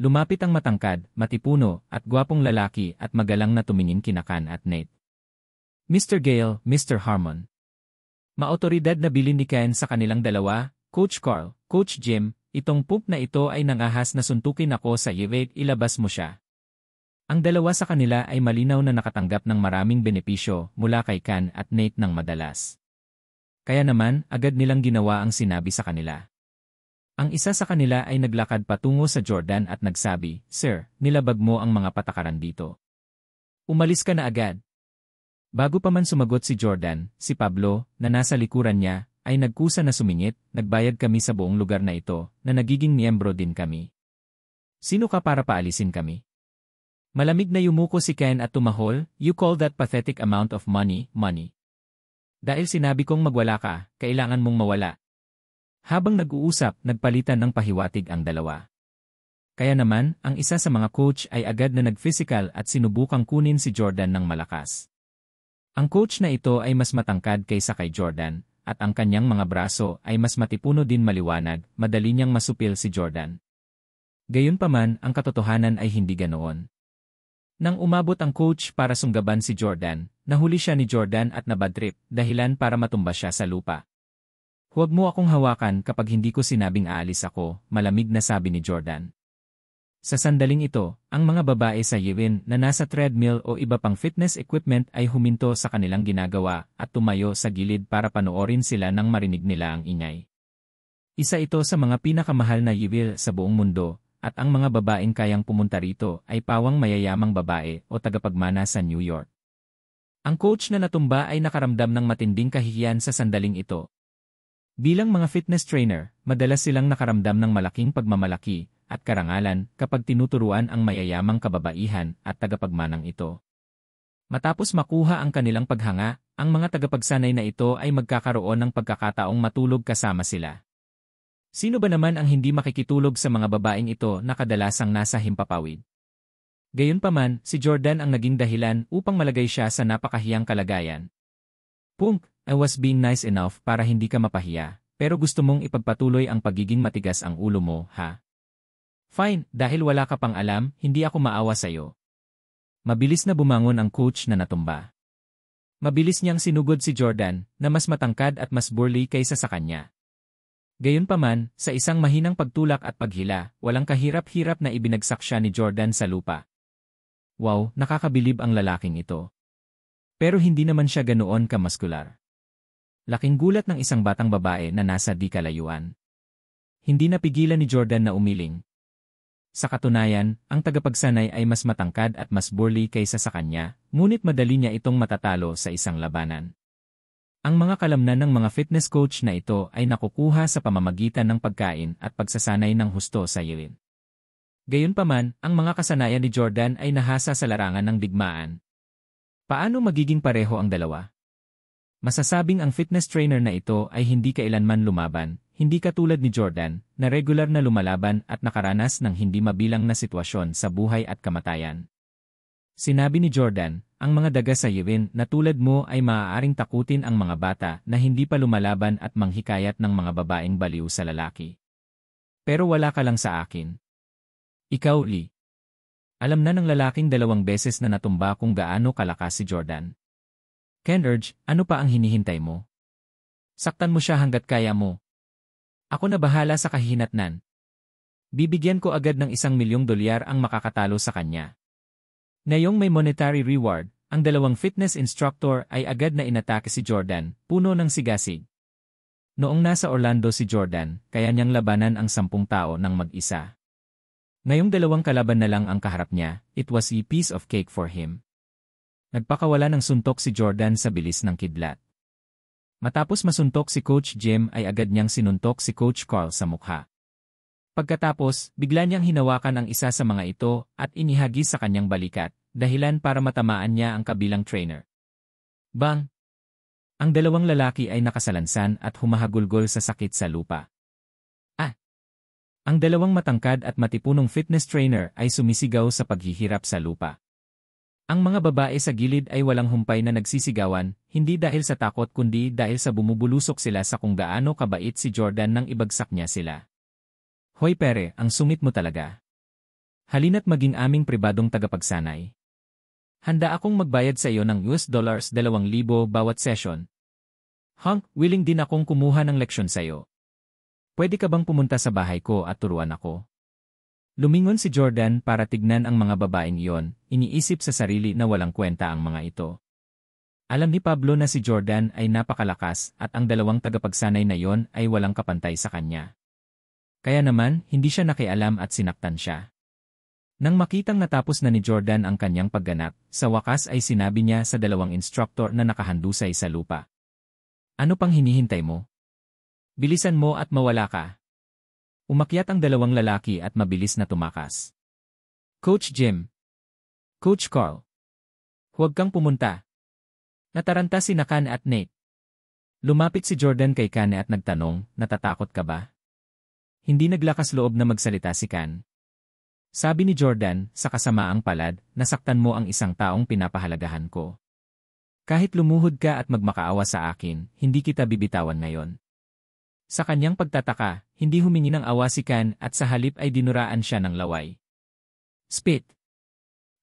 Lumapit ang matangkad, matipuno, at gwapong lalaki at magalang na tumingin kina Kan at Nate. Mr. Gale, Mr. Harmon. Maotoridad na bilin ni Kan sa kanilang dalawa, Coach Carl, Coach Jim, itong poop na ito ay nangahas na suntukin ako sa Yvette, ilabas mo siya. Ang dalawa sa kanila ay malinaw na nakatanggap ng maraming benepisyo mula kay Can at Nate ng madalas. Kaya naman, agad nilang ginawa ang sinabi sa kanila. Ang isa sa kanila ay naglakad patungo sa Jordan at nagsabi, "Sir, nilabag mo ang mga patakaran dito. Umalis ka na agad." Bago pa man sumagot si Jordan, si Pablo, na nasa likuran niya, ay nagkusa na sumingit, "Nagbayad kami sa buong lugar na ito, na nagiging miyembro din kami. Sino ka para paalisin kami?" Malamig na yumuko si Ken at tumahol, "You call that pathetic amount of money, money? Dahil sinabi kong magwala ka, kailangan mong mawala." Habang nag-uusap, nagpalitan ng pahiwatig ang dalawa. Kaya naman, ang isa sa mga coach ay agad na nag-physical at sinubukang kunin si Jordan ng malakas. Ang coach na ito ay mas matangkad kaysa kay Jordan, at ang kanyang mga braso ay mas matipuno din maliwanag, madali niyang masupil si Jordan. Gayunpaman, ang katotohanan ay hindi ganoon. Nang umabot ang coach para sunggaban si Jordan, nahuli siya ni Jordan at nabadtrip, dahilan para matumba siya sa lupa. "Huwag mo akong hawakan kapag hindi ko sinabing aalis ako," malamig na sabi ni Jordan. Sa sandaling ito, ang mga babae sa Yewin na nasa treadmill o iba pang fitness equipment ay huminto sa kanilang ginagawa at tumayo sa gilid para panoorin sila nang marinig nila ang ingay. Isa ito sa mga pinakamahal na Yewil sa buong mundo, at ang mga babaeng kayang pumunta rito ay pawang mayayamang babae o tagapagmana sa New York. Ang coach na natumba ay nakaramdam ng matinding kahihiyan sa sandaling ito. Bilang mga fitness trainer, madalas silang nakaramdam ng malaking pagmamalaki at karangalan kapag tinuturuan ang mayayamang kababaihan at tagapagmanang ito. Matapos makuha ang kanilang paghanga, ang mga tagapagsanay na ito ay magkakaroon ng pagkakataong matulog kasama sila. Sino ba naman ang hindi makikitulog sa mga babaeng ito na kadalasang nasa himpapawid? Gayunpaman, si Jordan ang naging dahilan upang malagay siya sa napakahiyang kalagayan. "Punk, I was being nice enough para hindi ka mapahiya, pero gusto mong ipagpatuloy ang pagiging matigas ang ulo mo, ha? Fine, dahil wala ka pang alam, hindi ako maawa sa'yo." Mabilis na bumangon ang coach na natumba. Mabilis niyang sinugod si Jordan, na mas matangkad at mas burly kaysa sa kanya. Gayunpaman, sa isang mahinang pagtulak at paghila, walang kahirap-hirap na ibinagsak siya ni Jordan sa lupa. Wow, nakakabilib ang lalaking ito. Pero hindi naman siya ganoon kamaskular. Laking gulat ng isang batang babae na nasa di kalayuan. Hindi napigilan ni Jordan na umiling. Sa katunayan, ang tagapagsanay ay mas matangkad at mas burly kaysa sa kanya, ngunit madali niya itong matatalo sa isang labanan. Ang mga kalamnan ng mga fitness coach na ito ay nakukuha sa pamamagitan ng pagkain at pagsasanay ng husto sa Yewin. Gayunpaman, ang mga kasanayan ni Jordan ay nahasa sa larangan ng digmaan. Paano magiging pareho ang dalawa? Masasabing ang fitness trainer na ito ay hindi kailanman lumaban, hindi katulad ni Jordan, na regular na lumalaban at nakaranas ng hindi mabilang na sitwasyon sa buhay at kamatayan. Sinabi ni Jordan, "Ang mga daga sa Yewin na tulad mo ay maaaring takutin ang mga bata na hindi pa lumalaban at manghikayat ng mga babaeng baliw sa lalaki. Pero wala ka lang sa akin. Ikaw, Lee." Alam na ng lalaking 2 beses na natumba kung gaano kalakas si Jordan. Ken urge, "Ano pa ang hinihintay mo? Saktan mo siya hanggat kaya mo. Ako na bahala sa kahihinatnan. Bibigyan ko agad ng $1,000,000 ang makakatalo sa kanya." Ngayong may monetary reward, ang 2 fitness instructor ay agad na inatake si Jordan, puno ng sigasig. Noong nasa Orlando si Jordan, kaya niyang labanan ang 10 tao ng mag-isa. Ngayong 2 kalaban na lang ang kaharap niya, it was a piece of cake for him. Nagpakawala ng suntok si Jordan sa bilis ng kidlat. Matapos masuntok si Coach Jim ay agad niyang sinuntok si Coach Carl sa mukha. Pagkatapos, bigla niyang hinawakan ang isa sa mga ito at inihagis sa kanyang balikat, dahilan para matamaan niya ang kabilang trainer. Bang! Ang 2 lalaki ay nakasalansan at humahagulgol sa sakit sa lupa. Ang 2 matangkad at matipunong fitness trainer ay sumisigaw sa paghihirap sa lupa. Ang mga babae sa gilid ay walang humpay na nagsisigawan, hindi dahil sa takot kundi dahil sa bumubulusok sila sa kung gaano kabait si Jordan nang ibagsak niya sila. "Hoy pere, ang sungit mo talaga. Halina't maging aming pribadong tagapagsanay. Handa akong magbayad sa iyo ng $2,000 bawat session. Hunk, willing din akong kumuha ng leksyon sa iyo. Pwede ka bang pumunta sa bahay ko at turuan ako? Lumingon si Jordan para tignan ang mga babaeng iyon, iniisip sa sarili na walang kwenta ang mga ito. Alam ni Pablo na si Jordan ay napakalakas at ang dalawang tagapagsanay na iyon ay walang kapantay sa kanya. Kaya naman, hindi siya nakialam at sinaktan siya. Nang makitang natapos na ni Jordan ang kanyang pagganap, sa wakas ay sinabi niya sa dalawang instruktor na nakahandusay sa lupa. Ano pang hinihintay mo? Bilisan mo at mawala ka. Umakyat ang dalawang lalaki at mabilis na tumakas. Coach Jim. Coach Carl. Huwag kang pumunta. Nataranta si Kane at Nate. Lumapit si Jordan kay Kane at nagtanong, natatakot ka ba? Hindi naglakas loob na magsalita si Kane. Sabi ni Jordan, sa kasamaang palad, nasaktan mo ang isang taong pinapahalagahan ko. Kahit lumuhod ka at magmakaawa sa akin, hindi kita bibitawan ngayon. Sa kanyang pagtataka, hindi humingi ng awa si Kane at sa halip ay dinuraan siya ng laway. Spit.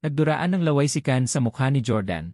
Nagduraan ng laway si Kane sa mukha ni Jordan,